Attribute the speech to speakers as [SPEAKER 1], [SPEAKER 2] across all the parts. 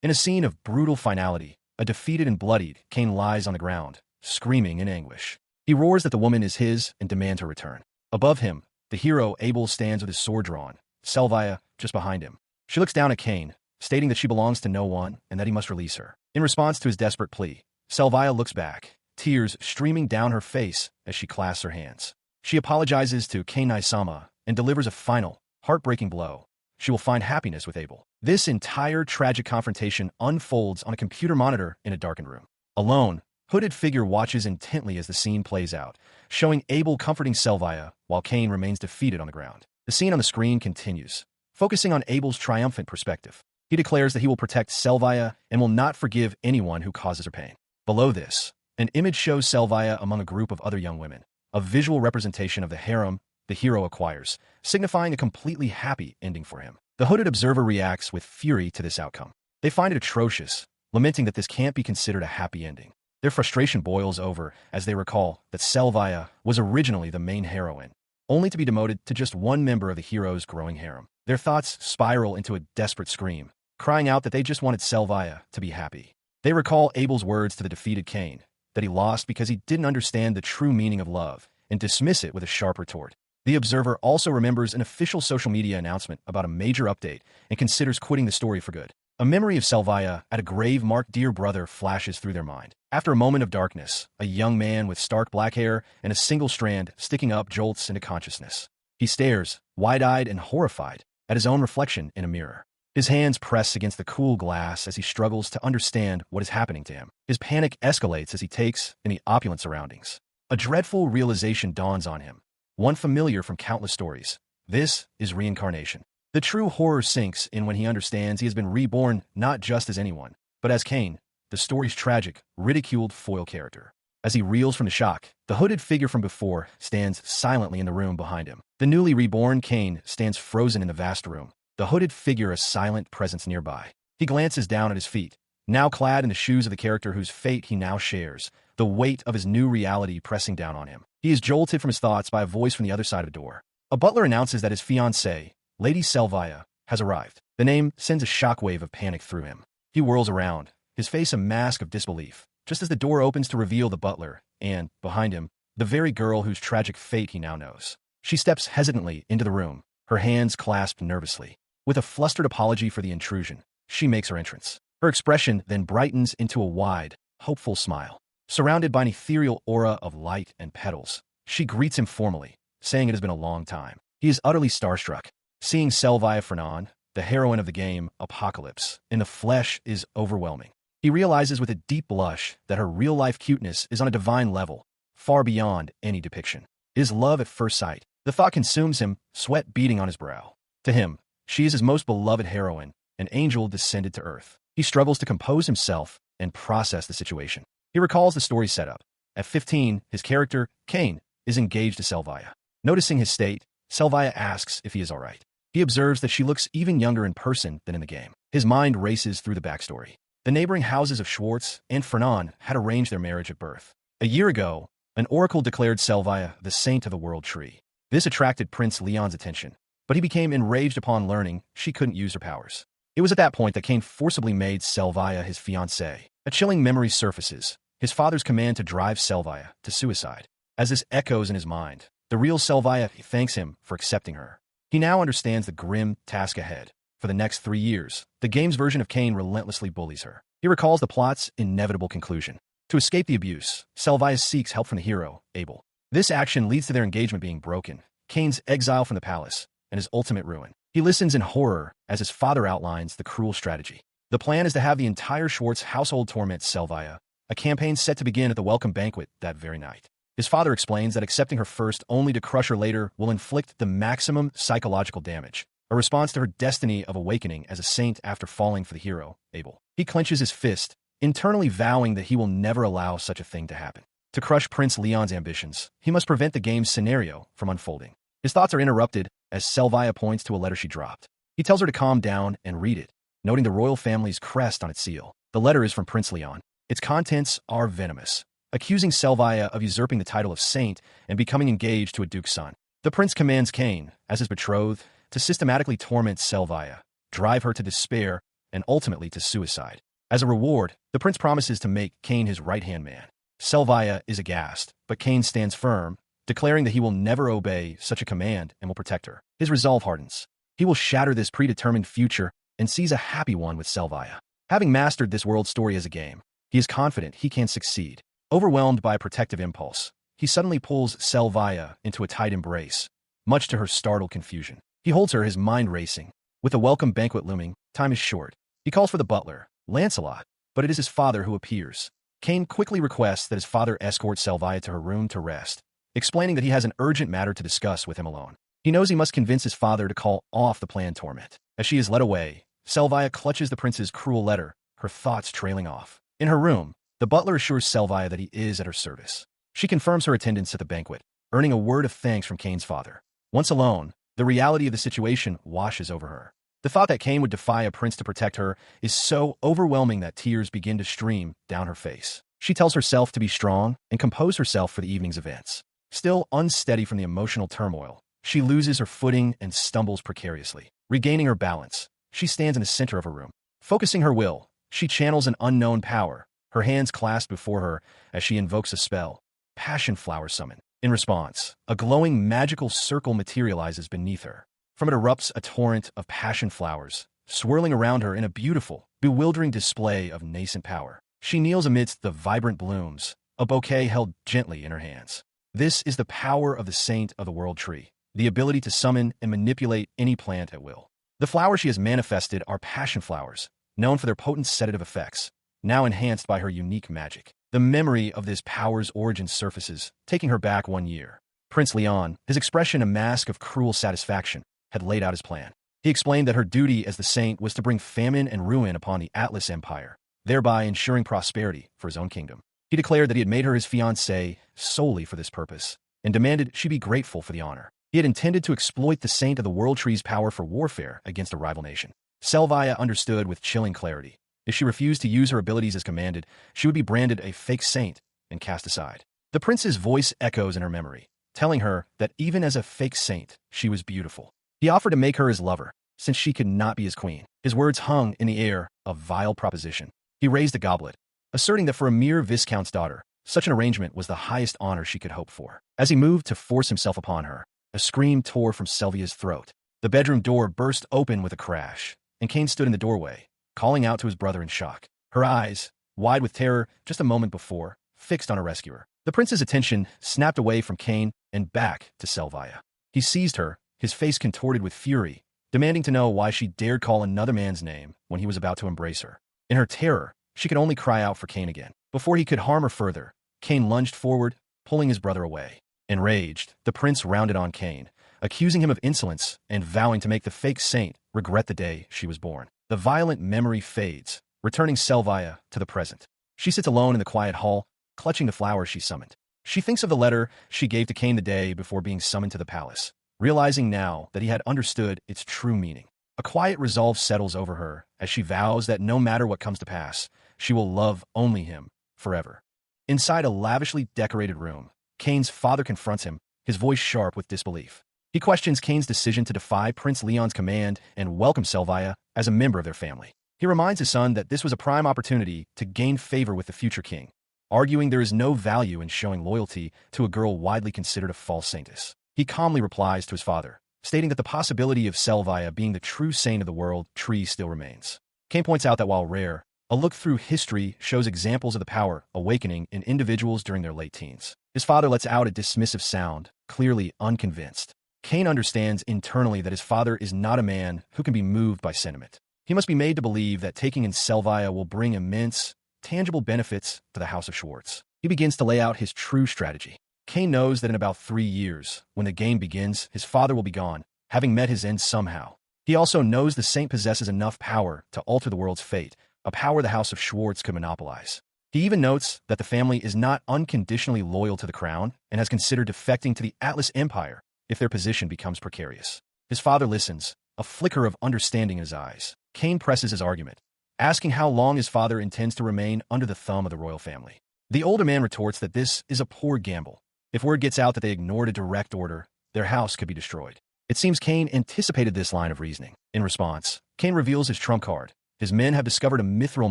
[SPEAKER 1] In a scene of brutal finality, a defeated and bloodied Cain lies on the ground, screaming in anguish. He roars that the woman is his and demands her return. Above him, the hero Abel stands with his sword drawn, Selvia just behind him. She looks down at Cain, stating that she belongs to no one and that he must release her. In response to his desperate plea, Selvia looks back, tears streaming down her face as she clasps her hands. She apologizes to Kanai-sama and delivers a final, heartbreaking blow. She will find happiness with Abel. This entire tragic confrontation unfolds on a computer monitor in a darkened room. Alone, hooded figure watches intently as the scene plays out, showing Abel comforting Selvia while Cain remains defeated on the ground. The scene on the screen continues, focusing on Abel's triumphant perspective. He declares that he will protect Selvia and will not forgive anyone who causes her pain. Below this, an image shows Selvia among a group of other young women, a visual representation of the harem the hero acquires, signifying a completely happy ending for him. The hooded observer reacts with fury to this outcome. They find it atrocious, lamenting that this can't be considered a happy ending. Their frustration boils over as they recall that Selvia was originally the main heroine, only to be demoted to just one member of the hero's growing harem. Their thoughts spiral into a desperate scream, crying out that they just wanted Selvia to be happy. They recall Abel's words to the defeated Cain, that he lost because he didn't understand the true meaning of love, and dismiss it with a sharp retort. The observer also remembers an official social media announcement about a major update and considers quitting the story for good. A memory of Selvia at a grave marked dear brother flashes through their mind. After a moment of darkness, a young man with stark black hair and a single strand sticking up jolts into consciousness. He stares, wide-eyed and horrified, at his own reflection in a mirror. His hands press against the cool glass as he struggles to understand what is happening to him. His panic escalates as he takes in the opulent surroundings. A dreadful realization dawns on him, one familiar from countless stories. This is reincarnation. The true horror sinks in when he understands he has been reborn not just as anyone, but as Cain, the story's tragic, ridiculed foil character. As he reels from the shock, the hooded figure from before stands silently in the room behind him. The newly reborn Cain stands frozen in the vast room, the hooded figure a silent presence nearby. He glances down at his feet, now clad in the shoes of the character whose fate he now shares, the weight of his new reality pressing down on him. He is jolted from his thoughts by a voice from the other side of the door. A butler announces that his fiancée, Lady Selvia, has arrived. The name sends a shockwave of panic through him. He whirls around, his face a mask of disbelief, just as the door opens to reveal the butler, and, behind him, the very girl whose tragic fate he now knows. She steps hesitantly into the room, her hands clasped nervously. With a flustered apology for the intrusion, she makes her entrance. Her expression then brightens into a wide, hopeful smile. Surrounded by an ethereal aura of light and petals, she greets him formally, saying it has been a long time. He is utterly starstruck. Seeing Selvia Fernan, the heroine of the game Apocalypse, in the flesh is overwhelming. He realizes with a deep blush that her real-life cuteness is on a divine level, far beyond any depiction. It is love at first sight. The thought consumes him, sweat beading on his brow. To him, she is his most beloved heroine, an angel descended to earth. He struggles to compose himself and process the situation. He recalls the story's setup. At 15, his character, Cain, is engaged to Selvia. Noticing his state, Selvia asks if he is all right. He observes that she looks even younger in person than in the game. His mind races through the backstory. The neighboring houses of Schwartz and Fernan had arranged their marriage at birth. A year ago, an oracle declared Selvia the saint of the world tree. This attracted Prince Leon's attention, but he became enraged upon learning she couldn't use her powers. It was at that point that Cain forcibly made Selvia his fiancée. A chilling memory surfaces, his father's command to drive Selvia to suicide. As this echoes in his mind, the real Selvia thanks him for accepting her. He now understands the grim task ahead. For the next 3 years, the game's version of Cain relentlessly bullies her. He recalls the plot's inevitable conclusion. To escape the abuse, Selvia seeks help from the hero, Abel. This action leads to their engagement being broken, Cain's exile from the palace, and his ultimate ruin. He listens in horror as his father outlines the cruel strategy. The plan is to have the entire Schwartz household torment Selvia, a campaign set to begin at the welcome banquet that very night. His father explains that accepting her first only to crush her later will inflict the maximum psychological damage, a response to her destiny of awakening as a saint after falling for the hero, Abel. He clenches his fist, internally vowing that he will never allow such a thing to happen. To crush Prince Leon's ambitions, he must prevent the game's scenario from unfolding. His thoughts are interrupted as Selvia points to a letter she dropped. He tells her to calm down and read it, noting the royal family's crest on its seal. The letter is from Prince Leon. Its contents are venomous, accusing Selvia of usurping the title of saint and becoming engaged to a duke's son. The prince commands Cain, as his betrothed, to systematically torment Selvia, drive her to despair, and ultimately to suicide. As a reward, the prince promises to make Cain his right-hand man. Selvia is aghast, but Cain stands firm, declaring that he will never obey such a command and will protect her. His resolve hardens. He will shatter this predetermined future and seize a happy one with Selvia. Having mastered this world story as a game, he is confident he can succeed. Overwhelmed by a protective impulse, he suddenly pulls Selvia into a tight embrace, much to her startled confusion. He holds her, his mind racing. With the welcome banquet looming, time is short. He calls for the butler, Lancelot, but it is his father who appears. Cain quickly requests that his father escort Selvia to her room to rest, explaining that he has an urgent matter to discuss with him alone. He knows he must convince his father to call off the planned torment. As she is led away, Selvia clutches the prince's cruel letter, her thoughts trailing off. In her room, the butler assures Selvia that he is at her service. She confirms her attendance at the banquet, earning a word of thanks from Cain's father. Once alone, the reality of the situation washes over her. The thought that Cain would defy a prince to protect her is so overwhelming that tears begin to stream down her face. She tells herself to be strong and compose herself for the evening's events. Still unsteady from the emotional turmoil, she loses her footing and stumbles precariously. Regaining her balance, she stands in the center of her room. Focusing her will, she channels an unknown power, her hands clasped before her as she invokes a spell. Passion flower summon. In response, a glowing magical circle materializes beneath her. From it erupts a torrent of passion flowers, swirling around her in a beautiful, bewildering display of nascent power. She kneels amidst the vibrant blooms, a bouquet held gently in her hands. This is the power of the saint of the world tree, the ability to summon and manipulate any plant at will. The flowers she has manifested are passion flowers, known for their potent sedative effects, now enhanced by her unique magic. The memory of this power's origin surfaces, taking her back 1 year. Prince Leon, his expression a mask of cruel satisfaction, had laid out his plan. He explained that her duty as the saint was to bring famine and ruin upon the Atlas Empire, thereby ensuring prosperity for his own kingdom. He declared that he had made her his fiancée solely for this purpose, and demanded she be grateful for the honor. He had intended to exploit the saint of the world tree's power for warfare against a rival nation. Selvia understood with chilling clarity. If she refused to use her abilities as commanded, she would be branded a fake saint and cast aside. The prince's voice echoes in her memory, telling her that even as a fake saint, she was beautiful. He offered to make her his lover, since she could not be his queen. His words hung in the air, a vile proposition. He raised a goblet, asserting that for a mere viscount's daughter, such an arrangement was the highest honor she could hope for. As he moved to force himself upon her, a scream tore from Selvia's throat. The bedroom door burst open with a crash, and Cain stood in the doorway, calling out to his brother in shock. Her eyes, wide with terror just a moment before, fixed on her rescuer. The prince's attention snapped away from Cain and back to Selvia. He seized her, his face contorted with fury, demanding to know why she dared call another man's name when he was about to embrace her. In her terror, she could only cry out for Cain again. Before he could harm her further, Cain lunged forward, pulling his brother away. Enraged, the prince rounded on Cain, accusing him of insolence and vowing to make the fake saint regret the day she was born. The violent memory fades, returning Selvia to the present. She sits alone in the quiet hall, clutching the flowers she summoned. She thinks of the letter she gave to Cain the day before being summoned to the palace, realizing now that he had understood its true meaning. A quiet resolve settles over her as she vows that no matter what comes to pass, she will love only him forever. Inside a lavishly decorated room, Cain's father confronts him, his voice sharp with disbelief. He questions Cain's decision to defy Prince Leon's command and welcome Selvia as a member of their family. He reminds his son that this was a prime opportunity to gain favor with the future king, arguing there is no value in showing loyalty to a girl widely considered a false saintess. He calmly replies to his father, stating that the possibility of Selvia being the true saint of the world tree still remains. Cain points out that while rare, a look through history shows examples of the power awakening in individuals during their late teens. His father lets out a dismissive sound, clearly unconvinced. Cain understands internally that his father is not a man who can be moved by sentiment. He must be made to believe that taking in Selvia will bring immense, tangible benefits to the House of Schwartz. He begins to lay out his true strategy. Cain knows that in about 3 years, when the game begins, his father will be gone, having met his end somehow. He also knows the saint possesses enough power to alter the world's fate, a power the House of Schwartz could monopolize. He even notes that the family is not unconditionally loyal to the crown and has considered defecting to the Atlas Empire if their position becomes precarious. His father listens, a flicker of understanding in his eyes. Cain presses his argument, asking how long his father intends to remain under the thumb of the royal family. The older man retorts that this is a poor gamble. If word gets out that they ignored a direct order, their house could be destroyed. It seems Cain anticipated this line of reasoning. In response, Cain reveals his trump card, His men have discovered a mithril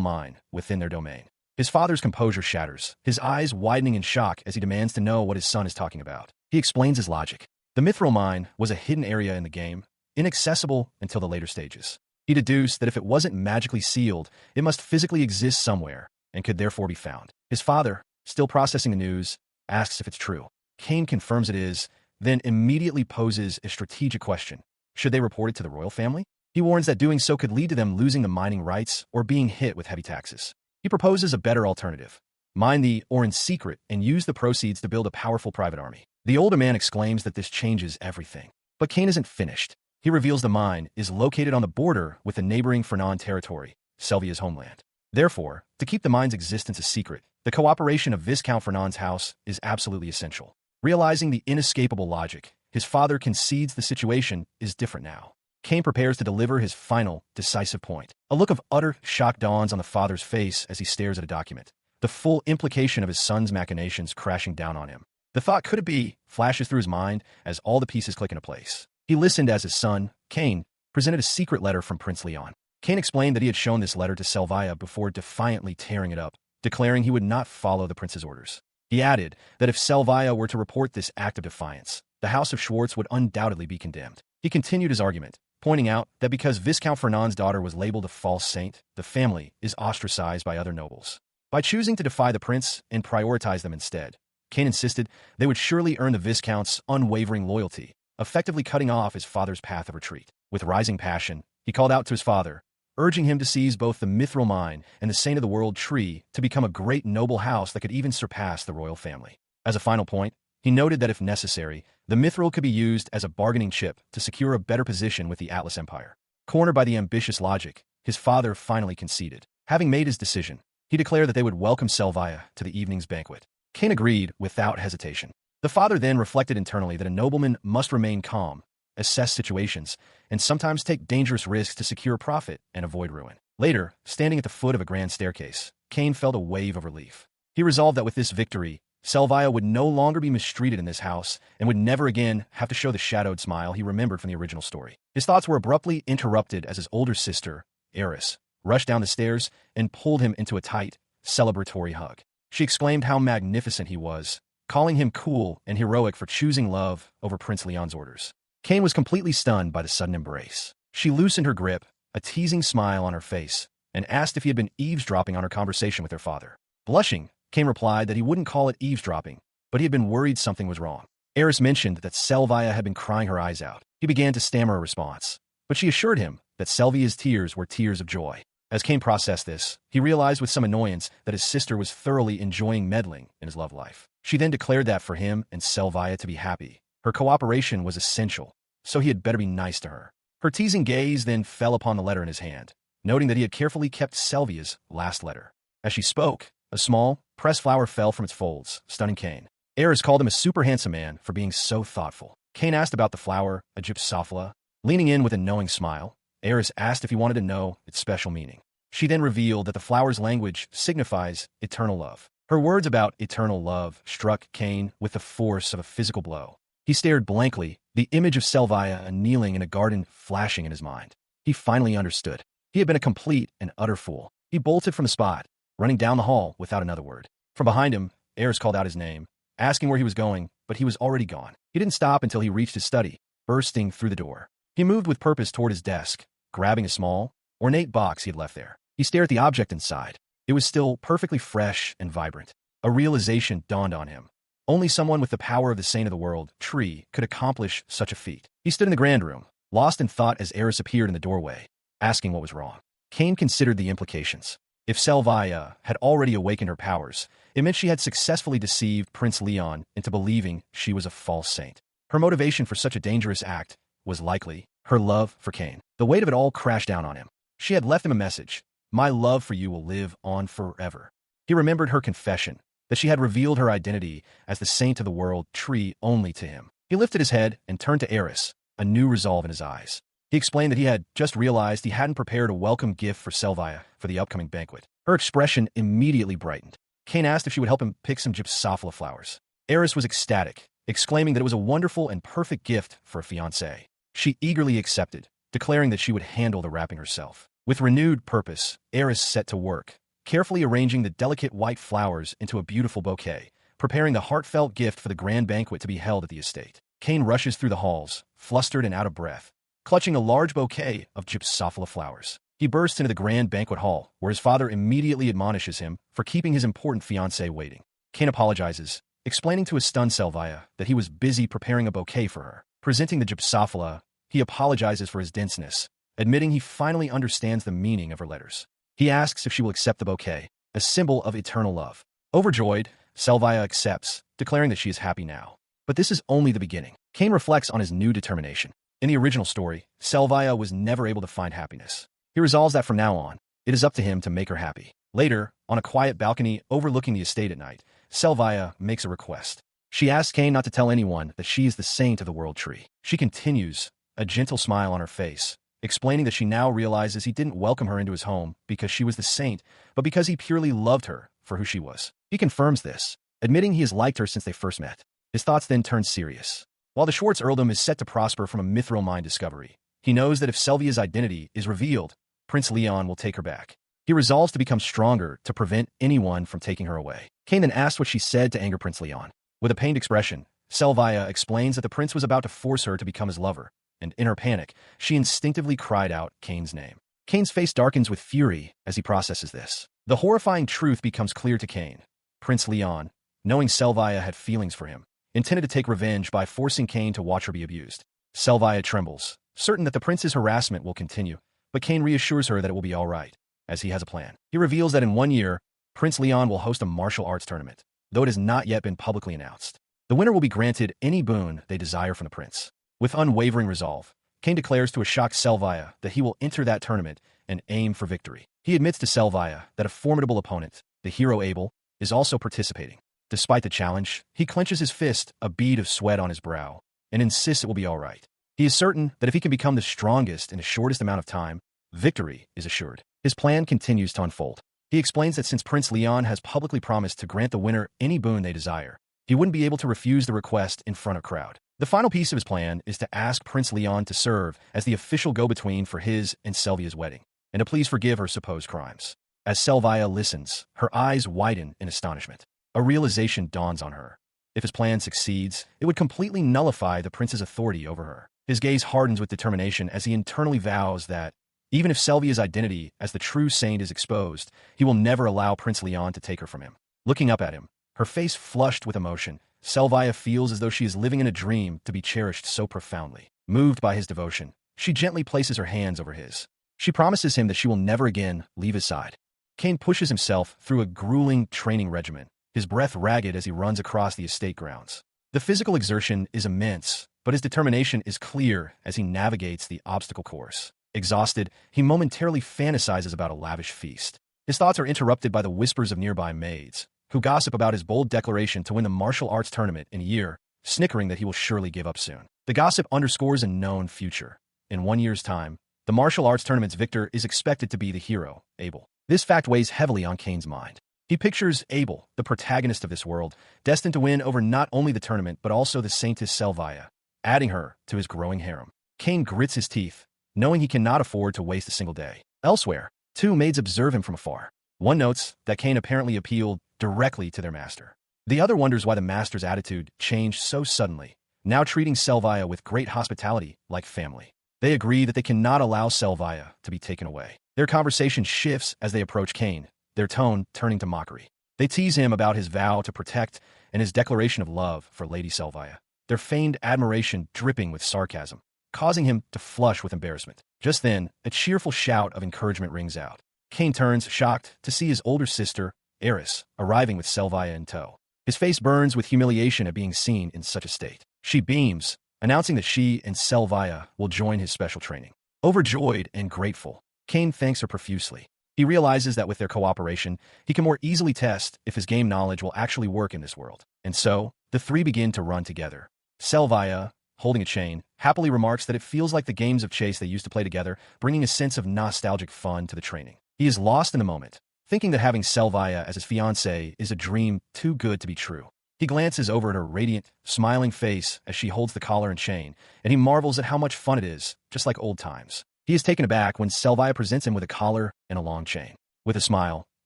[SPEAKER 1] mine within their domain. His father's composure shatters, his eyes widening in shock as he demands to know what his son is talking about. He explains his logic. The mithril mine was a hidden area in the game, inaccessible until the later stages. He deduced that if it wasn't magically sealed, it must physically exist somewhere and could therefore be found. His father, still processing the news, asks if it's true. Cain confirms it is, then immediately poses a strategic question. Should they report it to the royal family? He warns that doing so could lead to them losing the mining rights or being hit with heavy taxes. He proposes a better alternative. Mine the ore in secret and use the proceeds to build a powerful private army. The older man exclaims that this changes everything. But Cain isn't finished. He reveals the mine is located on the border with the neighboring Fernan territory, Selvia's homeland. Therefore, to keep the mine's existence a secret, the cooperation of Viscount Fernand's house is absolutely essential. Realizing the inescapable logic, his father concedes the situation is different now. Cain prepares to deliver his final, decisive point. A look of utter shock dawns on the father's face as he stares at a document. The full implication of his son's machinations crashing down on him. The thought could it be flashes through his mind as all the pieces click into place. He listened as his son, Cain, presented a secret letter from Prince Leon. Cain explained that he had shown this letter to Selvia before defiantly tearing it up, declaring he would not follow the prince's orders. He added that if Selvia were to report this act of defiance, the House of Schwartz would undoubtedly be condemned. He continued his argument, pointing out that because Viscount Fernand's daughter was labeled a false saint, the family is ostracized by other nobles. By choosing to defy the prince and prioritize them instead, Cain insisted they would surely earn the Viscount's unwavering loyalty, effectively cutting off his father's path of retreat. With rising passion, he called out to his father, urging him to seize both the mithril mine and the Saint of the World tree to become a great noble house that could even surpass the royal family. As a final point, he noted that if necessary, the mithril could be used as a bargaining chip to secure a better position with the Atlas Empire. Cornered by the ambitious logic, his father finally conceded. Having made his decision, he declared that they would welcome Selvia to the evening's banquet. Cain agreed without hesitation. The father then reflected internally that a nobleman must remain calm, assess situations, and sometimes take dangerous risks to secure profit and avoid ruin. Later, standing at the foot of a grand staircase, Cain felt a wave of relief. He resolved that with this victory, Selvia would no longer be mistreated in this house and would never again have to show the shadowed smile he remembered from the original story. His thoughts were abruptly interrupted as his older sister, Eris, rushed down the stairs and pulled him into a tight, celebratory hug. She exclaimed how magnificent he was, calling him cool and heroic for choosing love over Prince Leon's orders. Cain was completely stunned by the sudden embrace. She loosened her grip, a teasing smile on her face, and asked if he had been eavesdropping on her conversation with her father. Blushing, Cain replied that he wouldn't call it eavesdropping, but he had been worried something was wrong. Eris mentioned that Selvia had been crying her eyes out. He began to stammer a response, but she assured him that Selvia's tears were tears of joy. As Cain processed this, he realized with some annoyance that his sister was thoroughly enjoying meddling in his love life. She then declared that for him and Selvia to be happy, her cooperation was essential, so he had better be nice to her. Her teasing gaze then fell upon the letter in his hand, noting that he had carefully kept Selvia's last letter. As she spoke, a small, pressed flower fell from its folds, stunning Cain. Eris called him a super handsome man for being so thoughtful. Cain asked about the flower, a gypsophila. Leaning in with a knowing smile, Eris asked if he wanted to know its special meaning. She then revealed that the flower's language signifies eternal love. Her words about eternal love struck Cain with the force of a physical blow. He stared blankly, the image of Selvia kneeling in a garden flashing in his mind. He finally understood. He had been a complete and utter fool. He bolted from the spot, running down the hall without another word. From behind him, Eris called out his name, asking where he was going, but he was already gone. He didn't stop until he reached his study, bursting through the door. He moved with purpose toward his desk, grabbing a small, ornate box he had left there. He stared at the object inside. It was still perfectly fresh and vibrant. A realization dawned on him. Only someone with the power of the Saint of the World tree could accomplish such a feat. He stood in the grand room, lost in thought as Eris appeared in the doorway, asking what was wrong. Cain considered the implications. If Selvia had already awakened her powers, it meant she had successfully deceived Prince Leon into believing she was a false saint. Her motivation for such a dangerous act was likely her love for Cain. The weight of it all crashed down on him. She had left him a message. My love for you will live on forever. He remembered her confession, that she had revealed her identity as the Saint of the World tree only to him. He lifted his head and turned to Eris, a new resolve in his eyes. He explained that he had just realized he hadn't prepared a welcome gift for Selvia for the upcoming banquet. Her expression immediately brightened. Cain asked if she would help him pick some gypsophila flowers. Eris was ecstatic, exclaiming that it was a wonderful and perfect gift for a fiancé. She eagerly accepted, declaring that she would handle the wrapping herself. With renewed purpose, Eris set to work, carefully arranging the delicate white flowers into a beautiful bouquet, preparing the heartfelt gift for the grand banquet to be held at the estate. Cain rushes through the halls, flustered and out of breath, clutching a large bouquet of gypsophila flowers. He bursts into the grand banquet hall, where his father immediately admonishes him for keeping his important fiancée waiting. Cain apologizes, explaining to his stunned Selvia that he was busy preparing a bouquet for her. Presenting the gypsophila, he apologizes for his denseness, admitting he finally understands the meaning of her letters. He asks if she will accept the bouquet, a symbol of eternal love. Overjoyed, Selvia accepts, declaring that she is happy now. But this is only the beginning. Cain reflects on his new determination. In the original story, Selvia was never able to find happiness. He resolves that from now on, it is up to him to make her happy. Later, on a quiet balcony overlooking the estate at night, Selvia makes a request. She asks Cain not to tell anyone that she is the saint of the world tree. She continues, a gentle smile on her face, explaining that she now realizes he didn't welcome her into his home because she was the saint, but because he purely loved her for who she was. He confirms this, admitting he has liked her since they first met. His thoughts then turn serious. While the Schwartz earldom is set to prosper from a mithril mine discovery, he knows that if Selvia's identity is revealed, Prince Leon will take her back. He resolves to become stronger to prevent anyone from taking her away. Cain then asks what she said to anger Prince Leon. With a pained expression, Selvia explains that the prince was about to force her to become his lover, and in her panic, she instinctively cried out Cain's name. Cain's face darkens with fury as he processes this. The horrifying truth becomes clear to Cain. Prince Leon, knowing Selvia had feelings for him, intended to take revenge by forcing Cain to watch her be abused. Selvia trembles, certain that the prince's harassment will continue, but Cain reassures her that it will be all right, as he has a plan. He reveals that in 1 year, Prince Leon will host a martial arts tournament, though it has not yet been publicly announced. The winner will be granted any boon they desire from the prince. With unwavering resolve, Cain declares to a shocked Selvia that he will enter that tournament and aim for victory. He admits to Selvia that a formidable opponent, the hero Abel, is also participating. Despite the challenge, he clenches his fist, a bead of sweat on his brow, and insists it will be all right. He is certain that if he can become the strongest in the shortest amount of time, victory is assured. His plan continues to unfold. He explains that since Prince Leon has publicly promised to grant the winner any boon they desire, he wouldn't be able to refuse the request in front of a crowd. The final piece of his plan is to ask Prince Leon to serve as the official go-between for his and Selvia's wedding, and to please forgive her supposed crimes. As Selvia listens, her eyes widen in astonishment. A realization dawns on her. If his plan succeeds, it would completely nullify the prince's authority over her. His gaze hardens with determination as he internally vows that, even if Selvia's identity as the true saint is exposed, he will never allow Prince Leon to take her from him. Looking up at him, her face flushed with emotion, Selvia feels as though she is living in a dream to be cherished so profoundly. Moved by his devotion, she gently places her hands over his. She promises him that she will never again leave his side. Cain pushes himself through a grueling training regimen, his breath ragged as he runs across the estate grounds. The physical exertion is immense, but his determination is clear as he navigates the obstacle course. Exhausted, he momentarily fantasizes about a lavish feast. His thoughts are interrupted by the whispers of nearby maids, who gossip about his bold declaration to win the martial arts tournament in a year, snickering that he will surely give up soon. The gossip underscores a known future. In 1 year's time, the martial arts tournament's victor is expected to be the hero, Abel. This fact weighs heavily on Cain's mind. He pictures Abel, the protagonist of this world, destined to win over not only the tournament but also the saintess Selvia, adding her to his growing harem. Cain grits his teeth, knowing he cannot afford to waste a single day. Elsewhere, two maids observe him from afar. One notes that Cain apparently appealed directly to their master. The other wonders why the master's attitude changed so suddenly, now treating Selvia with great hospitality like family. They agree that they cannot allow Selvia to be taken away. Their conversation shifts as they approach Cain, their tone turning to mockery. They tease him about his vow to protect and his declaration of love for Lady Selvia, their feigned admiration dripping with sarcasm, causing him to flush with embarrassment. Just then, a cheerful shout of encouragement rings out. Cain turns, shocked, to see his older sister, Eris, arriving with Selvia in tow. His face burns with humiliation at being seen in such a state. She beams, announcing that she and Selvia will join his special training. Overjoyed and grateful, Cain thanks her profusely. He realizes that with their cooperation, he can more easily test if his game knowledge will actually work in this world. And so, the three begin to run together. Selvia, holding a chain, happily remarks that it feels like the games of chase they used to play together, bringing a sense of nostalgic fun to the training. He is lost in the moment, thinking that having Selvia as his fiancée is a dream too good to be true. He glances over at her radiant, smiling face as she holds the collar and chain, and he marvels at how much fun it is, just like old times. He is taken aback when Selvia presents him with a collar and a long chain. With a smile,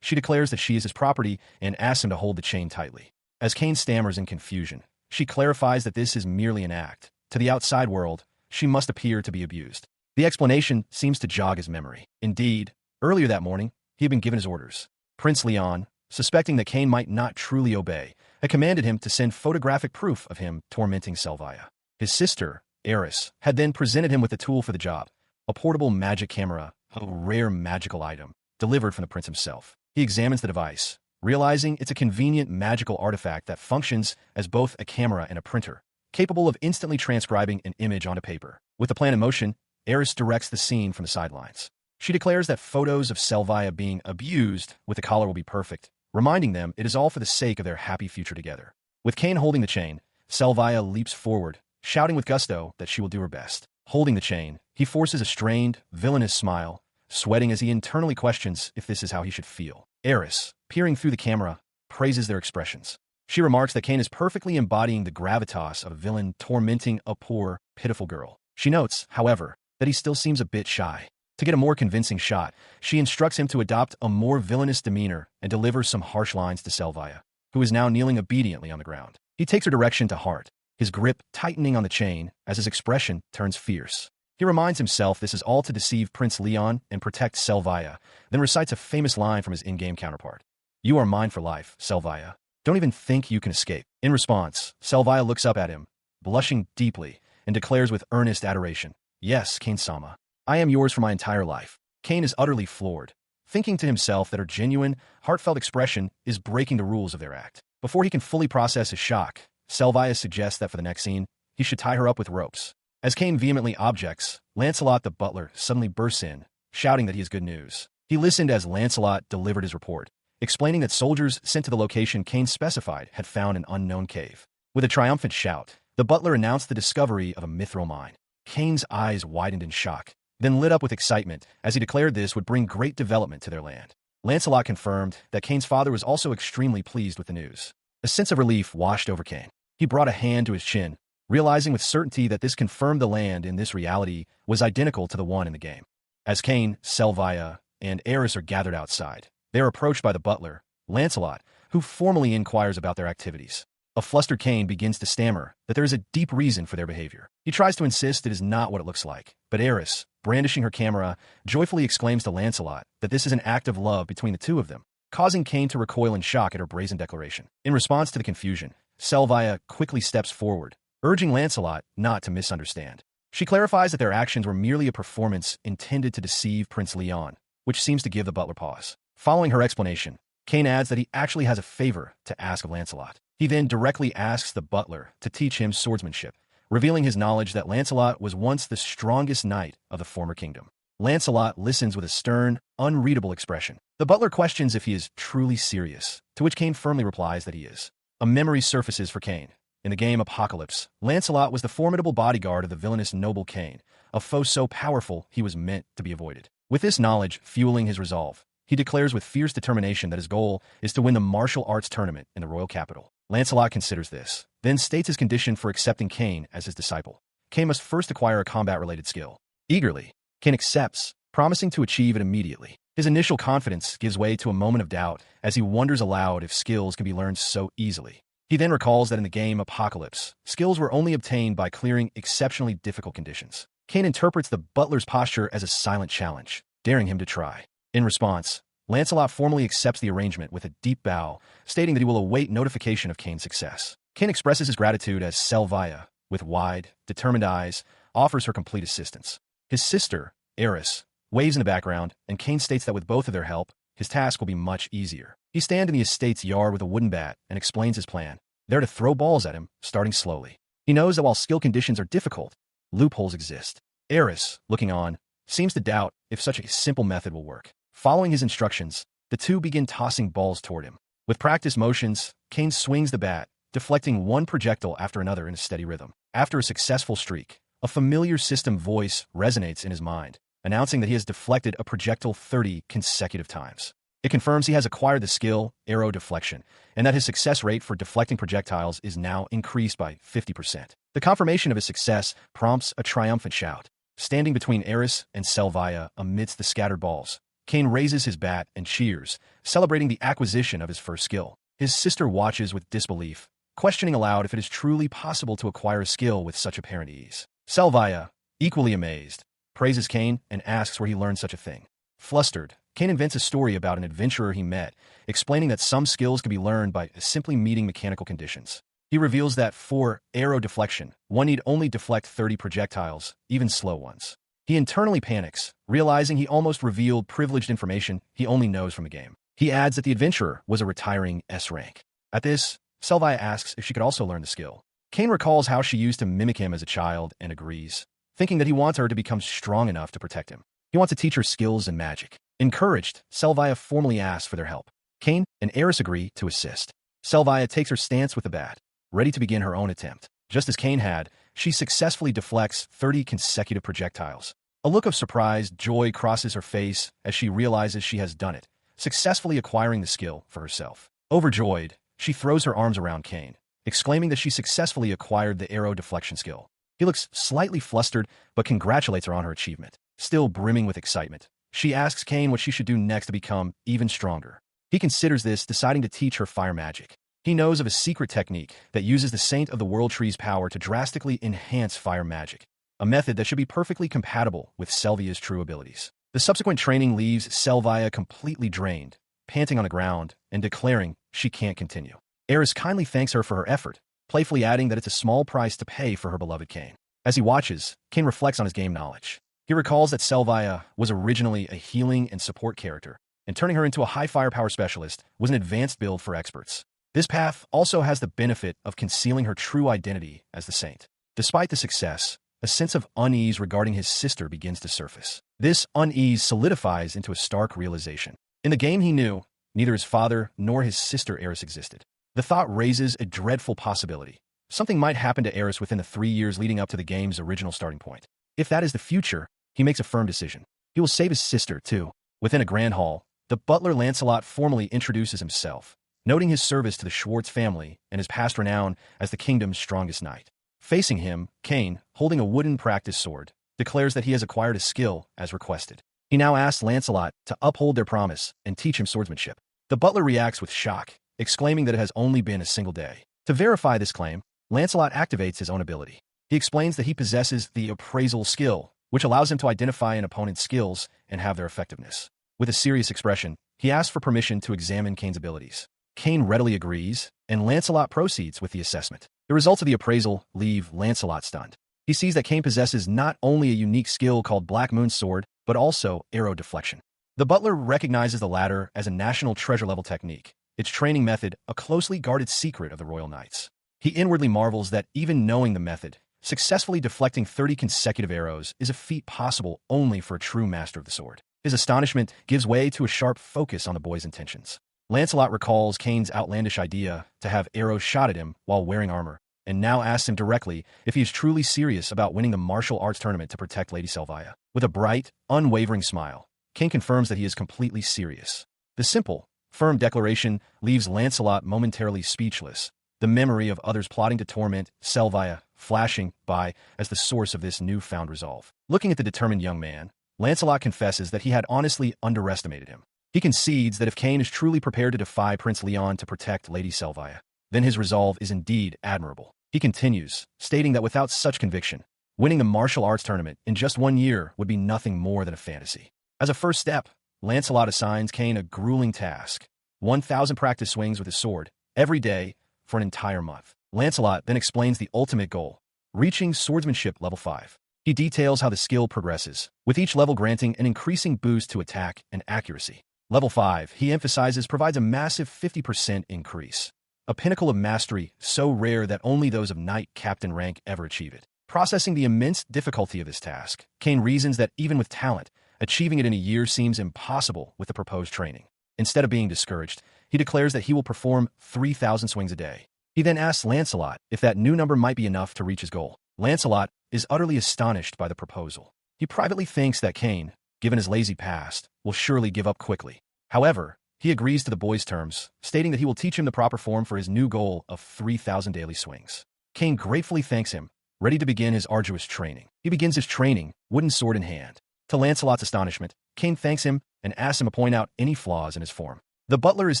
[SPEAKER 1] she declares that she is his property and asks him to hold the chain tightly. As Kane stammers in confusion, she clarifies that this is merely an act. To the outside world, she must appear to be abused. The explanation seems to jog his memory. Indeed, earlier that morning, he had been given his orders. Prince Leon, suspecting that Kane might not truly obey, had commanded him to send photographic proof of him tormenting Selvia. His sister, Eris, had then presented him with the tool for the job, a portable magic camera, a rare magical item, delivered from the prince himself. He examines the device, realizing it's a convenient magical artifact that functions as both a camera and a printer, capable of instantly transcribing an image onto paper. With the plan in motion, Eris directs the scene from the sidelines. She declares that photos of Selvia being abused with the collar will be perfect, reminding them it is all for the sake of their happy future together. With Kane holding the chain, Selvia leaps forward, shouting with gusto that she will do her best. Holding the chain, he forces a strained, villainous smile, sweating as he internally questions if this is how he should feel. Eris, peering through the camera, praises their expressions. She remarks that Kane is perfectly embodying the gravitas of a villain tormenting a poor, pitiful girl. She notes, however, that he still seems a bit shy. To get a more convincing shot, she instructs him to adopt a more villainous demeanor and delivers some harsh lines to Selvia, who is now kneeling obediently on the ground. He takes her direction to heart, his grip tightening on the chain as his expression turns fierce. He reminds himself this is all to deceive Prince Leon and protect Selvia, then recites a famous line from his in-game counterpart. "You are mine for life, Selvia. Don't even think you can escape." In response, Selvia looks up at him, blushing deeply, and declares with earnest adoration, "Yes, Kane-sama, I am yours for my entire life." Kane is utterly floored, thinking to himself that her genuine, heartfelt expression is breaking the rules of their act. Before he can fully process his shock, Selvia suggests that for the next scene, he should tie her up with ropes. As Kane vehemently objects, Lancelot the butler suddenly bursts in, shouting that he has good news. He listened as Lancelot delivered his report, explaining that soldiers sent to the location Kane specified had found an unknown cave. With a triumphant shout, the butler announced the discovery of a mithril mine. Kane's eyes widened in shock, then lit up with excitement as he declared this would bring great development to their land. Lancelot confirmed that Kane's father was also extremely pleased with the news. A sense of relief washed over Kane. He brought a hand to his chin, realizing with certainty that this confirmed the land in this reality was identical to the one in the game. As Kane, Selvia, and Eris are gathered outside, they are approached by the butler, Lancelot, who formally inquires about their activities. A flustered Kane begins to stammer that there is a deep reason for their behavior. He tries to insist it is not what it looks like, but Eris, brandishing her camera, joyfully exclaims to Lancelot that this is an act of love between the two of them, causing Kane to recoil in shock at her brazen declaration. In response to the confusion, Selvia quickly steps forward, urging Lancelot not to misunderstand. She clarifies that their actions were merely a performance intended to deceive Prince Leon, which seems to give the butler pause. Following her explanation, Kane adds that he actually has a favor to ask of Lancelot. He then directly asks the butler to teach him swordsmanship, revealing his knowledge that Lancelot was once the strongest knight of the former kingdom. Lancelot listens with a stern, unreadable expression. The butler questions if he is truly serious, to which Kane firmly replies that he is. A memory surfaces for Kane. In the game Apocalypse, Lancelot was the formidable bodyguard of the villainous noble Kane, a foe so powerful he was meant to be avoided. With this knowledge fueling his resolve, he declares with fierce determination that his goal is to win the martial arts tournament in the royal capital. Lancelot considers this, then states his condition for accepting Kane as his disciple. Kane must first acquire a combat-related skill. Eagerly, Kane accepts, promising to achieve it immediately. His initial confidence gives way to a moment of doubt as he wonders aloud if skills can be learned so easily. He then recalls that in the game Apocalypse, skills were only obtained by clearing exceptionally difficult conditions. Kane interprets the butler's posture as a silent challenge, daring him to try. In response, Lancelot formally accepts the arrangement with a deep bow, stating that he will await notification of Kane's success. Kane expresses his gratitude as Selvia, with wide, determined eyes, offers her complete assistance. His sister, Eris, waves in the background, and Kane states that with both of their help, his task will be much easier. He stands in the estate's yard with a wooden bat and explains his plan. They're to throw balls at him, starting slowly. He knows that while skill conditions are difficult, loopholes exist. Eris, looking on, seems to doubt if such a simple method will work. Following his instructions, the two begin tossing balls toward him. With practiced motions, Kane swings the bat, deflecting one projectile after another in a steady rhythm. After a successful streak, a familiar system voice resonates in his mind, announcing that he has deflected a projectile 30 consecutive times. It confirms he has acquired the skill, arrow deflection, and that his success rate for deflecting projectiles is now increased by 50%. The confirmation of his success prompts a triumphant shout. Standing between Eris and Selvia amidst the scattered balls, Kane raises his bat and cheers, celebrating the acquisition of his first skill. His sister watches with disbelief, questioning aloud if it is truly possible to acquire a skill with such apparent ease. Selvia, equally amazed, praises Kane and asks where he learned such a thing. Flustered, Kane invents a story about an adventurer he met, explaining that some skills can be learned by simply meeting mechanical conditions. He reveals that for arrow deflection, one need only deflect 30 projectiles, even slow ones. He internally panics, realizing he almost revealed privileged information he only knows from the game. He adds that the adventurer was a retiring S rank. At this, Selvia asks if she could also learn the skill. Kane recalls how she used to mimic him as a child and agrees, thinking that he wants her to become strong enough to protect him. He wants to teach her skills and magic. Encouraged, Selvia formally asks for their help. Kane and Eris agree to assist. Selvia takes her stance with the bat, ready to begin her own attempt. Just as Kane had, she successfully deflects 30 consecutive projectiles. A look of surprised joy crosses her face as she realizes she has done it, successfully acquiring the skill for herself. Overjoyed, she throws her arms around Kane, exclaiming that she successfully acquired the arrow deflection skill. He looks slightly flustered, but congratulates her on her achievement. Still brimming with excitement, she asks Kane what she should do next to become even stronger. He considers this, deciding to teach her fire magic. He knows of a secret technique that uses the Saint of the World Tree's power to drastically enhance fire magic, a method that should be perfectly compatible with Selvia's true abilities. The subsequent training leaves Selvia completely drained, panting on the ground, and declaring she can't continue. Eris kindly thanks her for her effort, playfully adding that it's a small price to pay for her beloved Kane. As he watches, Kane reflects on his game knowledge. He recalls that Selvia was originally a healing and support character, and turning her into a high firepower specialist was an advanced build for experts. This path also has the benefit of concealing her true identity as the Saint. Despite the success, a sense of unease regarding his sister begins to surface. This unease solidifies into a stark realization. In the game he knew, neither his father nor his sister Eris existed. The thought raises a dreadful possibility. Something might happen to Eris within the 3 years leading up to the game's original starting point. If that is the future, he makes a firm decision. He will save his sister, too. Within a grand hall, the butler Lancelot formally introduces himself, noting his service to the Schwartz family and his past renown as the kingdom's strongest knight. Facing him, Kane, holding a wooden practice sword, declares that he has acquired a skill as requested. He now asks Lancelot to uphold their promise and teach him swordsmanship. The butler reacts with shock, exclaiming that it has only been a single day. To verify this claim, Lancelot activates his own ability. He explains that he possesses the appraisal skill, which allows him to identify an opponent's skills and have their effectiveness. With a serious expression, he asks for permission to examine Kane's abilities. Kane readily agrees, and Lancelot proceeds with the assessment. The results of the appraisal leave Lancelot stunned. He sees that Kane possesses not only a unique skill called Black Moon Sword, but also arrow deflection. The butler recognizes the latter as a national treasure-level technique, its training method a closely guarded secret of the Royal Knights. He inwardly marvels that even knowing the method, successfully deflecting 30 consecutive arrows is a feat possible only for a true master of the sword. His astonishment gives way to a sharp focus on the boy's intentions. Lancelot recalls Kane's outlandish idea to have arrows shot at him while wearing armor, and now asks him directly if he is truly serious about winning the martial arts tournament to protect Lady Selvia. With a bright, unwavering smile, Kane confirms that he is completely serious. The simple, firm declaration leaves Lancelot momentarily speechless, the memory of others plotting to torment Selvia flashing by as the source of this newfound resolve. Looking at the determined young man, Lancelot confesses that he had honestly underestimated him. He concedes that if Kane is truly prepared to defy Prince Leon to protect Lady Selvia, then his resolve is indeed admirable. He continues, stating that without such conviction, winning the martial arts tournament in just 1 year would be nothing more than a fantasy. As a first step, Lancelot assigns Kane a grueling task: 1,000 practice swings with his sword every day for an entire month. Lancelot then explains the ultimate goal: reaching swordsmanship level 5. He details how the skill progresses, with each level granting an increasing boost to attack and accuracy. Level 5, he emphasizes, provides a massive 50% increase, a pinnacle of mastery so rare that only those of knight captain rank ever achieve it. Processing the immense difficulty of this task, Kane reasons that even with talent, achieving it in a year seems impossible with the proposed training. Instead of being discouraged, he declares that he will perform 3,000 swings a day. He then asks Lancelot if that new number might be enough to reach his goal. Lancelot is utterly astonished by the proposal. He privately thinks that Kane, given his lazy past, will surely give up quickly. However, he agrees to the boy's terms, stating that he will teach him the proper form for his new goal of 3,000 daily swings. Kane gratefully thanks him, ready to begin his arduous training. He begins his training, wooden sword in hand. To Lancelot's astonishment, Cain thanks him and asks him to point out any flaws in his form. The butler is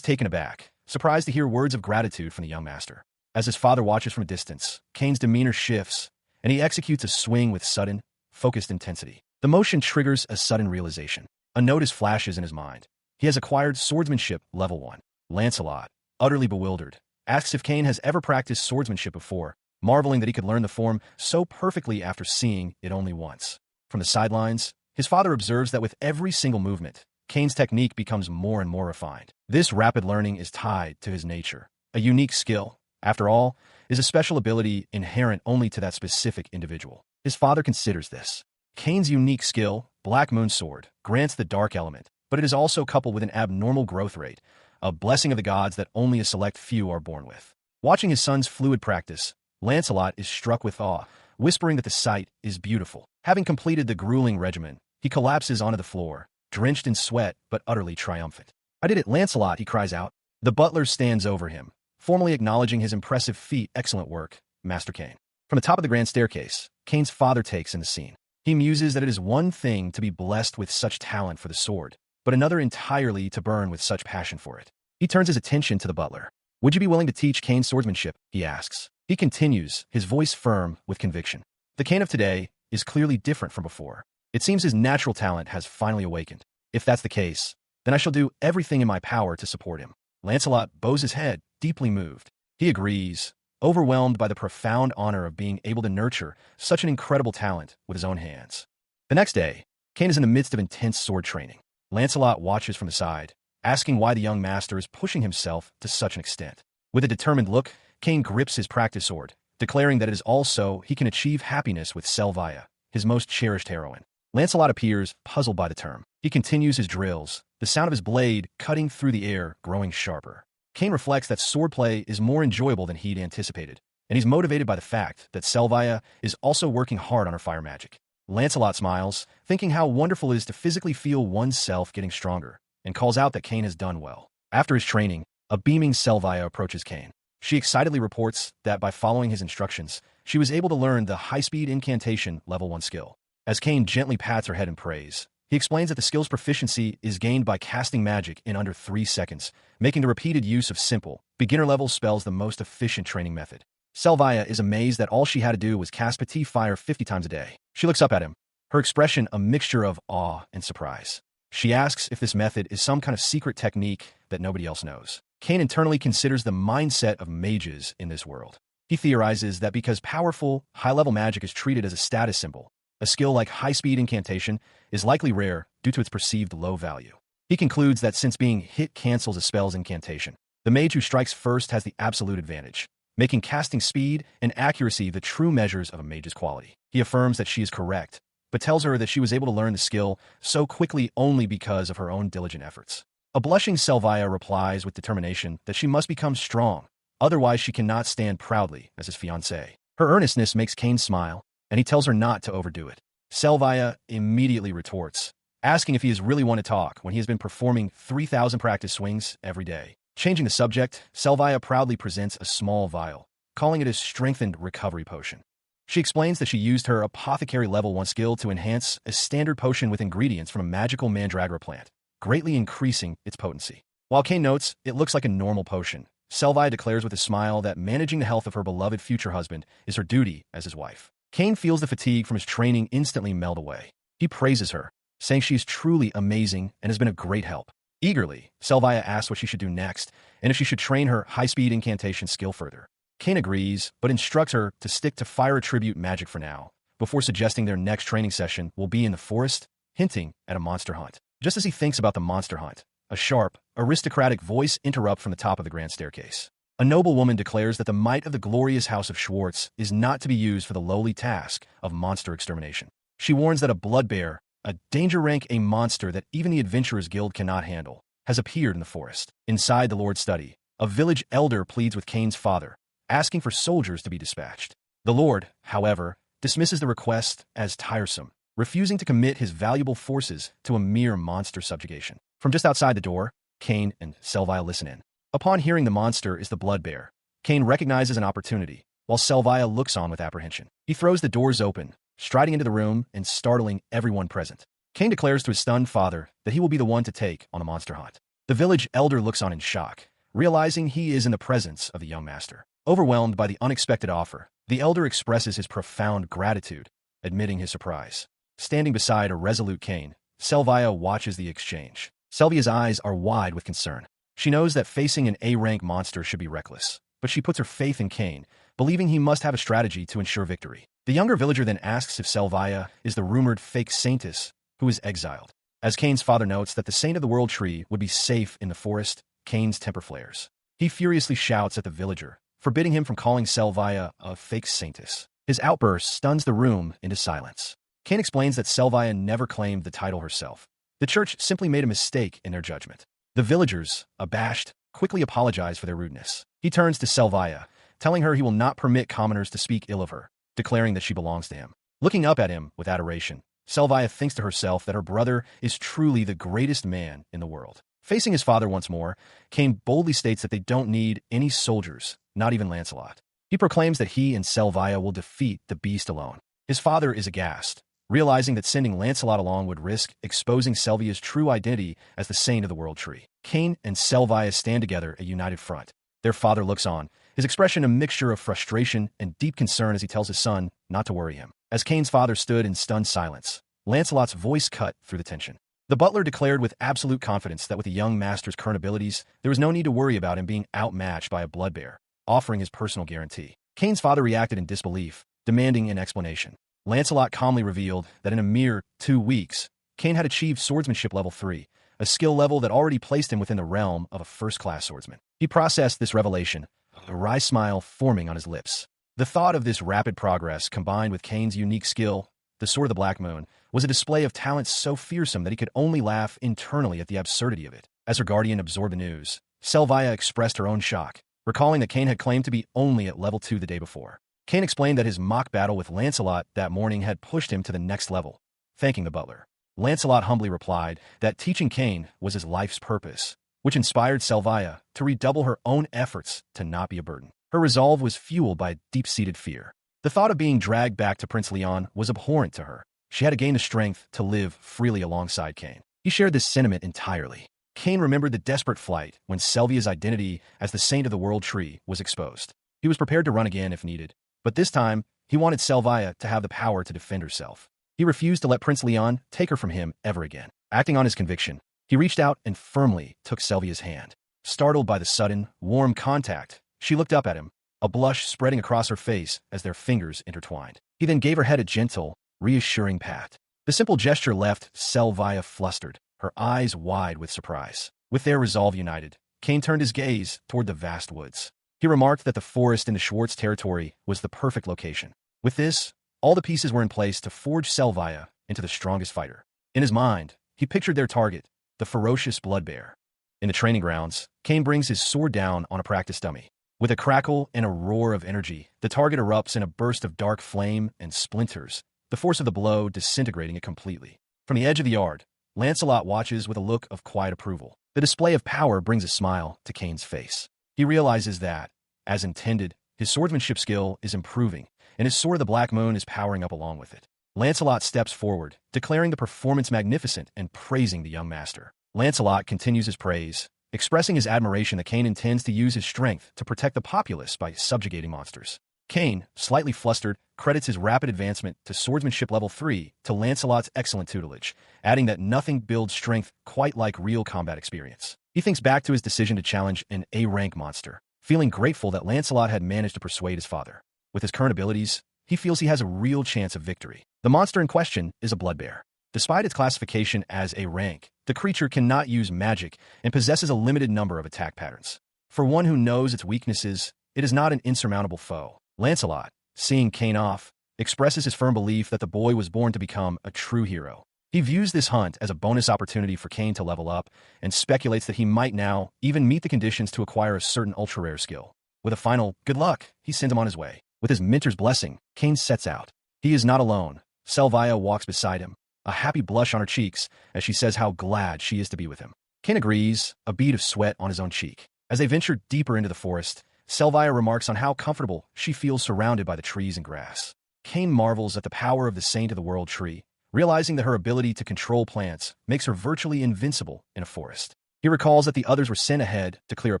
[SPEAKER 1] taken aback, surprised to hear words of gratitude from the young master. As his father watches from a distance, Cain's demeanor shifts, and he executes a swing with sudden, focused intensity. The motion triggers a sudden realization. A notice flashes in his mind. He has acquired swordsmanship level 1. Lancelot, utterly bewildered, asks if Cain has ever practiced swordsmanship before, marveling that he could learn the form so perfectly after seeing it only once. From the sidelines, his father observes that with every single movement, Cain's technique becomes more and more refined. This rapid learning is tied to his nature. A unique skill, after all, is a special ability inherent only to that specific individual. His father considers this. Cain's unique skill, Black Moon Sword, grants the dark element, but it is also coupled with an abnormal growth rate, a blessing of the gods that only a select few are born with. Watching his son's fluid practice, Lancelot is struck with awe, whispering that the sight is beautiful. Having completed the grueling regimen, he collapses onto the floor, drenched in sweat but utterly triumphant. "I did it, Lancelot," he cries out. The butler stands over him, formally acknowledging his impressive feat. "Excellent work, Master Cain." From the top of the grand staircase, Cain's father takes in the scene. He muses that it is one thing to be blessed with such talent for the sword, but another entirely to burn with such passion for it. He turns his attention to the butler. "Would you be willing to teach Cain swordsmanship?" he asks. He continues, his voice firm with conviction. The Cain of today is clearly different from before. It seems his natural talent has finally awakened. If that's the case, then I shall do everything in my power to support him. Lancelot bows his head, deeply moved. He agrees, overwhelmed by the profound honor of being able to nurture such an incredible talent with his own hands. The next day, Cain is in the midst of intense sword training. Lancelot watches from the side, asking why the young master is pushing himself to such an extent. With a determined look, Cain grips his practice sword, declaring that it is also he can achieve happiness with Selvia, his most cherished heroine. Lancelot appears puzzled by the term. He continues his drills, the sound of his blade cutting through the air growing sharper. Cain reflects that swordplay is more enjoyable than he'd anticipated, and he's motivated by the fact that Selvia is also working hard on her fire magic. Lancelot smiles, thinking how wonderful it is to physically feel oneself getting stronger, and calls out that Cain has done well. After his training, a beaming Selvia approaches Cain. She excitedly reports that by following his instructions, she was able to learn the high-speed incantation level 1 skill. As Cain gently pats her head in praise, he explains that the skill's proficiency is gained by casting magic in under 3 seconds, making the repeated use of simple, beginner-level spells the most efficient training method. Selvia is amazed that all she had to do was cast Petit Fire 50 times a day. She looks up at him, her expression a mixture of awe and surprise. She asks if this method is some kind of secret technique that nobody else knows. Cain internally considers the mindset of mages in this world. He theorizes that because powerful, high-level magic is treated as a status symbol, a skill like high-speed incantation is likely rare due to its perceived low value. He concludes that since being hit cancels a spell's incantation, the mage who strikes first has the absolute advantage, making casting speed and accuracy the true measures of a mage's quality. He affirms that she is correct, but tells her that she was able to learn the skill so quickly only because of her own diligent efforts. A blushing Selvia replies with determination that she must become strong, otherwise she cannot stand proudly as his fiancée. Her earnestness makes Cain smile, and he tells her not to overdo it. Selvia immediately retorts, asking if he is really one to talk when he has been performing 3,000 practice swings every day. Changing the subject, Selvia proudly presents a small vial, calling it a strengthened recovery potion. She explains that she used her apothecary level 1 skill to enhance a standard potion with ingredients from a magical mandragora plant, greatly increasing its potency. While Cain notes it looks like a normal potion, Selvia declares with a smile that managing the health of her beloved future husband is her duty as his wife. Cain feels the fatigue from his training instantly melt away. He praises her, saying she is truly amazing and has been a great help. Eagerly, Selvia asks what she should do next and if she should train her high-speed incantation skill further. Cain agrees, but instructs her to stick to fire attribute magic for now, before suggesting their next training session will be in the forest, hinting at a monster hunt. Just as he thinks about the monster hunt, a sharp, aristocratic voice interrupts from the top of the grand staircase. A noble woman declares that the might of the glorious house of Schwartz is not to be used for the lowly task of monster extermination. She warns that a bloodbear, a danger rank a monster that even the Adventurers Guild cannot handle, has appeared in the forest. Inside the Lord's study, a village elder pleads with Cain's father, asking for soldiers to be dispatched. The Lord, however, dismisses the request as tiresome, refusing to commit his valuable forces to a mere monster subjugation. From just outside the door, Cain and Selvia listen in. Upon hearing the monster is the blood bear, Cain recognizes an opportunity. while Selvia looks on with apprehension. He throws the doors open, striding into the room and startling everyone present. Cain declares to his stunned father that he will be the one to take on the monster hunt. The village elder looks on in shock, realizing he is in the presence of the young master. Overwhelmed by the unexpected offer, the elder expresses his profound gratitude, admitting his surprise. Standing beside a resolute Cain, Selvia watches the exchange. Selvia's eyes are wide with concern. She knows that facing an A-rank monster should be reckless, but she puts her faith in Cain, believing he must have a strategy to ensure victory. The younger villager then asks if Selvia is the rumored fake saintess who is exiled. As Cain's father notes that the saint of the world tree would be safe in the forest, Cain's temper flares. He furiously shouts at the villager, forbidding him from calling Selvia a fake saintess. His outburst stuns the room into silence. Cain explains that Selvia never claimed the title herself. The church simply made a mistake in their judgment. The villagers, abashed, quickly apologize for their rudeness. He turns to Selvia, telling her he will not permit commoners to speak ill of her, declaring that she belongs to him. Looking up at him with adoration, Selvia thinks to herself that her brother is truly the greatest man in the world. Facing his father once more, Cain boldly states that they don't need any soldiers, not even Lancelot. He proclaims that he and Selvia will defeat the beast alone. His father is aghast, realizing that sending Lancelot along would risk exposing Selvia's true identity as the saint of the world tree. Cain and Selvia stand together a united front. Their father looks on, his expression a mixture of frustration and deep concern as he tells his son not to worry him. As Cain's father stood in stunned silence, Lancelot's voice cut through the tension. The butler declared with absolute confidence that with the young master's current abilities, there was no need to worry about him being outmatched by a bloodbear, offering his personal guarantee. Cain's father reacted in disbelief, demanding an explanation. Lancelot calmly revealed that in a mere 2 weeks, Cain had achieved swordsmanship level 3, a skill level that already placed him within the realm of a first-class swordsman. He processed this revelation, a wry smile forming on his lips. The thought of this rapid progress, combined with Cain's unique skill, the Sword of the Black Moon, was a display of talent so fearsome that he could only laugh internally at the absurdity of it. As her guardian absorbed the news, Selvia expressed her own shock, recalling that Cain had claimed to be only at level 2 the day before. Cain explained that his mock battle with Lancelot that morning had pushed him to the next level, thanking the butler. Lancelot humbly replied that teaching Cain was his life's purpose, which inspired Selvia to redouble her own efforts to not be a burden. Her resolve was fueled by deep-seated fear. The thought of being dragged back to Prince Leon was abhorrent to her. She had to gain the strength to live freely alongside Cain. He shared this sentiment entirely. Cain remembered the desperate flight when Selvia's identity as the saint of the world tree was exposed. He was prepared to run again if needed, but this time, he wanted Selvia to have the power to defend herself. He refused to let Prince Leon take her from him ever again. Acting on his conviction, he reached out and firmly took Selvia's hand. Startled by the sudden, warm contact, she looked up at him, a blush spreading across her face as their fingers intertwined. He then gave her head a gentle, reassuring pat. The simple gesture left Selvia flustered, her eyes wide with surprise. With their resolve united, Cain turned his gaze toward the vast woods. He remarked that the forest in the Schwartz territory was the perfect location. With this, all the pieces were in place to forge Selvia into the strongest fighter. In his mind, he pictured their target, the ferocious blood bear. In the training grounds, Cain brings his sword down on a practice dummy. With a crackle and a roar of energy, the target erupts in a burst of dark flame and splinters, the force of the blow disintegrating it completely. From the edge of the yard, Lancelot watches with a look of quiet approval. The display of power brings a smile to Cain's face. He realizes that, as intended, his swordsmanship skill is improving, and his Sword of the Black Moon is powering up along with it. Lancelot steps forward, declaring the performance magnificent and praising the young master. Lancelot continues his praise, expressing his admiration that Cain intends to use his strength to protect the populace by subjugating monsters. Cain, slightly flustered, credits his rapid advancement to swordsmanship level 3 to Lancelot's excellent tutelage, adding that nothing builds strength quite like real combat experience. He thinks back to his decision to challenge an A-rank monster, feeling grateful that Lancelot had managed to persuade his father. With his current abilities, he feels he has a real chance of victory. The monster in question is a bloodbear. Despite its classification as a rank, the creature cannot use magic and possesses a limited number of attack patterns. For one who knows its weaknesses, it is not an insurmountable foe. Lancelot, seeing Cain off, expresses his firm belief that the boy was born to become a true hero. He views this hunt as a bonus opportunity for Cain to level up and speculates that he might now even meet the conditions to acquire a certain ultra-rare skill. With a final, good luck, he sends him on his way. With his mentor's blessing, Cain sets out. He is not alone. Selvia walks beside him, a happy blush on her cheeks as she says how glad she is to be with him. Cain agrees, a bead of sweat on his own cheek. As they venture deeper into the forest, Selvia remarks on how comfortable she feels surrounded by the trees and grass. Cain marvels at the power of the Saint of the World tree, realizing that her ability to control plants makes her virtually invincible in a forest. He recalls that the others were sent ahead to clear a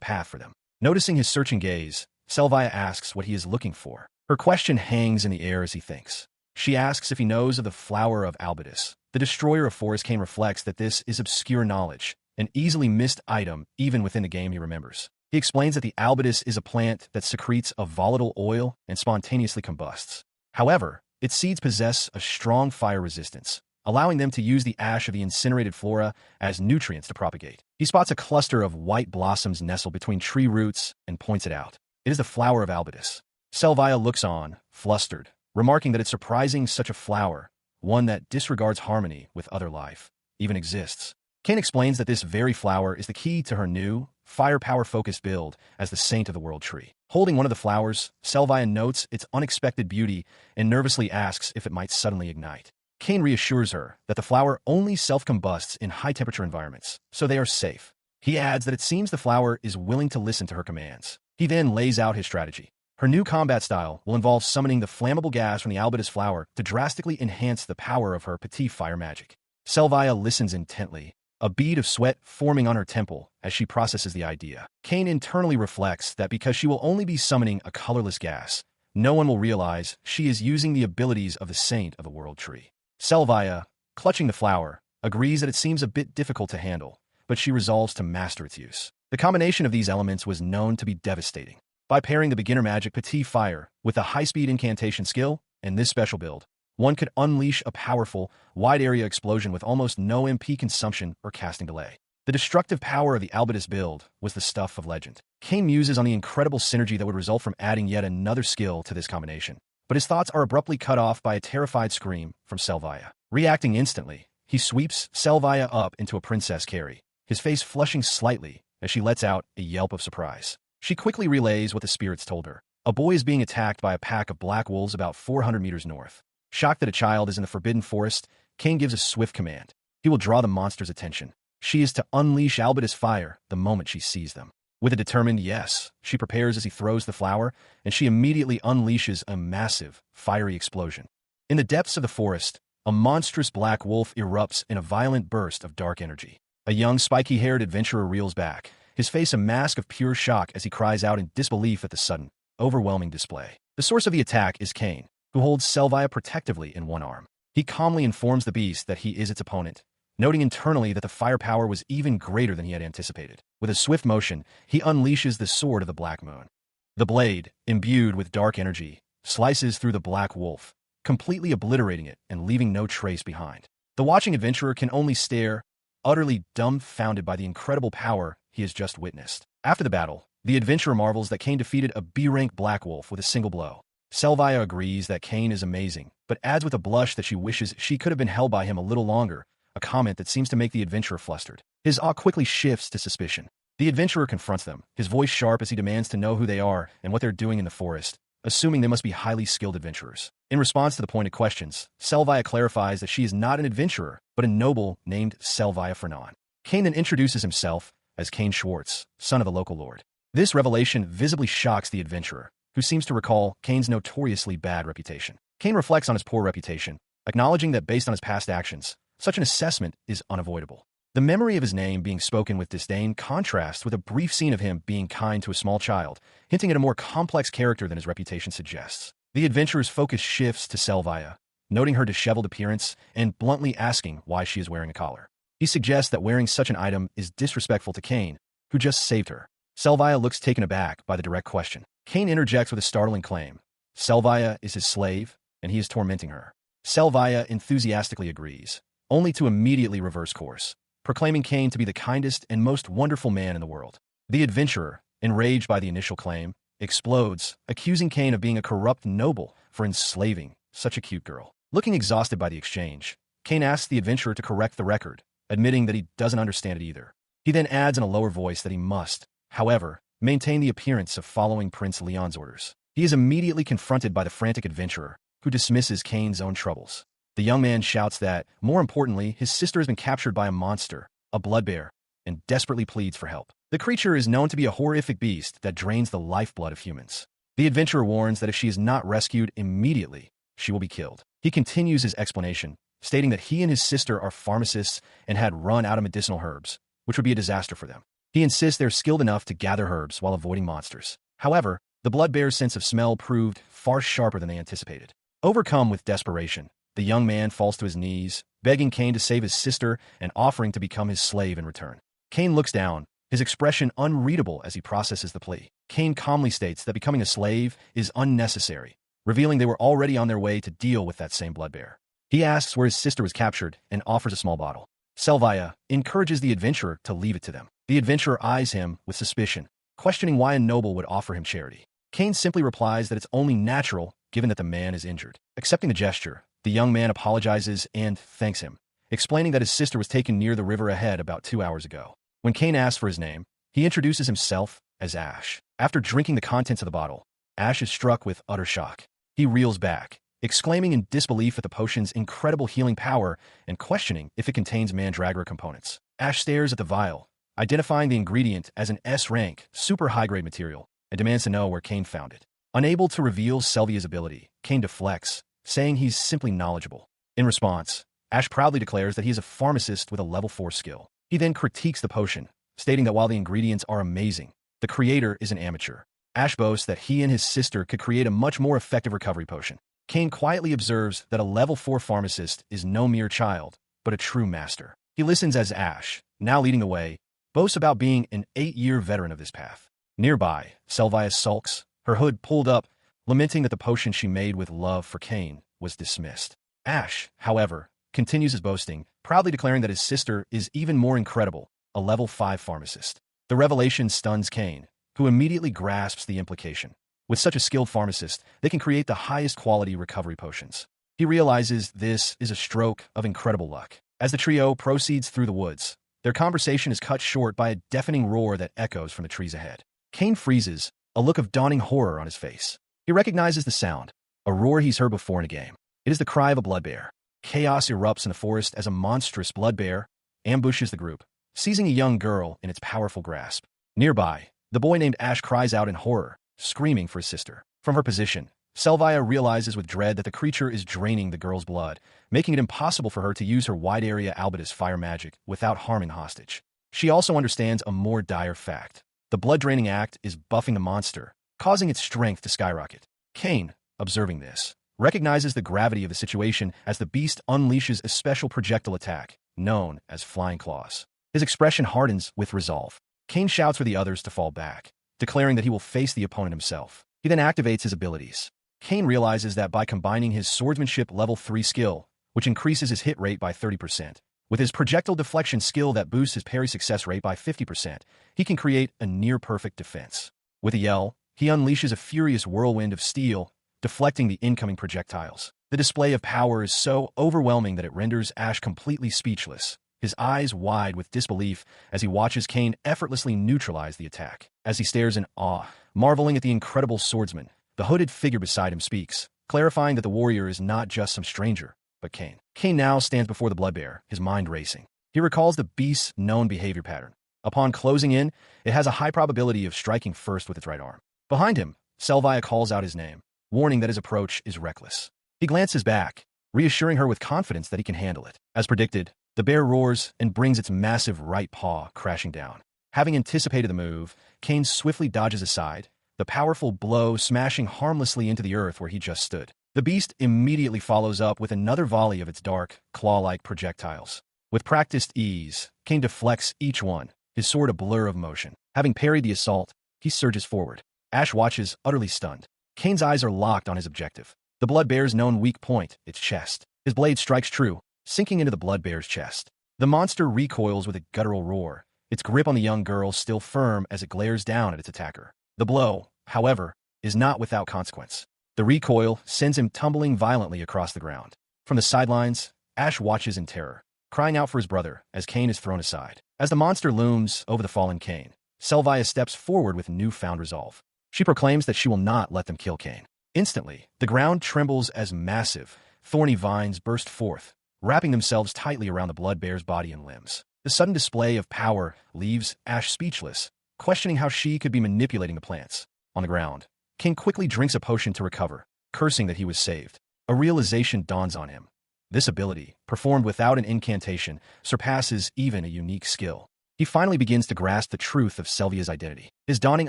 [SPEAKER 1] path for them. Noticing his searching gaze, Selvia asks what he is looking for. Her question hangs in the air as he thinks. She asks if he knows of the flower of Albidus. The destroyer of forests. Cain reflects that this is obscure knowledge, an easily missed item even within the game he remembers. He explains that the Albidus is a plant that secretes a volatile oil and spontaneously combusts. However, its seeds possess a strong fire resistance, allowing them to use the ash of the incinerated flora as nutrients to propagate. He spots a cluster of white blossoms nestled between tree roots and points it out. It is the flower of Albidus. Selvia looks on, flustered, remarking that it's surprising such a flower, one that disregards harmony with other life, even exists. Cain explains that this very flower is the key to her new, firepower-focused build as the Saint of the World tree. Holding one of the flowers, Selvia notes its unexpected beauty and nervously asks if it might suddenly ignite. Cain reassures her that the flower only self-combusts in high-temperature environments, so they are safe. He adds that it seems the flower is willing to listen to her commands. He then lays out his strategy. Her new combat style will involve summoning the flammable gas from the Albidus flower to drastically enhance the power of her petit fire magic. Selvia listens intently, a bead of sweat forming on her temple as she processes the idea. Cain internally reflects that because she will only be summoning a colorless gas, no one will realize she is using the abilities of the Saint of the World tree. Selvia, clutching the flower, agrees that it seems a bit difficult to handle, but she resolves to master its use. The combination of these elements was known to be devastating. By pairing the beginner magic Petit Fire with a high-speed incantation skill and this special build, one could unleash a powerful, wide-area explosion with almost no MP consumption or casting delay. The destructive power of the Albidus build was the stuff of legend. Cain muses on the incredible synergy that would result from adding yet another skill to this combination, but his thoughts are abruptly cut off by a terrified scream from Selvia. Reacting instantly, he sweeps Selvia up into a princess carry, his face flushing slightly as she lets out a yelp of surprise. She quickly relays what the spirits told her. A boy is being attacked by a pack of black wolves about 400 meters north. Shocked that a child is in the forbidden forest, Cain gives a swift command. He will draw the monster's attention. She is to unleash Albidus fire the moment she sees them. With a determined yes, she prepares as he throws the flower, and she immediately unleashes a massive, fiery explosion. In the depths of the forest, a monstrous black wolf erupts in a violent burst of dark energy. A young, spiky-haired adventurer reels back, his face a mask of pure shock as he cries out in disbelief at the sudden, overwhelming display. The source of the attack is Cain, who holds Selvia protectively in one arm. He calmly informs the beast that he is its opponent, noting internally that the firepower was even greater than he had anticipated. With a swift motion, he unleashes the Sword of the Black Moon. The blade, imbued with dark energy, slices through the black wolf, completely obliterating it and leaving no trace behind. The watching adventurer can only stare, utterly dumbfounded by the incredible power he has just witnessed. After the battle, the adventurer marvels that Cain defeated a B-rank black wolf with a single blow. Selvia agrees that Cain is amazing, but adds with a blush that she wishes she could have been held by him a little longer, a comment that seems to make the adventurer flustered. His awe quickly shifts to suspicion. The adventurer confronts them, his voice sharp as he demands to know who they are and what they're doing in the forest, assuming they must be highly skilled adventurers. In response to the pointed questions, Selvia clarifies that she is not an adventurer, but a noble named Selvia Fernan. Cain then introduces himself as Cain Schwartz, son of the local lord. This revelation visibly shocks the adventurer, who seems to recall Cain's notoriously bad reputation. Cain reflects on his poor reputation, acknowledging that based on his past actions, such an assessment is unavoidable. The memory of his name being spoken with disdain contrasts with a brief scene of him being kind to a small child, hinting at a more complex character than his reputation suggests. The adventurer's focus shifts to Selvia, noting her disheveled appearance and bluntly asking why she is wearing a collar. He suggests that wearing such an item is disrespectful to Cain, who just saved her. Selvia looks taken aback by the direct question. Cain interjects with a startling claim. Selvia is his slave, and he is tormenting her. Selvia enthusiastically agrees, only to immediately reverse course, proclaiming Cain to be the kindest and most wonderful man in the world. The adventurer, enraged by the initial claim, explodes, accusing Cain of being a corrupt noble for enslaving such a cute girl. Looking exhausted by the exchange, Cain asks the adventurer to correct the record, admitting that he doesn't understand it either. He then adds in a lower voice that he must, however, maintain the appearance of following Prince Leon's orders. He is immediately confronted by the frantic adventurer, who dismisses Cain's own troubles. The young man shouts that, more importantly, his sister has been captured by a monster, a blood bear, and desperately pleads for help. The creature is known to be a horrific beast that drains the lifeblood of humans. The adventurer warns that if she is not rescued immediately, she will be killed. He continues his explanation, stating that he and his sister are pharmacists and had run out of medicinal herbs, which would be a disaster for them. He insists they're skilled enough to gather herbs while avoiding monsters. However, the blood bear's sense of smell proved far sharper than they anticipated. Overcome with desperation, the young man falls to his knees, begging Cain to save his sister and offering to become his slave in return. Cain looks down, his expression unreadable as he processes the plea. Cain calmly states that becoming a slave is unnecessary, revealing they were already on their way to deal with that same blood bear. He asks where his sister was captured and offers a small bottle. Selvia encourages the adventurer to leave it to them. The adventurer eyes him with suspicion, questioning why a noble would offer him charity. Cain simply replies that it's only natural given that the man is injured. Accepting the gesture, the young man apologizes and thanks him, explaining that his sister was taken near the river ahead about 2 hours ago. When Cain asks for his name, he introduces himself as Ash. After drinking the contents of the bottle, Ash is struck with utter shock. He reels back, exclaiming in disbelief at the potion's incredible healing power and questioning if it contains mandragora components. Ash stares at the vial, identifying the ingredient as an S-rank, super high-grade material, and demands to know where Cain found it. Unable to reveal Selvia's ability, Cain deflects, saying he's simply knowledgeable. In response, Ash proudly declares that he is a pharmacist with a level 4 skill. He then critiques the potion, stating that while the ingredients are amazing, the creator is an amateur. Ash boasts that he and his sister could create a much more effective recovery potion. Cain quietly observes that a level 4 pharmacist is no mere child, but a true master. He listens as Ash, now leading the way, boasts about being an 8-year veteran of this path. Nearby, Selvia sulks, her hood pulled up, lamenting that the potion she made with love for Cain was dismissed. Ash, however, continues his boasting, proudly declaring that his sister is even more incredible, a level 5 pharmacist. The revelation stuns Cain, who immediately grasps the implication. With such a skilled pharmacist, they can create the highest quality recovery potions. He realizes this is a stroke of incredible luck. As the trio proceeds through the woods, their conversation is cut short by a deafening roar that echoes from the trees ahead. Cain freezes, a look of dawning horror on his face. He recognizes the sound, a roar he's heard before in a game. It is the cry of a blood bear. Chaos erupts in the forest as a monstrous blood bear ambushes the group, seizing a young girl in its powerful grasp. Nearby, the boy named Ash cries out in horror, screaming for his sister. From her position, Selvia realizes with dread that the creature is draining the girl's blood, making it impossible for her to use her wide-area albedos fire magic without harming the hostage. She also understands a more dire fact. The blood-draining act is buffing the monster, causing its strength to skyrocket. Cain, observing this, recognizes the gravity of the situation as the beast unleashes a special projectile attack, known as flying claws. His expression hardens with resolve. Cain shouts for the others to fall back, declaring that he will face the opponent himself. He then activates his abilities. Cain realizes that by combining his swordsmanship level 3 skill, which increases his hit rate by 30%, with his projectile deflection skill that boosts his parry success rate by 50%, he can create a near-perfect defense. With a yell, he unleashes a furious whirlwind of steel, deflecting the incoming projectiles. The display of power is so overwhelming that it renders Ash completely speechless, his eyes wide with disbelief as he watches Cain effortlessly neutralize the attack. As he stares in awe, marveling at the incredible swordsman, the hooded figure beside him speaks, clarifying that the warrior is not just some stranger, but Cain. Cain now stands before the blood bear, his mind racing. He recalls the beast's known behavior pattern. Upon closing in, it has a high probability of striking first with its right arm. Behind him, Selvia calls out his name, warning that his approach is reckless. He glances back, reassuring her with confidence that he can handle it. As predicted, the bear roars and brings its massive right paw crashing down. Having anticipated the move, Cain swiftly dodges aside, the powerful blow smashing harmlessly into the earth where he just stood. The beast immediately follows up with another volley of its dark, claw-like projectiles. With practiced ease, Cain deflects each one, his sword a blur of motion. Having parried the assault, he surges forward. Ash watches, utterly stunned. Cain's eyes are locked on his objective. The blood bear's known weak point, its chest. His blade strikes true, sinking into the blood bear's chest. The monster recoils with a guttural roar, its grip on the young girl still firm as it glares down at its attacker. The blow, however, is not without consequence. The recoil sends him tumbling violently across the ground. From the sidelines, Ash watches in terror, crying out for his brother as Cain is thrown aside. As the monster looms over the fallen Cain, Selvia steps forward with newfound resolve. She proclaims that she will not let them kill Cain. Instantly, the ground trembles as massive, thorny vines burst forth, wrapping themselves tightly around the blood bear's body and limbs. The sudden display of power leaves Ash speechless, questioning how she could be manipulating the plants. On the ground, Cain quickly drinks a potion to recover, cursing that he was saved. A realization dawns on him. This ability, performed without an incantation, surpasses even a unique skill. He finally begins to grasp the truth of Selvia's identity. His dawning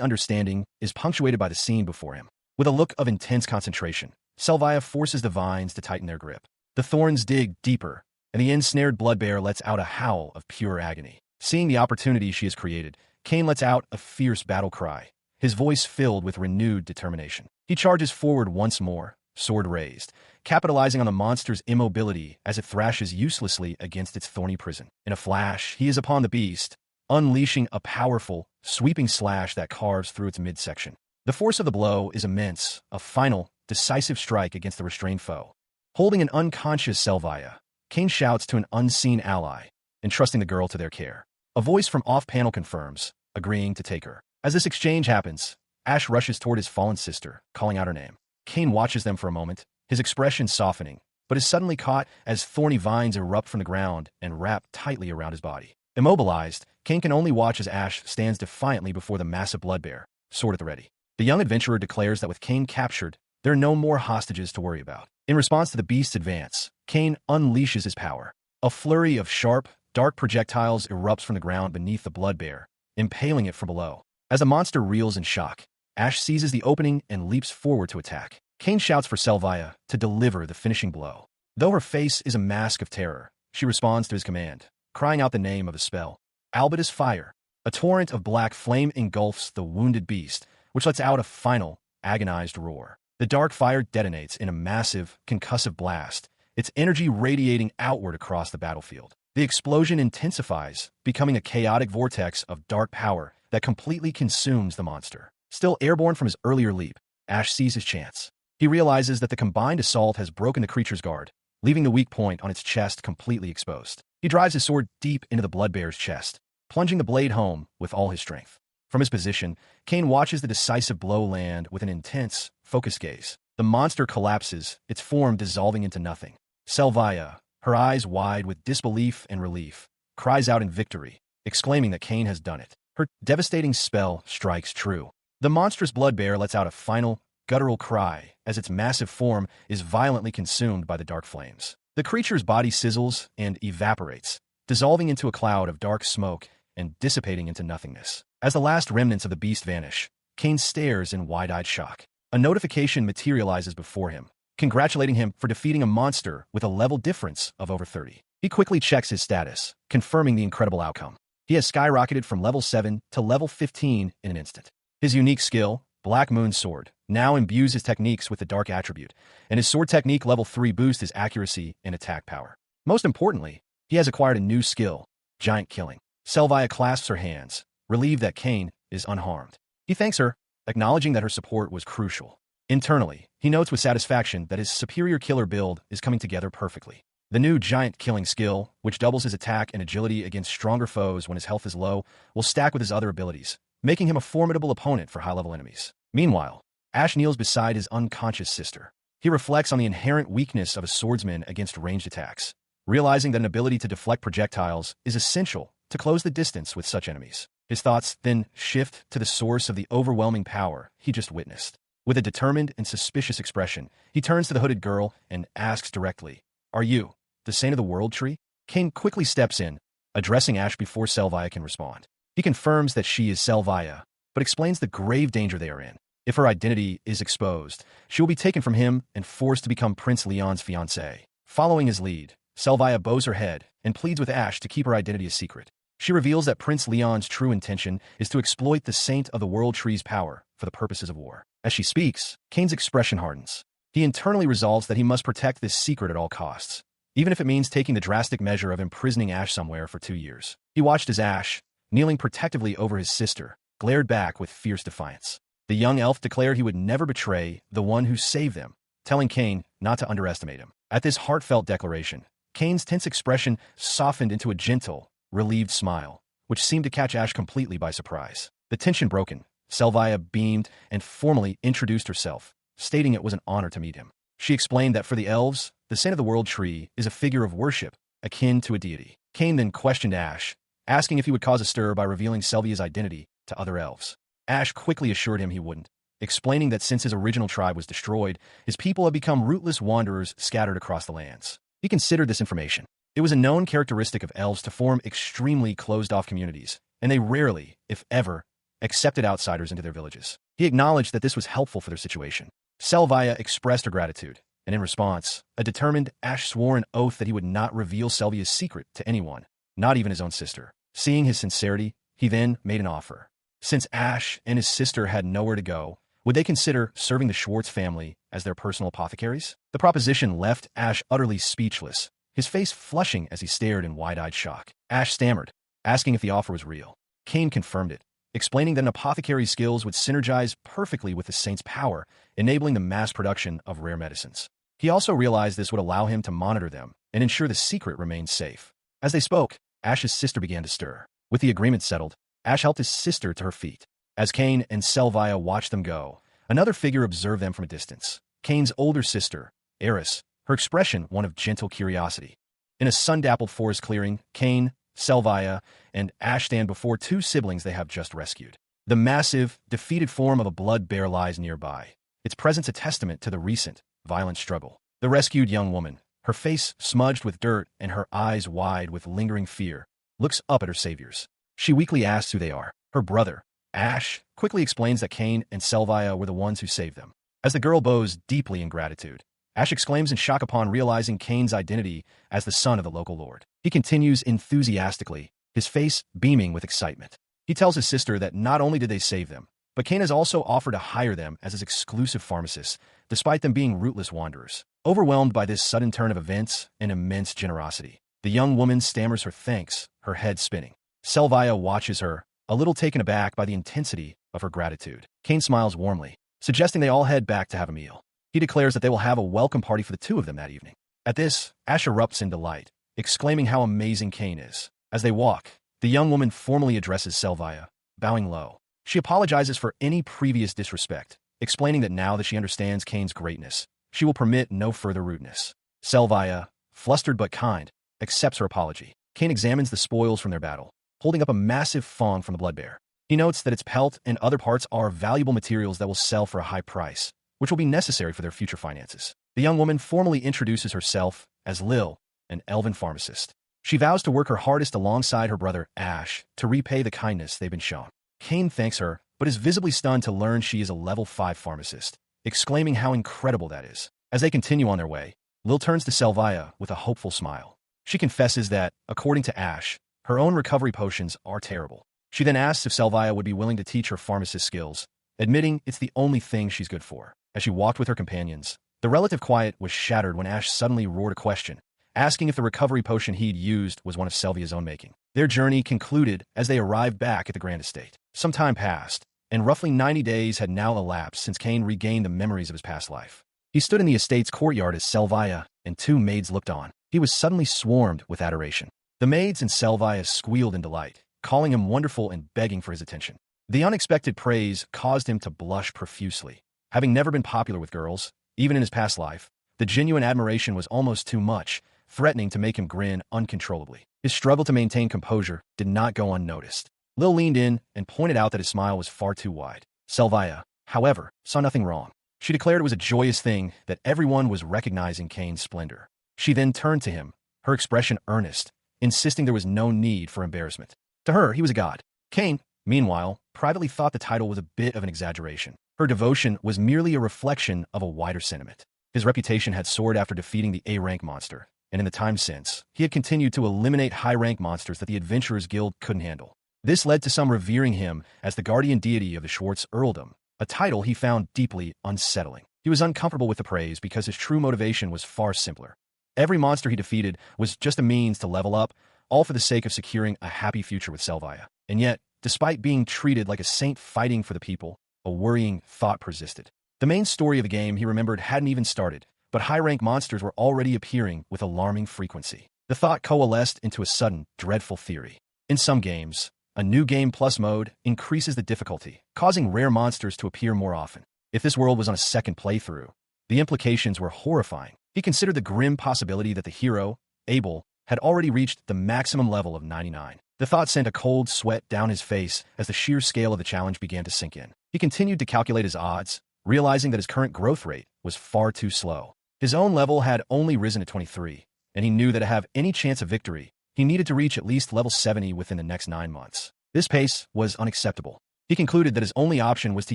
[SPEAKER 1] understanding is punctuated by the scene before him. With a look of intense concentration, Selvia forces the vines to tighten their grip. The thorns dig deeper, and the ensnared blood bear lets out a howl of pure agony. Seeing the opportunity she has created, Cain lets out a fierce battle cry, his voice filled with renewed determination. He charges forward once more, sword raised, capitalizing on the monster's immobility as it thrashes uselessly against its thorny prison. In a flash, he is upon the beast, unleashing a powerful, sweeping slash that carves through its midsection. The force of the blow is immense, a final, decisive strike against the restrained foe. Holding an unconscious Selvia, Cain shouts to an unseen ally, entrusting the girl to their care. A voice from off-panel confirms, agreeing to take her. As this exchange happens, Ash rushes toward his fallen sister, calling out her name. Cain watches them for a moment, his expression softening, but is suddenly caught as thorny vines erupt from the ground and wrap tightly around his body. Immobilized, Cain can only watch as Ash stands defiantly before the massive blood bear, sword at the ready. The young adventurer declares that with Cain captured, there are no more hostages to worry about. In response to the beast's advance, Cain unleashes his power. A flurry of sharp, dark projectiles erupts from the ground beneath the blood bear, impaling it from below. As the monster reels in shock, Ash seizes the opening and leaps forward to attack. Cain shouts for Selvia to deliver the finishing blow. Though her face is a mask of terror, she responds to his command, crying out the name of the spell. Albedos Fire. A torrent of black flame engulfs the wounded beast, which lets out a final, agonized roar. The dark fire detonates in a massive, concussive blast, its energy radiating outward across the battlefield. The explosion intensifies, becoming a chaotic vortex of dark power that completely consumes the monster. Still airborne from his earlier leap, Ash sees his chance. He realizes that the combined assault has broken the creature's guard, leaving the weak point on its chest completely exposed. He drives his sword deep into the blood bear's chest, plunging the blade home with all his strength. From his position, Cain watches the decisive blow land with an intense, focused gaze. The monster collapses, its form dissolving into nothing. Selvia, her eyes wide with disbelief and relief, cries out in victory, exclaiming that Cain has done it. Her devastating spell strikes true. The monstrous blood bear lets out a final, guttural cry as its massive form is violently consumed by the dark flames. The creature's body sizzles and evaporates, dissolving into a cloud of dark smoke and dissipating into nothingness. As the last remnants of the beast vanish, Cain stares in wide-eyed shock. A notification materializes before him, congratulating him for defeating a monster with a level difference of over 30. He quickly checks his status, confirming the incredible outcome. He has skyrocketed from level 7 to level 15 in an instant. His unique skill, Black Moon Sword, now imbues his techniques with the dark attribute, and his sword technique level 3 boosts his accuracy and attack power. Most importantly, he has acquired a new skill, Giant Killing. Selvia clasps her hands, relieved that Cain is unharmed. He thanks her, acknowledging that her support was crucial. Internally, he notes with satisfaction that his superior killer build is coming together perfectly. The new Giant Killing skill, which doubles his attack and agility against stronger foes when his health is low, will stack with his other abilities, making him a formidable opponent for high-level enemies. Meanwhile, Ash kneels beside his unconscious sister. He reflects on the inherent weakness of a swordsman against ranged attacks, realizing that an ability to deflect projectiles is essential to close the distance with such enemies. His thoughts then shift to the source of the overwhelming power he just witnessed. With a determined and suspicious expression, he turns to the hooded girl and asks directly, "Are you the Saint of the World Tree?" Cain quickly steps in, addressing Ash before Selvia can respond. He confirms that she is Selvia, but explains the grave danger they are in. If her identity is exposed, she will be taken from him and forced to become Prince Leon's fiancée. Following his lead, Selvia bows her head and pleads with Ash to keep her identity a secret. She reveals that Prince Leon's true intention is to exploit the Saint of the World Tree's power for the purposes of war. As she speaks, Cain's expression hardens. He internally resolves that he must protect this secret at all costs, even if it means taking the drastic measure of imprisoning Ash somewhere for 2 years. He watched as Ash, kneeling protectively over his sister, glared back with fierce defiance. The young elf declared he would never betray the one who saved them, telling Cain not to underestimate him. At this heartfelt declaration, Cain's tense expression softened into a gentle, relieved smile, which seemed to catch Ash completely by surprise. The tension broken, Selvia beamed and formally introduced herself, stating it was an honor to meet him. She explained that for the elves, the Saint of the World Tree is a figure of worship, akin to a deity. Cain then questioned Ash, asking if he would cause a stir by revealing Selvia's identity to other elves. Ash quickly assured him he wouldn't, explaining that since his original tribe was destroyed, his people have become rootless wanderers scattered across the lands. He considered this information. It was a known characteristic of elves to form extremely closed-off communities, and they rarely, if ever, accepted outsiders into their villages. He acknowledged that this was helpful for their situation. Selvia expressed her gratitude, and in response, a determined Ash swore an oath that he would not reveal Selvia's secret to anyone, not even his own sister. Seeing his sincerity, he then made an offer. Since Ash and his sister had nowhere to go, would they consider serving the Schwartz family as their personal apothecaries? The proposition left Ash utterly speechless, his face flushing as he stared in wide-eyed shock. Ash stammered, asking if the offer was real. Cain confirmed it, explaining that an apothecary's skills would synergize perfectly with the saint's power, enabling the mass production of rare medicines. He also realized this would allow him to monitor them and ensure the secret remained safe. As they spoke, Ash's sister began to stir. With the agreement settled, Ash helped his sister to her feet. As Cain and Selvia watched them go, another figure observed them from a distance. Cain's older sister, Eris, her expression one of gentle curiosity. In a sun-dappled forest clearing, Cain, Selvia, and Ash stand before two siblings they have just rescued. The massive, defeated form of a blood bear lies nearby, its presence a testament to the recent, violent struggle. The rescued young woman, her face smudged with dirt and her eyes wide with lingering fear, looks up at her saviors. She weakly asks who they are. Her brother, Ash, quickly explains that Cain and Selvia were the ones who saved them. As the girl bows deeply in gratitude, Ash exclaims in shock upon realizing Cain's identity as the son of the local lord. He continues enthusiastically, his face beaming with excitement. He tells his sister that not only did they save them, but Cain has also offered to hire them as his exclusive pharmacists, despite them being rootless wanderers. Overwhelmed by this sudden turn of events and immense generosity, the young woman stammers her thanks, her head spinning. Selvia watches her, a little taken aback by the intensity of her gratitude. Cain smiles warmly, suggesting they all head back to have a meal. He declares that they will have a welcome party for the two of them that evening. At this, Ash erupts in delight, exclaiming how amazing Cain is. As they walk, the young woman formally addresses Selvia, bowing low. She apologizes for any previous disrespect, explaining that now that she understands Cain's greatness, she will permit no further rudeness. Selvia, flustered but kind, accepts her apology. Cain examines the spoils from their battle, holding up a massive fawn from the blood bear. He notes that its pelt and other parts are valuable materials that will sell for a high price, which will be necessary for their future finances. The young woman formally introduces herself as Lil, an elven pharmacist. She vows to work her hardest alongside her brother, Ash, to repay the kindness they've been shown. Cain thanks her, but is visibly stunned to learn she is a level 5 pharmacist, exclaiming how incredible that is. As they continue on their way, Lil turns to Selvia with a hopeful smile. She confesses that, according to Ash, her own recovery potions are terrible. She then asks if Selvia would be willing to teach her pharmacist skills, admitting it's the only thing she's good for. As she walked with her companions, the relative quiet was shattered when Ash suddenly roared a question, asking if the recovery potion he'd used was one of Selvia's own making. Their journey concluded as they arrived back at the Grand Estate. Some time passed, and roughly 90 days had now elapsed since Cain regained the memories of his past life. He stood in the estate's courtyard as Selvia and two maids looked on. He was suddenly swarmed with adoration. The maids and Selvia squealed in delight, calling him wonderful and begging for his attention. The unexpected praise caused him to blush profusely. Having never been popular with girls, even in his past life, the genuine admiration was almost too much, threatening to make him grin uncontrollably. His struggle to maintain composure did not go unnoticed. Lil leaned in and pointed out that his smile was far too wide. Selvia, however, saw nothing wrong. She declared it was a joyous thing that everyone was recognizing Cain's splendor. She then turned to him, her expression earnest, insisting there was no need for embarrassment. To her, he was a god. Cain, meanwhile, privately thought the title was a bit of an exaggeration. Her devotion was merely a reflection of a wider sentiment. His reputation had soared after defeating the A-rank monster, and in the time since, he had continued to eliminate high-rank monsters that the Adventurers Guild couldn't handle. This led to some revering him as the guardian deity of the Schwartz earldom, a title he found deeply unsettling. He was uncomfortable with the praise because his true motivation was far simpler. Every monster he defeated was just a means to level up, all for the sake of securing a happy future with Selvia. And yet, despite being treated like a saint fighting for the people, a worrying thought persisted. The main story of the game, he remembered, hadn't even started, but high-rank monsters were already appearing with alarming frequency. The thought coalesced into a sudden, dreadful theory. In some games, a new Game Plus mode increases the difficulty, causing rare monsters to appear more often. If this world was on a second playthrough, the implications were horrifying. He considered the grim possibility that the hero, Abel, had already reached the maximum level of 99. The thought sent a cold sweat down his face as the sheer scale of the challenge began to sink in. He continued to calculate his odds, realizing that his current growth rate was far too slow. His own level had only risen to 23, and he knew that to have any chance of victory, he needed to reach at least level 70 within the next 9 months. This pace was unacceptable. He concluded that his only option was to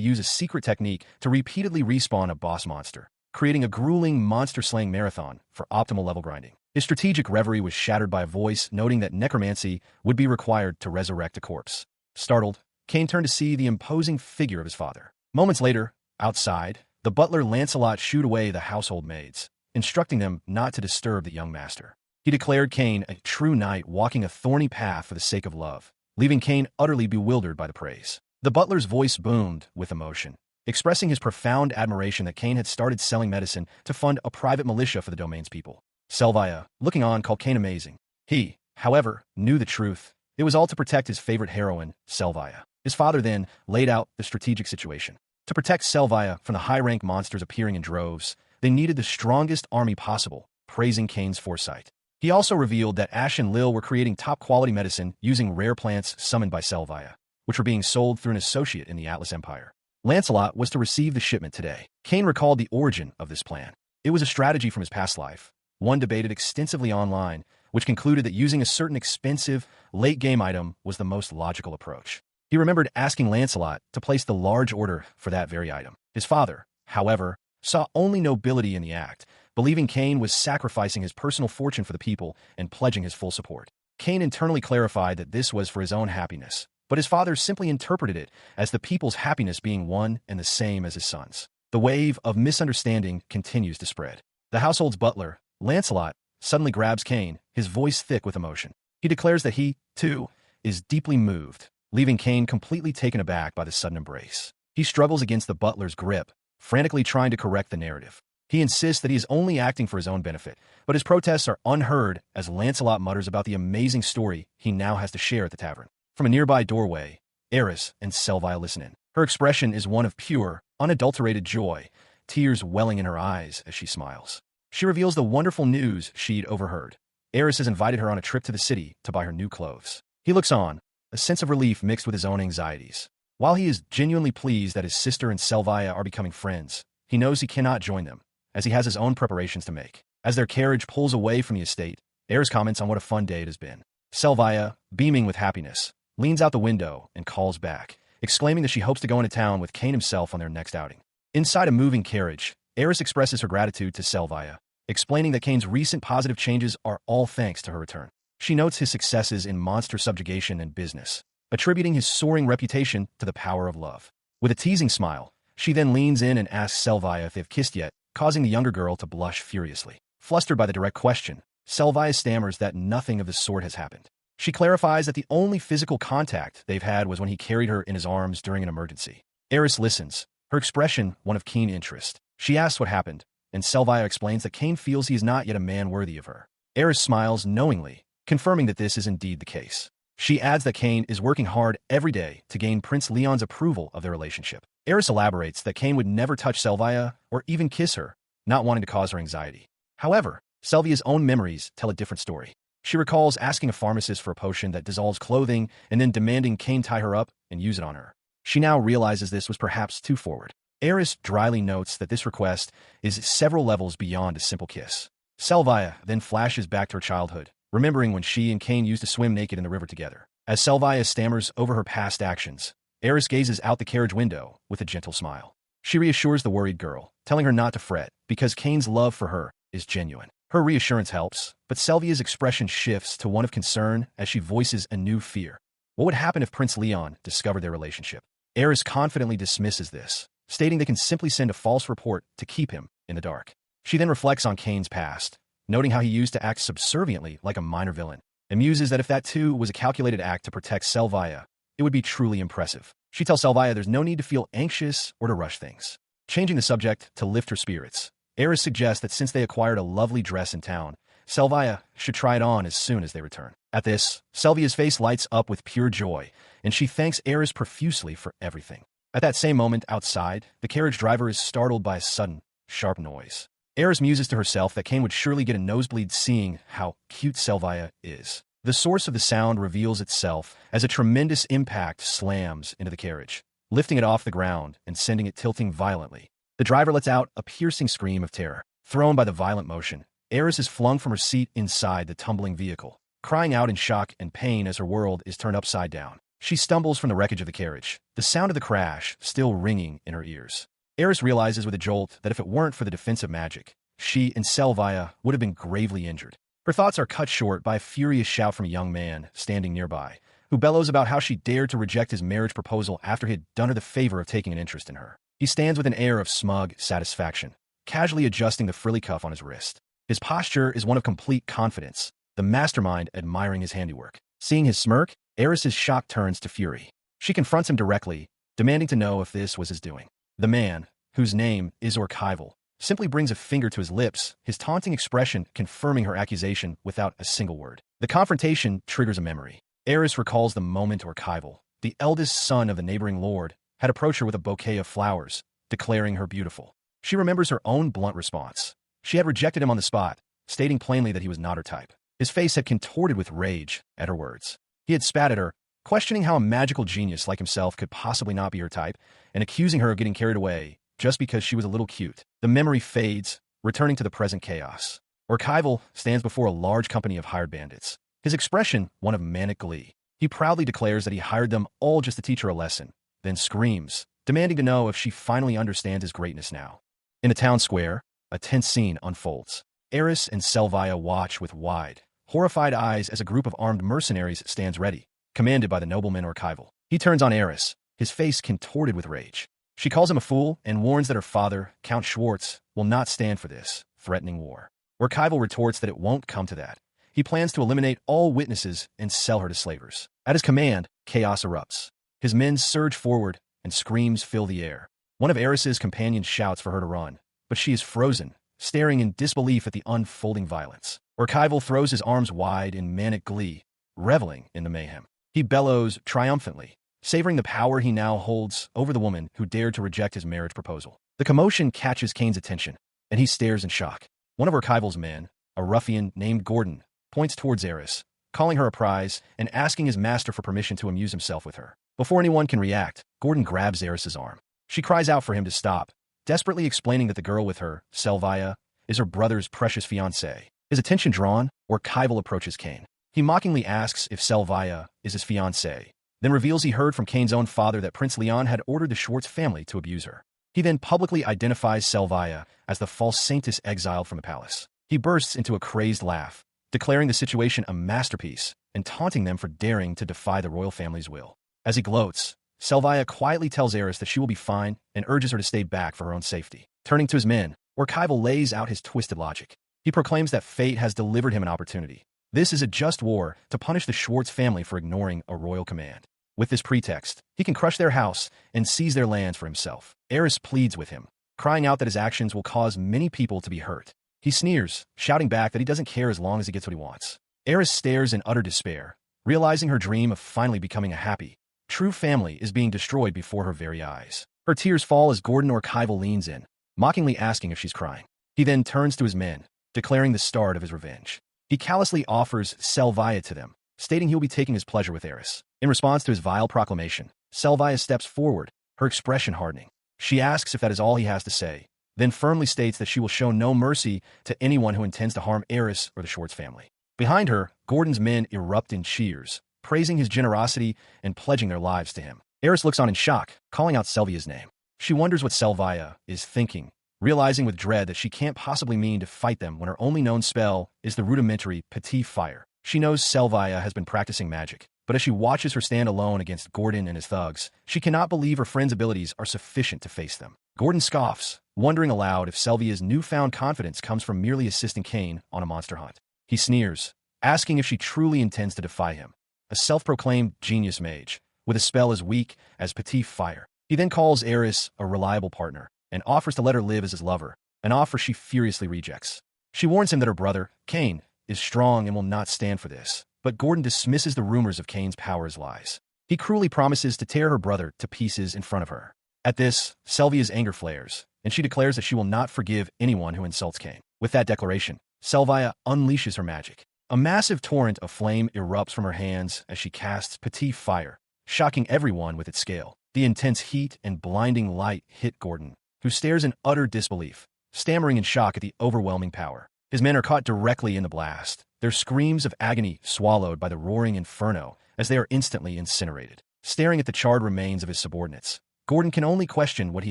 [SPEAKER 1] use a secret technique to repeatedly respawn a boss monster, creating a grueling monster-slaying marathon for optimal level grinding. His strategic reverie was shattered by a voice noting that necromancy would be required to resurrect a corpse. Startled, Cain turned to see the imposing figure of his father. Moments later, outside, the butler Lancelot shooed away the household maids, instructing them not to disturb the young master. He declared Cain a true knight walking a thorny path for the sake of love, leaving Cain utterly bewildered by the praise. The butler's voice boomed with emotion, expressing his profound admiration that Cain had started selling medicine to fund a private militia for the domain's people. Selvia, looking on, called Cain amazing. He, however, knew the truth. It was all to protect his favorite heroine, Selvia. His father then laid out the strategic situation. To protect Selvia from the high-rank monsters appearing in droves, they needed the strongest army possible, praising Cain's foresight. He also revealed that Ash and Lil were creating top-quality medicine using rare plants summoned by Selvia, which were being sold through an associate in the Atlas Empire. Lancelot was to receive the shipment today. Cain recalled the origin of this plan. It was a strategy from his past life, one debated extensively online, which concluded that using a certain expensive, late-game item was the most logical approach. He remembered asking Lancelot to place the large order for that very item. His father, however, saw only nobility in the act, believing Cain was sacrificing his personal fortune for the people and pledging his full support. Cain internally clarified that this was for his own happiness, but his father simply interpreted it as the people's happiness being one and the same as his son's. The wave of misunderstanding continues to spread. The household's butler, Lancelot, suddenly grabs Cain, his voice thick with emotion. He declares that he, too, is deeply moved, leaving Cain completely taken aback by the sudden embrace. He struggles against the butler's grip, frantically trying to correct the narrative. He insists that he is only acting for his own benefit, but his protests are unheard as Lancelot mutters about the amazing story he now has to share at the tavern. From a nearby doorway, Eris and Selvia listen in. Her expression is one of pure, unadulterated joy, tears welling in her eyes as she smiles. She reveals the wonderful news she'd overheard. Eris has invited her on a trip to the city to buy her new clothes. He looks on, a sense of relief mixed with his own anxieties. While he is genuinely pleased that his sister and Selvia are becoming friends, he knows he cannot join them, as he has his own preparations to make. As their carriage pulls away from the estate, Eris comments on what a fun day it has been. Selvia, beaming with happiness, leans out the window and calls back, exclaiming that she hopes to go into town with Cain himself on their next outing. Inside a moving carriage, Eris expresses her gratitude to Selvia, explaining that Cain's recent positive changes are all thanks to her return. She notes his successes in monster subjugation and business, attributing his soaring reputation to the power of love. With a teasing smile, she then leans in and asks Selvia if they've kissed yet, causing the younger girl to blush furiously. Flustered by the direct question, Selvia stammers that nothing of the sort has happened. She clarifies that the only physical contact they've had was when he carried her in his arms during an emergency. Eris listens, her expression one of keen interest. She asks what happened, and Selvia explains that Cain feels he is not yet a man worthy of her. Eris smiles knowingly, confirming that this is indeed the case. She adds that Cain is working hard every day to gain Prince Leon's approval of their relationship. Eris elaborates that Cain would never touch Selvia or even kiss her, not wanting to cause her anxiety. However, Selvia's own memories tell a different story. She recalls asking a pharmacist for a potion that dissolves clothing and then demanding Cain tie her up and use it on her. She now realizes this was perhaps too forward. Eris dryly notes that this request is several levels beyond a simple kiss. Selvia then flashes back to her childhood, remembering when she and Cain used to swim naked in the river together. As Selvia stammers over her past actions, Eris gazes out the carriage window with a gentle smile. She reassures the worried girl, telling her not to fret, because Cain's love for her is genuine. Her reassurance helps, but Selvia's expression shifts to one of concern as she voices a new fear. What would happen if Prince Leon discovered their relationship? Eris confidently dismisses this, stating they can simply send a false report to keep him in the dark. She then reflects on Cain's past, noting how he used to act subserviently like a minor villain, and muses that if that too was a calculated act to protect Selvia, it would be truly impressive. She tells Selvia there's no need to feel anxious or to rush things. Changing the subject to lift her spirits, Eris suggests that since they acquired a lovely dress in town, Selvia should try it on as soon as they return. At this, Selvia's face lights up with pure joy, and she thanks Eris profusely for everything. At that same moment outside, the carriage driver is startled by a sudden, sharp noise. Eris muses to herself that Cain would surely get a nosebleed seeing how cute Selvia is. The source of the sound reveals itself as a tremendous impact slams into the carriage, lifting it off the ground and sending it tilting violently. The driver lets out a piercing scream of terror. Thrown by the violent motion, Eris is flung from her seat inside the tumbling vehicle, crying out in shock and pain as her world is turned upside down. She stumbles from the wreckage of the carriage, the sound of the crash still ringing in her ears. Eris realizes with a jolt that if it weren't for the defensive magic, she and Selvia would have been gravely injured. Her thoughts are cut short by a furious shout from a young man standing nearby, who bellows about how she dared to reject his marriage proposal after he had done her the favor of taking an interest in her. He stands with an air of smug satisfaction, casually adjusting the frilly cuff on his wrist. His posture is one of complete confidence, the mastermind admiring his handiwork. Seeing his smirk, Eris's shock turns to fury. She confronts him directly, demanding to know if this was his doing. The man, whose name is Orkival, simply brings a finger to his lips, his taunting expression confirming her accusation without a single word. The confrontation triggers a memory. Eris recalls the moment Orkival, the eldest son of the neighboring lord, had approached her with a bouquet of flowers, declaring her beautiful. She remembers her own blunt response. She had rejected him on the spot, stating plainly that he was not her type. His face had contorted with rage at her words. He had spat at her, questioning how a magical genius like himself could possibly not be her type, and accusing her of getting carried away just because she was a little cute. The memory fades, returning to the present chaos. Orkival stands before a large company of hired bandits, his expression one of manic glee. He proudly declares that he hired them all just to teach her a lesson, then screams, demanding to know if she finally understands his greatness now. In the town square, a tense scene unfolds. Eris and Selvia watch with wide, horrified eyes as a group of armed mercenaries stands ready, commanded by the nobleman Orkival. He turns on Eris, his face contorted with rage. She calls him a fool and warns that her father, Count Schwartz, will not stand for this, threatening war. Orkival retorts that it won't come to that. He plans to eliminate all witnesses and sell her to slavers. At his command, chaos erupts. His men surge forward, and screams fill the air. One of Eris's companions shouts for her to run, but she is frozen, staring in disbelief at the unfolding violence. Orkival throws his arms wide in manic glee, reveling in the mayhem. He bellows triumphantly, savoring the power he now holds over the woman who dared to reject his marriage proposal. The commotion catches Kane's attention, and he stares in shock. One of Orkival's men, a ruffian named Gordon, points towards Eris, calling her a prize and asking his master for permission to amuse himself with her. Before anyone can react, Gordon grabs Eris's arm. She cries out for him to stop, desperately explaining that the girl with her, Selvia, is her brother's precious fiancée. His attention drawn, Orkival approaches Kane. He mockingly asks if Selvia is his fiancée, then reveals he heard from Kane's own father that Prince Leon had ordered the Schwartz family to abuse her. He then publicly identifies Selvia as the false saintess exiled from the palace. He bursts into a crazed laugh, declaring the situation a masterpiece and taunting them for daring to defy the royal family's will. As he gloats, Selvia quietly tells Eris that she will be fine and urges her to stay back for her own safety. Turning to his men, Orkival lays out his twisted logic. He proclaims that fate has delivered him an opportunity. This is a just war to punish the Schwartz family for ignoring a royal command. With this pretext, he can crush their house and seize their lands for himself. Eris pleads with him, crying out that his actions will cause many people to be hurt. He sneers, shouting back that he doesn't care as long as he gets what he wants. Eris stares in utter despair, realizing her dream of finally becoming a happy, true family is being destroyed before her very eyes. Her tears fall as Gordon Orkival leans in, mockingly asking if she's crying. He then turns to his men, declaring the start of his revenge. He callously offers Selvia to them, stating he will be taking his pleasure with Eris. In response to his vile proclamation, Selvia steps forward, her expression hardening. She asks if that is all he has to say, then firmly states that she will show no mercy to anyone who intends to harm Eris or the Schwartz family. Behind her, Gordon's men erupt in cheers, praising his generosity and pledging their lives to him. Eris looks on in shock, calling out Selvia's name. She wonders what Selvia is thinking, realizing with dread that she can't possibly mean to fight them when her only known spell is the rudimentary Petit Fire. She knows Selvia has been practicing magic, but as she watches her stand alone against Gordon and his thugs, she cannot believe her friend's abilities are sufficient to face them. Gordon scoffs, wondering aloud if Selvia's newfound confidence comes from merely assisting Kane on a monster hunt. He sneers, asking if she truly intends to defy him, a self-proclaimed genius mage, with a spell as weak as Petit Fire. He then calls Eris a reliable partner, and offers to let her live as his lover, an offer she furiously rejects. She warns him that her brother, Kane, is strong and will not stand for this, but Gordon dismisses the rumors of Kane's power as lies. He cruelly promises to tear her brother to pieces in front of her. At this, Selvia's anger flares, and she declares that she will not forgive anyone who insults Kane. With that declaration, Selvia unleashes her magic. A massive torrent of flame erupts from her hands as she casts petit fire, shocking everyone with its scale. The intense heat and blinding light hit Gordon, who stares in utter disbelief, stammering in shock at the overwhelming power. His men are caught directly in the blast, their screams of agony swallowed by the roaring inferno as they are instantly incinerated. Staring at the charred remains of his subordinates, Gordon can only question what he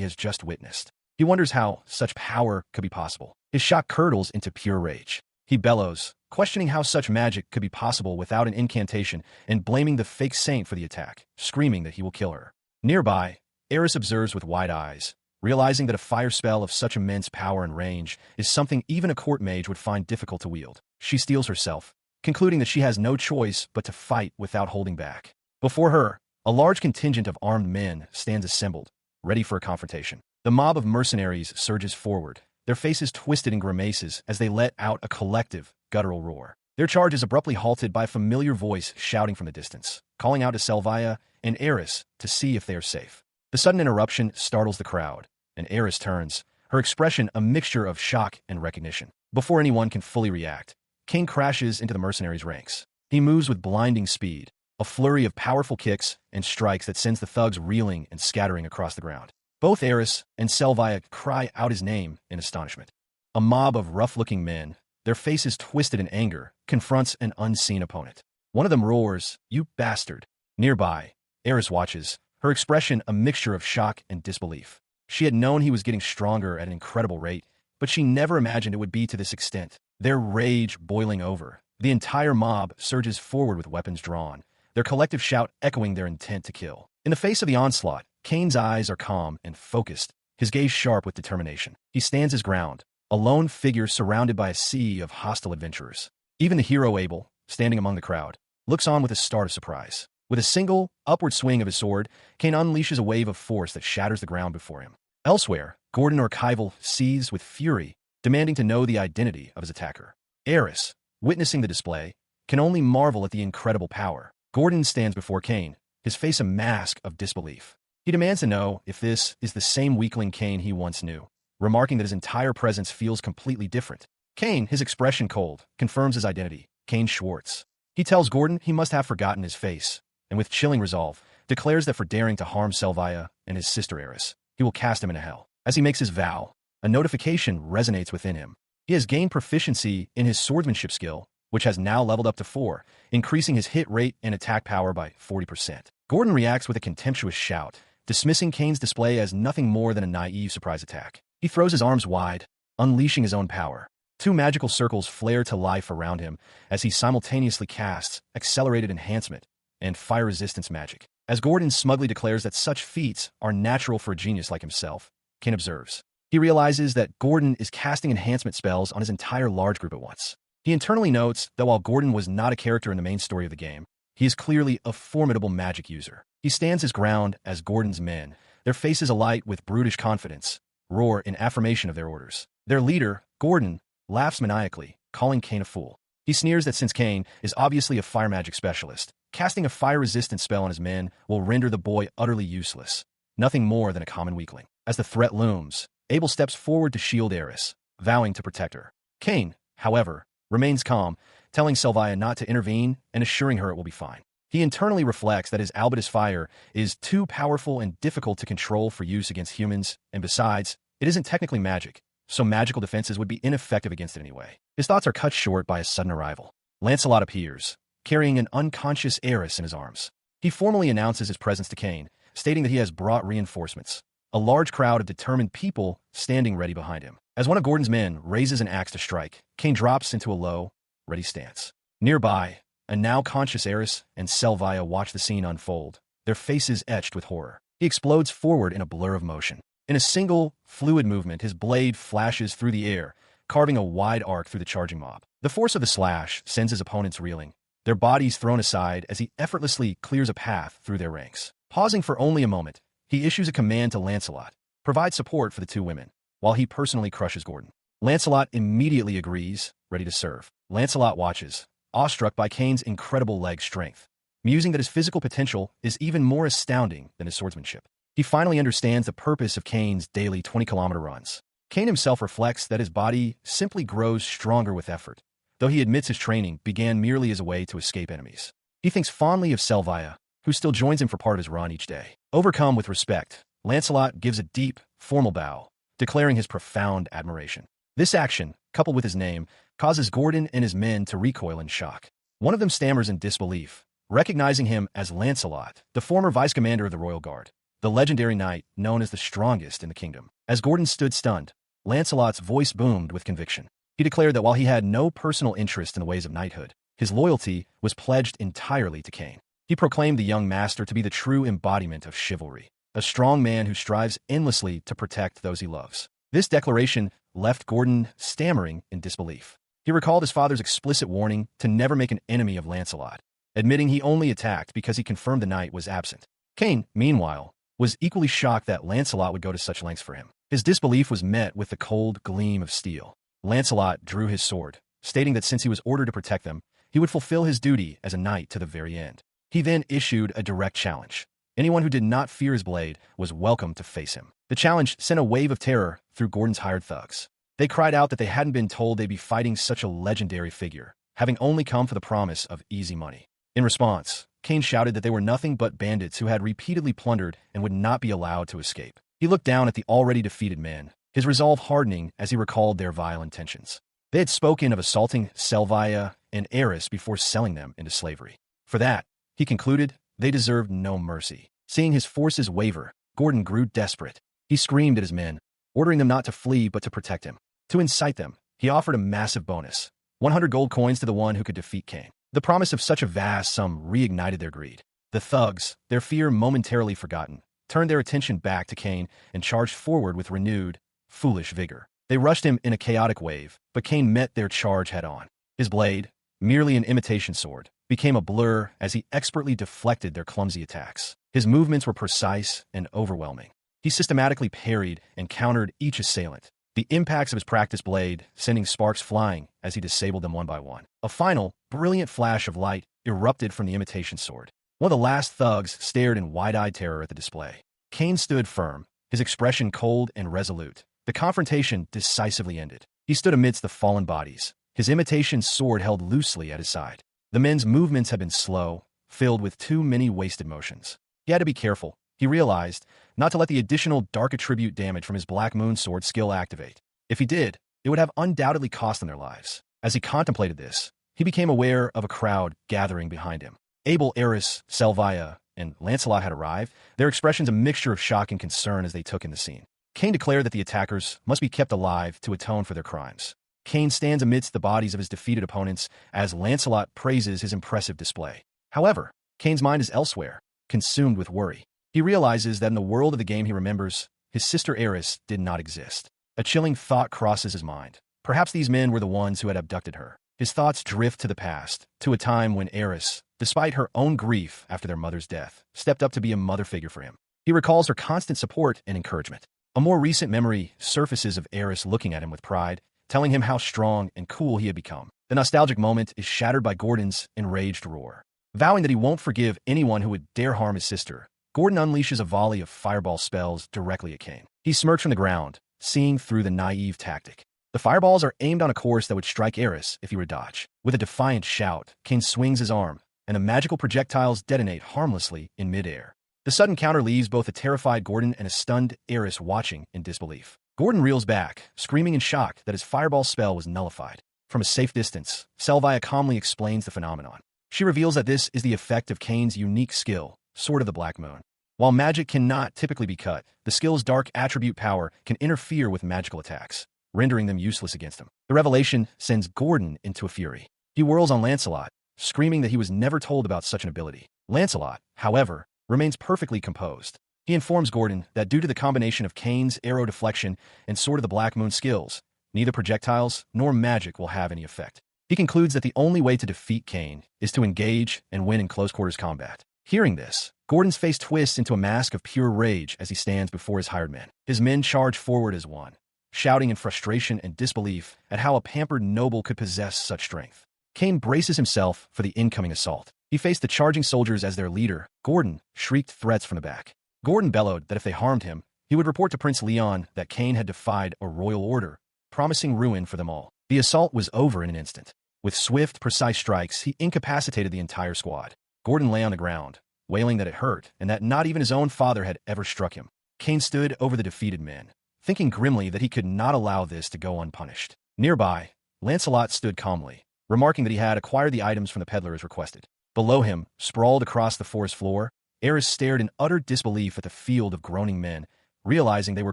[SPEAKER 1] has just witnessed. He wonders how such power could be possible. His shock curdles into pure rage. He bellows, questioning how such magic could be possible without an incantation and blaming the fake saint for the attack, screaming that he will kill her. Nearby, Eris observes with wide eyes, realizing that a fire spell of such immense power and range is something even a court mage would find difficult to wield. She steels herself, concluding that she has no choice but to fight without holding back. Before her, a large contingent of armed men stands assembled, ready for a confrontation. The mob of mercenaries surges forward, their faces twisted in grimaces as they let out a collective, guttural roar. Their charge is abruptly halted by a familiar voice shouting from the distance, calling out to Selvia and Eris to see if they are safe. The sudden interruption startles the crowd, and Eris turns, her expression a mixture of shock and recognition. Before anyone can fully react, Cain crashes into the mercenaries' ranks. He moves with blinding speed, a flurry of powerful kicks and strikes that sends the thugs reeling and scattering across the ground. Both Eris and Selvia cry out his name in astonishment. A mob of rough-looking men, their faces twisted in anger, confronts an unseen opponent. One of them roars, "You bastard!" Nearby, Eris watches, her expression a mixture of shock and disbelief. She had known he was getting stronger at an incredible rate, but she never imagined it would be to this extent. Their rage boiling over, the entire mob surges forward with weapons drawn, their collective shout echoing their intent to kill. In the face of the onslaught, Cain's eyes are calm and focused, his gaze sharp with determination. He stands his ground, a lone figure surrounded by a sea of hostile adventurers. Even the hero Abel, standing among the crowd, looks on with a start of surprise. With a single, upward swing of his sword, Cain unleashes a wave of force that shatters the ground before him. Elsewhere, Gordon or Kaival seethes with fury, demanding to know the identity of his attacker. Eris, witnessing the display, can only marvel at the incredible power. Gordon stands before Cain, his face a mask of disbelief. He demands to know if this is the same weakling Cain he once knew, remarking that his entire presence feels completely different. Cain, his expression cold, confirms his identity, Cain Schwartz. He tells Gordon he must have forgotten his face, and with chilling resolve, declares that for daring to harm Selvia and his sister Eris, he will cast him into hell. As he makes his vow, a notification resonates within him. He has gained proficiency in his swordsmanship skill, which has now leveled up to 4, increasing his hit rate and attack power by 40%. Gordon reacts with a contemptuous shout, dismissing Cain's display as nothing more than a naive surprise attack. He throws his arms wide, unleashing his own power. 2 magical circles flare to life around him as he simultaneously casts accelerated enhancement and fire resistance magic. As Gordon smugly declares that such feats are natural for a genius like himself, Cain observes. He realizes that Gordon is casting enhancement spells on his entire large group at once. He internally notes that while Gordon was not a character in the main story of the game, he is clearly a formidable magic user. He stands his ground as Gordon's men, their faces alight with brutish confidence, roar in affirmation of their orders. Their leader, Gordon, laughs maniacally, calling Cain a fool. He sneers that since Cain is obviously a fire magic specialist, casting a fire-resistant spell on his men will render the boy utterly useless, nothing more than a common weakling. As the threat looms, Abel steps forward to shield Eris, vowing to protect her. Cain, however, remains calm, telling Selvia not to intervene and assuring her it will be fine. He internally reflects that his Albetus fire is too powerful and difficult to control for use against humans, and besides, it isn't technically magic, so magical defenses would be ineffective against it anyway. His thoughts are cut short by a sudden arrival. Lancelot appears, carrying an unconscious Eris in his arms. He formally announces his presence to Cain, stating that he has brought reinforcements. A large crowd of determined people standing ready behind him. As one of Gordon's men raises an axe to strike, Cain drops into a low, ready stance. Nearby, a now conscious Eris and Selvia watch the scene unfold, their faces etched with horror. He explodes forward in a blur of motion. In a single, fluid movement, his blade flashes through the air, carving a wide arc through the charging mob. The force of the slash sends his opponents reeling, their bodies thrown aside as he effortlessly clears a path through their ranks. Pausing for only a moment, he issues a command to Lancelot, provide support for the 2 women, while he personally crushes Gordon. Lancelot immediately agrees, ready to serve. Lancelot watches, awestruck by Cain's incredible leg strength, musing that his physical potential is even more astounding than his swordsmanship. He finally understands the purpose of Cain's daily 20-kilometer runs. Cain himself reflects that his body simply grows stronger with effort, though he admits his training began merely as a way to escape enemies. He thinks fondly of Selvia, who still joins him for part of his run each day. Overcome with respect, Lancelot gives a deep, formal bow, declaring his profound admiration. This action, coupled with his name, causes Gordon and his men to recoil in shock. One of them stammers in disbelief, recognizing him as Lancelot, the former vice-commander of the Royal Guard, the legendary knight known as the strongest in the kingdom. As Gordon stood stunned, Lancelot's voice boomed with conviction. He declared that while he had no personal interest in the ways of knighthood, his loyalty was pledged entirely to Cain. He proclaimed the young master to be the true embodiment of chivalry, a strong man who strives endlessly to protect those he loves. This declaration left Gordon stammering in disbelief. He recalled his father's explicit warning to never make an enemy of Lancelot, admitting he only attacked because he confirmed the knight was absent. Cain, meanwhile, was equally shocked that Lancelot would go to such lengths for him. His disbelief was met with the cold gleam of steel. Lancelot drew his sword, stating that since he was ordered to protect them, he would fulfill his duty as a knight to the very end. He then issued a direct challenge. Anyone who did not fear his blade was welcome to face him. The challenge sent a wave of terror through Gordon's hired thugs. They cried out that they hadn't been told they'd be fighting such a legendary figure, having only come for the promise of easy money. In response, Cain shouted that they were nothing but bandits who had repeatedly plundered and would not be allowed to escape. He looked down at the already defeated men, his resolve hardening as he recalled their vile intentions. They had spoken of assaulting Selvia and Eris before selling them into slavery. For that, he concluded, they deserved no mercy. Seeing his forces waver, Gordon grew desperate. He screamed at his men, ordering them not to flee but to protect him. To incite them, he offered a massive bonus, 100 gold coins to the one who could defeat Cain. The promise of such a vast sum reignited their greed. The thugs, their fear momentarily forgotten, turned their attention back to Cain and charged forward with renewed, foolish vigor. They rushed him in a chaotic wave, but Cain met their charge head-on. His blade, merely an imitation sword, became a blur as he expertly deflected their clumsy attacks. His movements were precise and overwhelming. He systematically parried and countered each assailant, the impacts of his practiced blade sending sparks flying as he disabled them one by one. A final, brilliant flash of light erupted from the imitation sword. One of the last thugs stared in wide-eyed terror at the display. Cain stood firm, his expression cold and resolute. The confrontation decisively ended. He stood amidst the fallen bodies, his imitation sword held loosely at his side. The men's movements had been slow, filled with too many wasted motions. He had to be careful, he realized, not to let the additional dark attribute damage from his Black Moon sword skill activate. If he did, it would have undoubtedly cost them their lives. As he contemplated this, he became aware of a crowd gathering behind him. Abel, Eris, Selvia, and Lancelot had arrived, their expressions a mixture of shock and concern as they took in the scene. Cain declared that the attackers must be kept alive to atone for their crimes. Cain stands amidst the bodies of his defeated opponents as Lancelot praises his impressive display. However, Cain's mind is elsewhere, consumed with worry. He realizes that in the world of the game he remembers, his sister Eris did not exist. A chilling thought crosses his mind. Perhaps these men were the ones who had abducted her. His thoughts drift to the past, to a time when Eris, despite her own grief after their mother's death, stepped up to be a mother figure for him. He recalls her constant support and encouragement. A more recent memory surfaces of Eris looking at him with pride, telling him how strong and cool he had become. The nostalgic moment is shattered by Gordon's enraged roar. Vowing that he won't forgive anyone who would dare harm his sister, Gordon unleashes a volley of fireball spells directly at Cain. He smirks from the ground, seeing through the naive tactic. The fireballs are aimed on a course that would strike Eris if he were to dodge. With a defiant shout, Cain swings his arm, and the magical projectiles detonate harmlessly in midair. The sudden counter leaves both a terrified Gordon and a stunned Eris watching in disbelief. Gordon reels back, screaming in shock that his fireball spell was nullified. From a safe distance, Selvia calmly explains the phenomenon. She reveals that this is the effect of Cain's unique skill, Sword of the Black Moon. While magic cannot typically be cut, the skill's dark attribute power can interfere with magical attacks, rendering them useless against him. The revelation sends Gordon into a fury. He whirls on Lancelot, screaming that he was never told about such an ability. Lancelot, however, remains perfectly composed. He informs Gordon that due to the combination of Cain's arrow deflection and Sword of the Black Moon skills, neither projectiles nor magic will have any effect. He concludes that the only way to defeat Cain is to engage and win in close-quarters combat. Hearing this, Gordon's face twists into a mask of pure rage as he stands before his hired men. His men charge forward as one, shouting in frustration and disbelief at how a pampered noble could possess such strength. Cain braces himself for the incoming assault. He faced the charging soldiers as their leader. Gordon shrieked threats from the back. Gordon bellowed that if they harmed him, he would report to Prince Leon that Cain had defied a royal order, promising ruin for them all. The assault was over in an instant. With swift, precise strikes, he incapacitated the entire squad. Gordon lay on the ground, wailing that it hurt and that not even his own father had ever struck him. Cain stood over the defeated men, thinking grimly that he could not allow this to go unpunished. Nearby, Lancelot stood calmly, remarking that he had acquired the items from the peddler as requested. Below him, sprawled across the forest floor, Eris stared in utter disbelief at the field of groaning men, realizing they were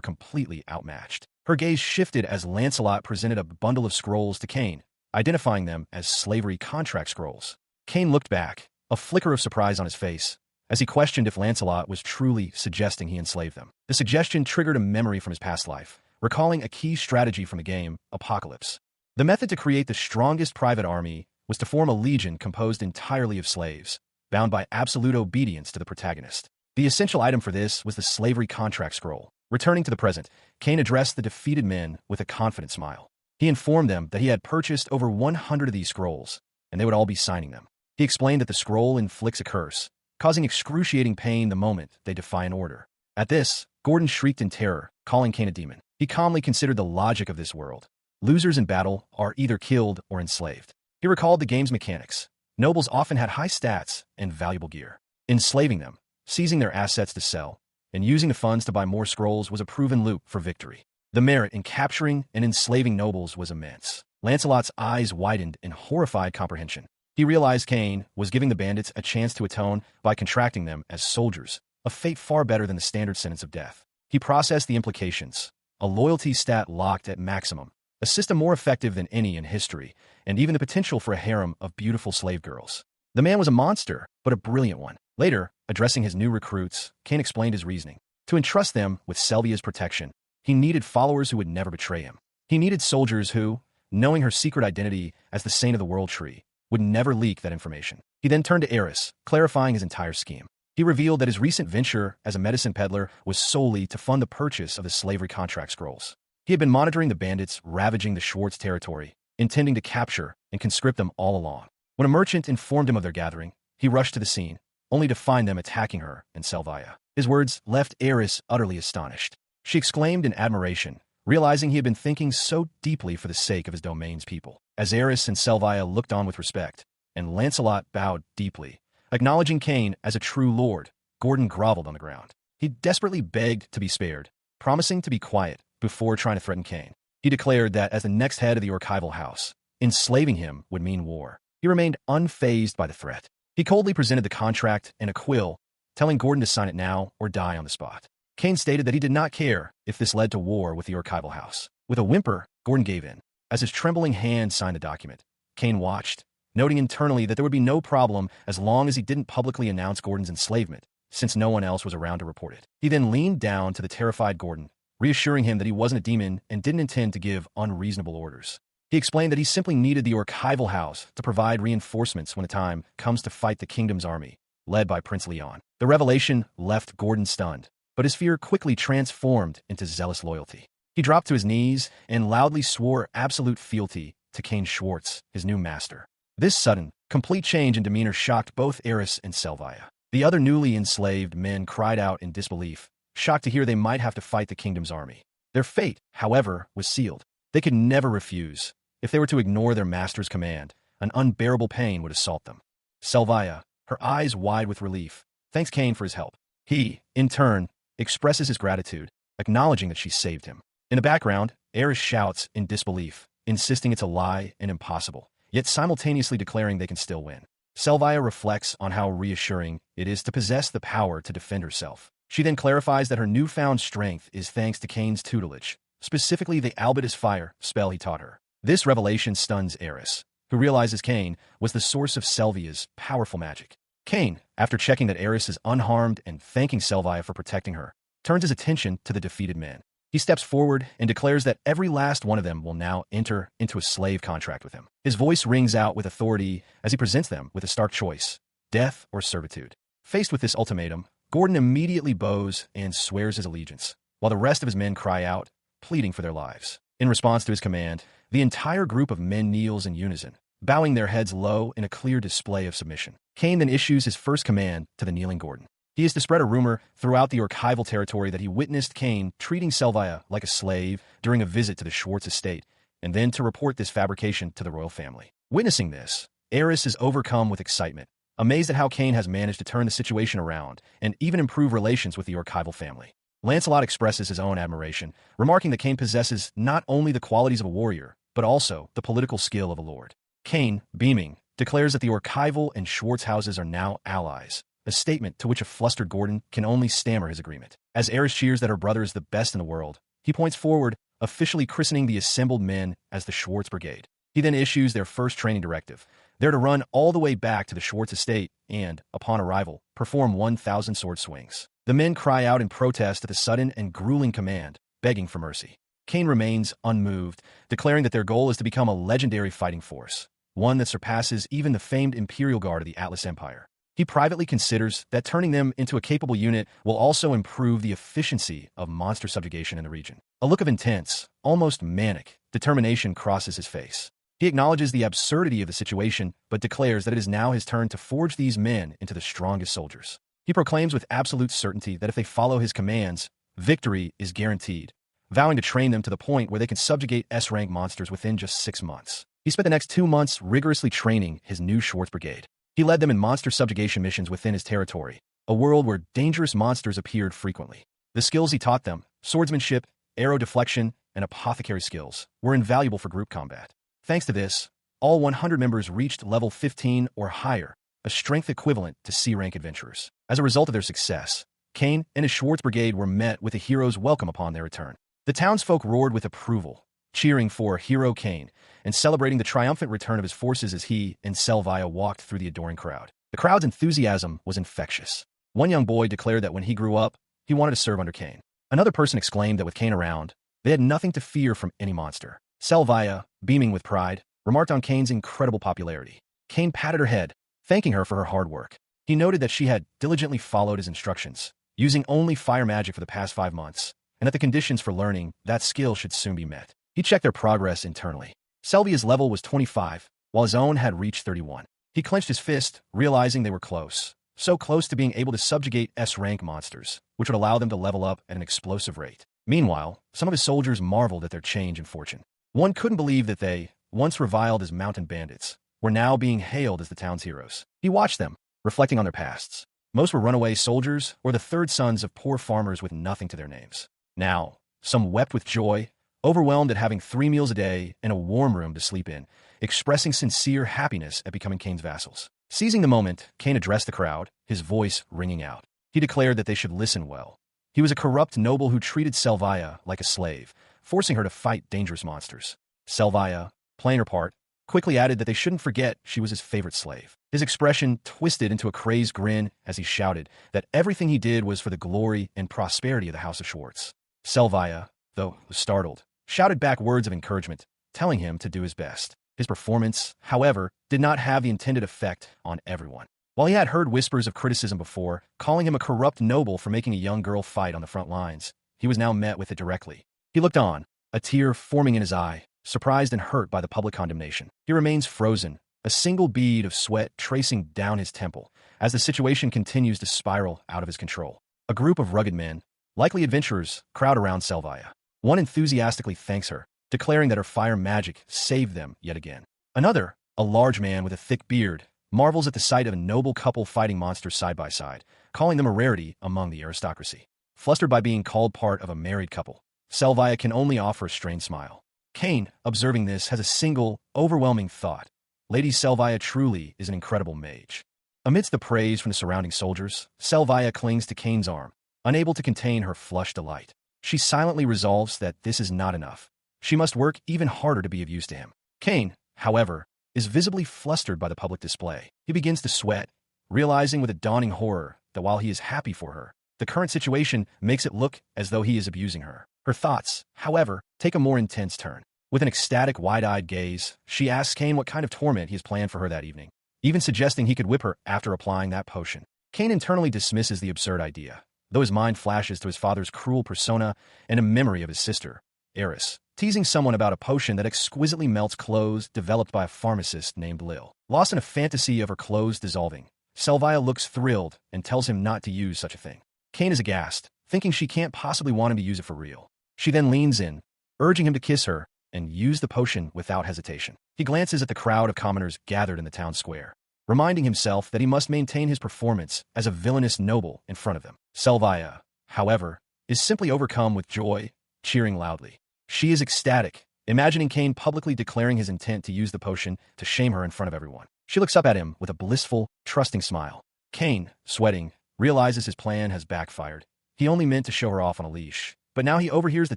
[SPEAKER 1] completely outmatched. Her gaze shifted as Lancelot presented a bundle of scrolls to Cain, identifying them as slavery contract scrolls. Cain looked back, a flicker of surprise on his face, as he questioned if Lancelot was truly suggesting he enslaved them. The suggestion triggered a memory from his past life, recalling a key strategy from the game, Apocalypse. The method to create the strongest private army was to form a legion composed entirely of slaves, bound by absolute obedience to the protagonist. The essential item for this was the slavery contract scroll. Returning to the present, Cain addressed the defeated men with a confident smile. He informed them that he had purchased over 100 of these scrolls, and they would all be signing them. He explained that the scroll inflicts a curse, causing excruciating pain the moment they defy an order. At this, Gordon shrieked in terror, calling Cain a demon. He calmly considered the logic of this world. Losers in battle are either killed or enslaved. He recalled the game's mechanics. Nobles often had high stats and valuable gear. Enslaving them, seizing their assets to sell, and using the funds to buy more scrolls was a proven loop for victory. The merit in capturing and enslaving nobles was immense. Lancelot's eyes widened in horrified comprehension. He realized Cain was giving the bandits a chance to atone by contracting them as soldiers, a fate far better than the standard sentence of death. He processed the implications. A loyalty stat locked at maximum, a system more effective than any in history, and even the potential for a harem of beautiful slave girls. The man was a monster, but a brilliant one. Later, addressing his new recruits, Cain explained his reasoning. To entrust them with Selvia's protection, he needed followers who would never betray him. He needed soldiers who, knowing her secret identity as the Saint of the World Tree, would never leak that information. He then turned to Eris, clarifying his entire scheme. He revealed that his recent venture as a medicine peddler was solely to fund the purchase of the slavery contract scrolls. He had been monitoring the bandits ravaging the Schwartz territory, intending to capture and conscript them all along. When a merchant informed him of their gathering, he rushed to the scene, only to find them attacking her and Selvia. His words left Eris utterly astonished. She exclaimed in admiration, realizing he had been thinking so deeply for the sake of his domain's people. As Eris and Selvia looked on with respect, and Lancelot bowed deeply, acknowledging Cain as a true lord, Gordon groveled on the ground. He desperately begged to be spared, promising to be quiet before trying to threaten Cain. He declared that as the next head of the archival house, enslaving him would mean war. He remained unfazed by the threat. He coldly presented the contract and a quill, telling Gordon to sign it now or die on the spot. Cain stated that he did not care if this led to war with the archival house. With a whimper, Gordon gave in. As his trembling hand signed the document, Cain watched, noting internally that there would be no problem as long as he didn't publicly announce Gordon's enslavement, since no one else was around to report it. He then leaned down to the terrified Gordon, reassuring him that he wasn't a demon and didn't intend to give unreasonable orders. He explained that he simply needed the archival house to provide reinforcements when the time comes to fight the kingdom's army, led by Prince Leon. The revelation left Gordon stunned, but his fear quickly transformed into zealous loyalty. He dropped to his knees and loudly swore absolute fealty to Cain Schwartz, his new master. This sudden, complete change in demeanor shocked both Eris and Selvia. The other newly enslaved men cried out in disbelief, shocked to hear they might have to fight the kingdom's army. Their fate, however, was sealed. They could never refuse. If they were to ignore their master's command, an unbearable pain would assault them. Selvia, her eyes wide with relief, thanks Cain for his help. He, in turn, expresses his gratitude, acknowledging that she saved him. In the background, Eris shouts in disbelief, insisting it's a lie and impossible, yet simultaneously declaring they can still win. Selvia reflects on how reassuring it is to possess the power to defend herself. She then clarifies that her newfound strength is thanks to Cain's tutelage, specifically the Albetus Fire spell he taught her. This revelation stuns Eris, who realizes Cain was the source of Selvia's powerful magic. Cain, after checking that Eris is unharmed and thanking Selvia for protecting her, turns his attention to the defeated men. He steps forward and declares that every last one of them will now enter into a slave contract with him. His voice rings out with authority as he presents them with a stark choice: death or servitude. Faced with this ultimatum, Gordon immediately bows and swears his allegiance, while the rest of his men cry out, pleading for their lives. In response to his command, the entire group of men kneels in unison, bowing their heads low in a clear display of submission. Cain then issues his first command to the kneeling Gordon. He is to spread a rumor throughout the archival territory that he witnessed Cain treating Selvia like a slave during a visit to the Schwartz estate, and then to report this fabrication to the royal family. Witnessing this, Eris is overcome with excitement, amazed at how Cain has managed to turn the situation around and even improve relations with the archival family. Lancelot expresses his own admiration, remarking that Cain possesses not only the qualities of a warrior, but also the political skill of a lord. Cain, beaming, declares that the archival and Schwartz houses are now allies, a statement to which a flustered Gordon can only stammer his agreement. As Eris cheers that her brother is the best in the world, he points forward, officially christening the assembled men as the Schwartz Brigade. He then issues their first training directive. They're to run all the way back to the Schwartz estate and, upon arrival, perform 1,000 sword swings. The men cry out in protest at the sudden and grueling command, begging for mercy. Cain remains unmoved, declaring that their goal is to become a legendary fighting force, one that surpasses even the famed Imperial Guard of the Atlas Empire. He privately considers that turning them into a capable unit will also improve the efficiency of monster subjugation in the region. A look of intense, almost manic, determination crosses his face. He acknowledges the absurdity of the situation, but declares that it is now his turn to forge these men into the strongest soldiers. He proclaims with absolute certainty that if they follow his commands, victory is guaranteed, vowing to train them to the point where they can subjugate S-rank monsters within just 6 months. He spent the next 2 months rigorously training his new Schwartz Brigade. He led them in monster subjugation missions within his territory, a world where dangerous monsters appeared frequently. The skills he taught them, swordsmanship, arrow deflection, and apothecary skills, were invaluable for group combat. Thanks to this, all 100 members reached level 15 or higher, a strength equivalent to C-rank adventurers. As a result of their success, Cain and his Schwartz Brigade were met with a hero's welcome upon their return. The townsfolk roared with approval, cheering for Hero Cain and celebrating the triumphant return of his forces as he and Selvia walked through the adoring crowd. The crowd's enthusiasm was infectious. One young boy declared that when he grew up, he wanted to serve under Cain. Another person exclaimed that with Cain around, they had nothing to fear from any monster. Selvia, beaming with pride, remarked on Cain's incredible popularity. Cain patted her head, thanking her for her hard work. He noted that she had diligently followed his instructions, using only fire magic for the past 5 months, and that the conditions for learning that skill should soon be met. He checked their progress internally. Selvia's level was 25, while his own had reached 31. He clenched his fist, realizing they were close. So close to being able to subjugate S-rank monsters, which would allow them to level up at an explosive rate. Meanwhile, some of his soldiers marveled at their change in fortune. One couldn't believe that they, once reviled as mountain bandits, were now being hailed as the town's heroes. He watched them, reflecting on their pasts. Most were runaway soldiers or the third sons of poor farmers with nothing to their names. Now, some wept with joy, overwhelmed at having 3 meals a day and a warm room to sleep in, expressing sincere happiness at becoming Cain's vassals. Seizing the moment, Cain addressed the crowd, his voice ringing out. He declared that they should listen well. He was a corrupt noble who treated Selvia like a slave, forcing her to fight dangerous monsters. Selvia, playing her part, quickly added that they shouldn't forget she was his favorite slave. His expression twisted into a crazed grin as he shouted that everything he did was for the glory and prosperity of the House of Schwartz. Selvia, though startled, shouted back words of encouragement, telling him to do his best. His performance, however, did not have the intended effect on everyone. While he had heard whispers of criticism before, calling him a corrupt noble for making a young girl fight on the front lines, he was now met with it directly. He looked on, a tear forming in his eye, surprised and hurt by the public condemnation. He remains frozen, a single bead of sweat tracing down his temple, as the situation continues to spiral out of his control. A group of rugged men, likely adventurers, crowd around Selvia. One enthusiastically thanks her, declaring that her fire magic saved them yet again. Another, a large man with a thick beard, marvels at the sight of a noble couple fighting monsters side by side, calling them a rarity among the aristocracy. Flustered by being called part of a married couple, Selvia can only offer a strained smile. Cain, observing this, has a single, overwhelming thought. Lady Selvia truly is an incredible mage. Amidst the praise from the surrounding soldiers, Selvia clings to Cain's arm, unable to contain her flushed delight. She silently resolves that this is not enough. She must work even harder to be of use to him. Cain, however, is visibly flustered by the public display. He begins to sweat, realizing with a dawning horror that while he is happy for her, the current situation makes it look as though he is abusing her. Her thoughts, however, take a more intense turn. With an ecstatic, wide-eyed gaze, she asks Cain what kind of torment he has planned for her that evening, even suggesting he could whip her after applying that potion. Cain internally dismisses the absurd idea, though his mind flashes to his father's cruel persona and a memory of his sister, Eris, teasing someone about a potion that exquisitely melts clothes developed by a pharmacist named Lil. Lost in a fantasy of her clothes dissolving, Selvia looks thrilled and tells him not to use such a thing. Cain is aghast, thinking she can't possibly want him to use it for real. She then leans in, urging him to kiss her, and use the potion without hesitation. He glances at the crowd of commoners gathered in the town square, reminding himself that he must maintain his performance as a villainous noble in front of them. Selvia, however, is simply overcome with joy, cheering loudly. She is ecstatic, imagining Cain publicly declaring his intent to use the potion to shame her in front of everyone. She looks up at him with a blissful, trusting smile. Cain, sweating, realizes his plan has backfired. He only meant to show her off on a leash, but now he overhears the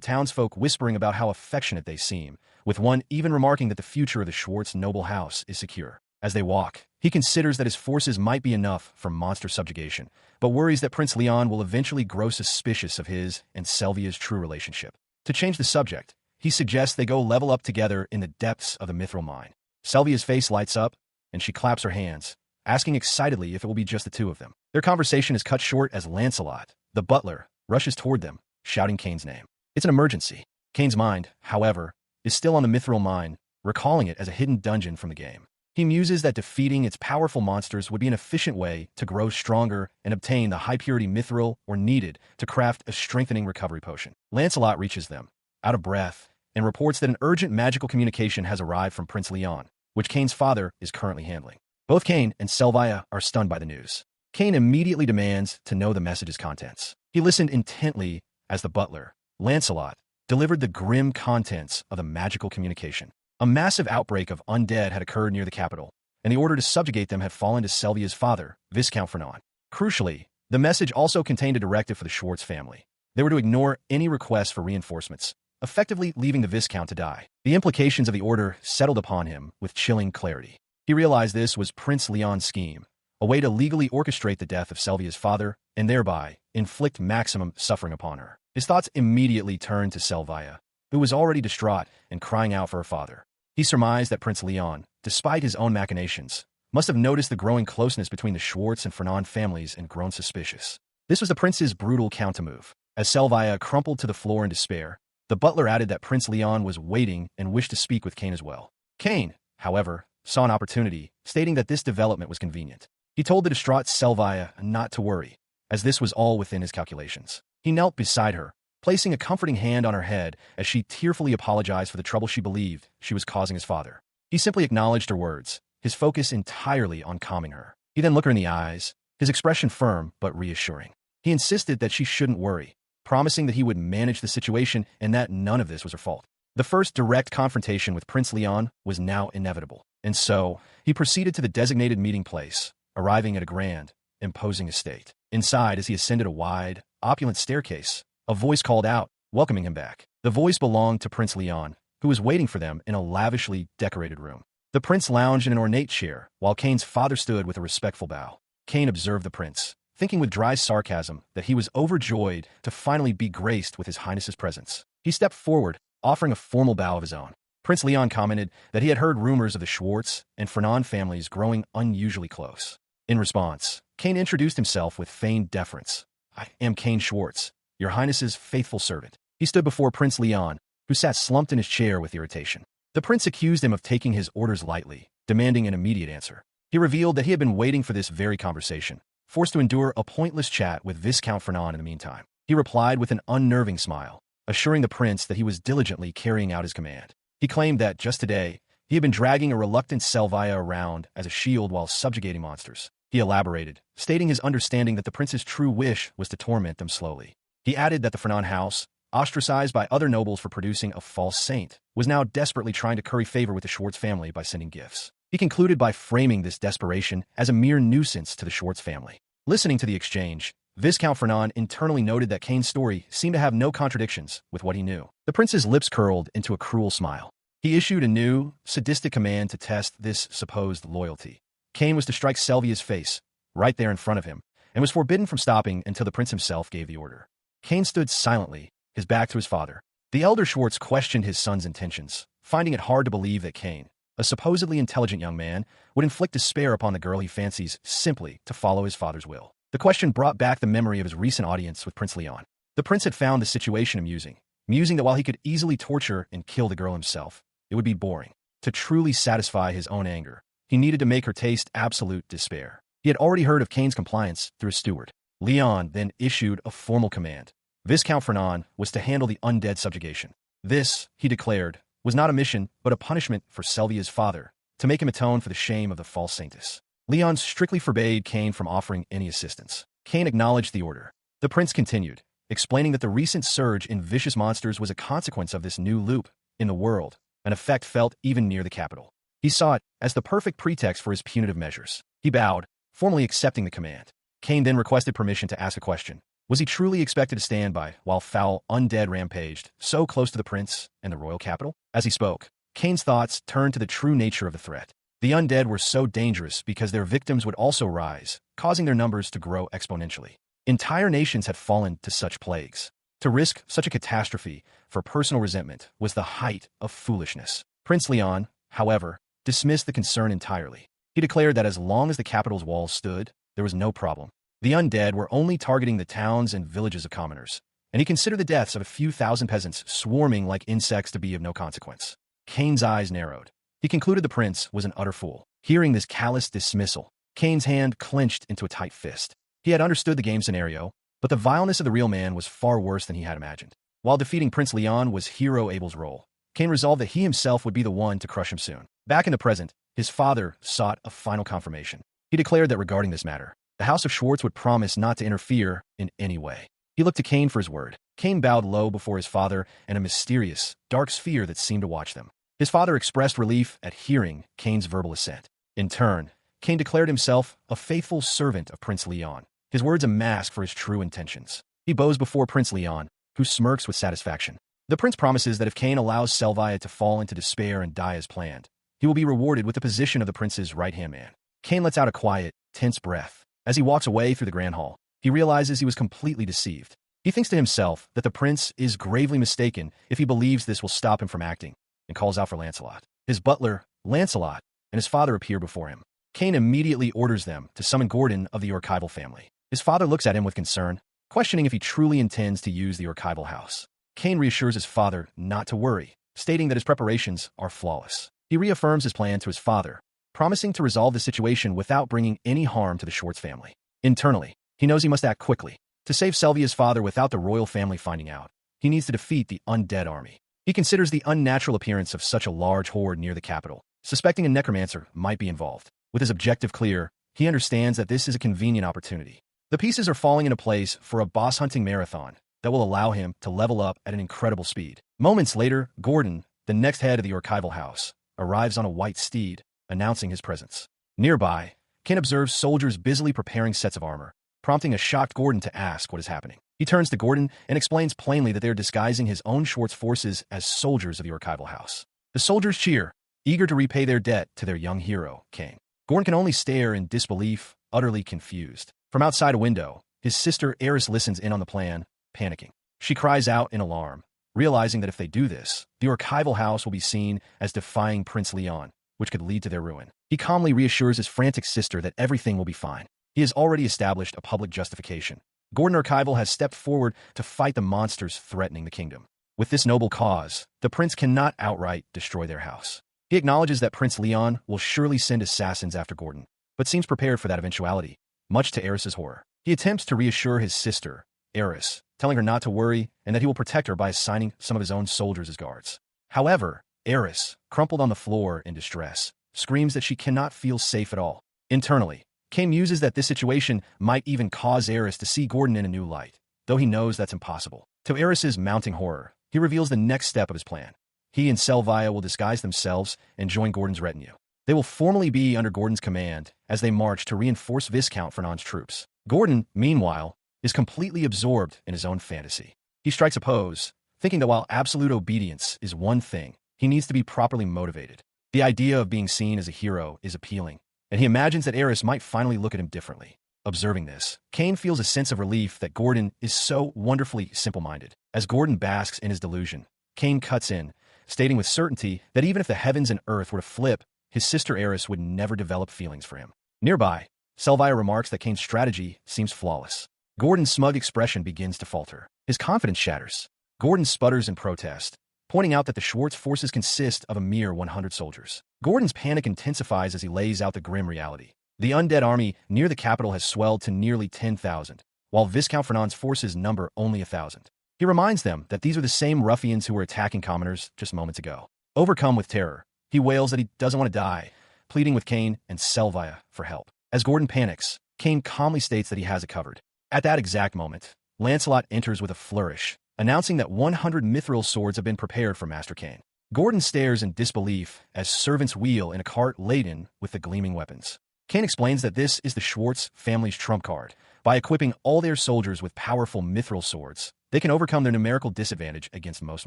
[SPEAKER 1] townsfolk whispering about how affectionate they seem, with one even remarking that the future of the Schwartz noble house is secure. As they walk, he considers that his forces might be enough for monster subjugation, but worries that Prince Leon will eventually grow suspicious of his and Selvia's true relationship. To change the subject, he suggests they go level up together in the depths of the mithril mine. Selvia's face lights up, and she claps her hands, asking excitedly if it will be just the two of them. Their conversation is cut short as Lancelot, the butler, rushes toward them, shouting Cain's name. It's an emergency. Cain's mind, however, is still on the mithril mine, recalling it as a hidden dungeon from the game. He muses that defeating its powerful monsters would be an efficient way to grow stronger and obtain the high-purity mithril or needed to craft a strengthening recovery potion. Lancelot reaches them, out of breath, and reports that an urgent magical communication has arrived from Prince Leon, which Cain's father is currently handling. Both Cain and Selvia are stunned by the news. Cain immediately demands to know the message's contents. He listened intently as the butler, Lancelot, delivered the grim contents of the magical communication. A massive outbreak of undead had occurred near the capital, and the order to subjugate them had fallen to Selvia's father, Viscount Fernand. Crucially, the message also contained a directive for the Schwartz family. They were to ignore any requests for reinforcements, effectively leaving the Viscount to die. The implications of the order settled upon him with chilling clarity. He realized this was Prince Leon's scheme, a way to legally orchestrate the death of Selvia's father and thereby inflict maximum suffering upon her. His thoughts immediately turned to Selvia, who was already distraught and crying out for her father. He surmised that Prince Leon, despite his own machinations, must have noticed the growing closeness between the Schwartz and Fernand families and grown suspicious. This was the prince's brutal countermove. As Selvia crumpled to the floor in despair, the butler added that Prince Leon was waiting and wished to speak with Cain as well. Cain, however, saw an opportunity, stating that this development was convenient. He told the distraught Selvia not to worry, as this was all within his calculations. He knelt beside her, placing a comforting hand on her head as she tearfully apologized for the trouble she believed she was causing his father. He simply acknowledged her words, his focus entirely on calming her. He then looked her in the eyes, his expression firm but reassuring. He insisted that she shouldn't worry, promising that he would manage the situation and that none of this was her fault. The first direct confrontation with Prince Leon was now inevitable, and so he proceeded to the designated meeting place, arriving at a grand, imposing estate. Inside, as he ascended a wide, opulent staircase, a voice called out, welcoming him back. The voice belonged to Prince Leon, who was waiting for them in a lavishly decorated room. The prince lounged in an ornate chair, while Cain's father stood with a respectful bow. Cain observed the prince, thinking with dry sarcasm that he was overjoyed to finally be graced with his highness's presence. He stepped forward, offering a formal bow of his own. Prince Leon commented that he had heard rumors of the Schwartz and Fernand families growing unusually close. In response, Cain introduced himself with feigned deference. I am Cain Schwartz, your highness's faithful servant. He stood before Prince Leon, who sat slumped in his chair with irritation. The prince accused him of taking his orders lightly, demanding an immediate answer. He revealed that he had been waiting for this very conversation, forced to endure a pointless chat with Viscount Fernand in the meantime. He replied with an unnerving smile, assuring the prince that he was diligently carrying out his command. He claimed that, just today, he had been dragging a reluctant Selvia around as a shield while subjugating monsters. He elaborated, stating his understanding that the prince's true wish was to torment them slowly. He added that the Fernand house, ostracized by other nobles for producing a false saint, was now desperately trying to curry favor with the Schwartz family by sending gifts. He concluded by framing this desperation as a mere nuisance to the Schwartz family. Listening to the exchange, Viscount Fernand internally noted that Cain's story seemed to have no contradictions with what he knew. The prince's lips curled into a cruel smile. He issued a new, sadistic command to test this supposed loyalty. Cain was to strike Selvia's face, right there in front of him, and was forbidden from stopping until the prince himself gave the order. Cain stood silently, his back to his father. The elder Schwartz questioned his son's intentions, finding it hard to believe that Cain, a supposedly intelligent young man, would inflict despair upon the girl he fancies simply to follow his father's will. The question brought back the memory of his recent audience with Prince Leon. The prince had found the situation amusing, musing that while he could easily torture and kill the girl himself, it would be boring. To truly satisfy his own anger, he needed to make her taste absolute despair. He had already heard of Cain's compliance through a steward. Leon then issued a formal command. Viscount Fernand was to handle the undead subjugation. This, he declared, was not a mission, but a punishment for Selvia's father, to make him atone for the shame of the false saintess. Leon strictly forbade Cain from offering any assistance. Cain acknowledged the order. The prince continued, explaining that the recent surge in vicious monsters was a consequence of this new loop in the world, an effect felt even near the capital. He saw it as the perfect pretext for his punitive measures. He bowed, formally accepting the command. Cain then requested permission to ask a question. Was he truly expected to stand by while foul undead rampaged so close to the prince and the royal capital? As he spoke, Cain's thoughts turned to the true nature of the threat. The undead were so dangerous because their victims would also rise, causing their numbers to grow exponentially. Entire nations had fallen to such plagues. To risk such a catastrophe for personal resentment was the height of foolishness. Prince Leon, however, dismissed the concern entirely. He declared that as long as the capital's walls stood, there was no problem. The undead were only targeting the towns and villages of commoners, and he considered the deaths of a few thousand peasants swarming like insects to be of no consequence. Cain's eyes narrowed. He concluded the prince was an utter fool. Hearing this callous dismissal, Cain's hand clenched into a tight fist. He had understood the game scenario, but the vileness of the real man was far worse than he had imagined. While defeating Prince Leon was Hero Abel's role, Cain resolved that he himself would be the one to crush him soon. Back in the present, his father sought a final confirmation. He declared that regarding this matter, the House of Schwartz would promise not to interfere in any way. He looked to Cain for his word. Cain bowed low before his father and a mysterious, dark sphere that seemed to watch them. His father expressed relief at hearing Cain's verbal assent. In turn, Cain declared himself a faithful servant of Prince Leon, his words a mask for his true intentions. He bows before Prince Leon, who smirks with satisfaction. The prince promises that if Cain allows Selvia to fall into despair and die as planned, he will be rewarded with the position of the prince's right-hand man. Cain lets out a quiet, tense breath. As he walks away through the grand hall, he realizes he was completely deceived. He thinks to himself that the prince is gravely mistaken if he believes this will stop him from acting, and calls out for Lancelot. His butler, Lancelot, and his father appear before him. Cain immediately orders them to summon Gordon of the archival family. His father looks at him with concern, questioning if he truly intends to use the archival house. Cain reassures his father not to worry, stating that his preparations are flawless. He reaffirms his plan to his father, promising to resolve the situation without bringing any harm to the Schwartz family. Internally, he knows he must act quickly. To save Selvia's father without the royal family finding out, he needs to defeat the undead army. He considers the unnatural appearance of such a large horde near the capital, suspecting a necromancer might be involved. With his objective clear, he understands that this is a convenient opportunity. The pieces are falling into place for a boss-hunting marathon that will allow him to level up at an incredible speed. Moments later, Gordon, the next head of the archival house, arrives on a white steed, announcing his presence. Nearby, Cain observes soldiers busily preparing sets of armor, prompting a shocked Gordon to ask what is happening. He turns to Gordon and explains plainly that they are disguising his own Schwartz forces as soldiers of the archival house. The soldiers cheer, eager to repay their debt to their young hero, Cain. Gordon can only stare in disbelief, utterly confused. From outside a window, his sister Eris listens in on the plan, panicking. She cries out in alarm, realizing that if they do this, the archival house will be seen as defying Prince Leon, which could lead to their ruin. He calmly reassures his frantic sister that everything will be fine. He has already established a public justification. Gordon Archival has stepped forward to fight the monsters threatening the kingdom. With this noble cause, the prince cannot outright destroy their house. He acknowledges that Prince Leon will surely send assassins after Gordon, but seems prepared for that eventuality, much to Eris's horror. He attempts to reassure his sister, Eris, telling her not to worry and that he will protect her by assigning some of his own soldiers as guards. However, Eris, crumpled on the floor in distress, screams that she cannot feel safe at all. Internally, Cain muses that this situation might even cause Eris to see Gordon in a new light, though he knows that's impossible. To Eris's mounting horror, he reveals the next step of his plan. He and Selvia will disguise themselves and join Gordon's retinue. They will formally be under Gordon's command as they march to reinforce Viscount Fernand's troops. Gordon, meanwhile, is completely absorbed in his own fantasy. He strikes a pose, thinking that while absolute obedience is one thing, he needs to be properly motivated. The idea of being seen as a hero is appealing, and he imagines that Eris might finally look at him differently. Observing this, Cain feels a sense of relief that Gordon is so wonderfully simple-minded. As Gordon basks in his delusion, Cain cuts in, stating with certainty that even if the heavens and earth were to flip, his sister Eris would never develop feelings for him. Nearby, Selvia remarks that Cain's strategy seems flawless. Gordon's smug expression begins to falter. His confidence shatters. Gordon sputters in protest, pointing out that the Schwartz forces consist of a mere 100 soldiers. Gordon's panic intensifies as he lays out the grim reality. The undead army near the capital has swelled to nearly 10,000, while Viscount Fernand's forces number only 1,000. He reminds them that these are the same ruffians who were attacking commoners just moments ago. Overcome with terror, he wails that he doesn't want to die, pleading with Cain and Selvia for help. As Gordon panics, Cain calmly states that he has it covered. At that exact moment, Lancelot enters with a flourish, announcing that 100 mithril swords have been prepared for Master Cain. Gordon stares in disbelief as servants wheel in a cart laden with the gleaming weapons. Cain explains that this is the Schwartz family's trump card. By equipping all their soldiers with powerful mithril swords, they can overcome their numerical disadvantage against most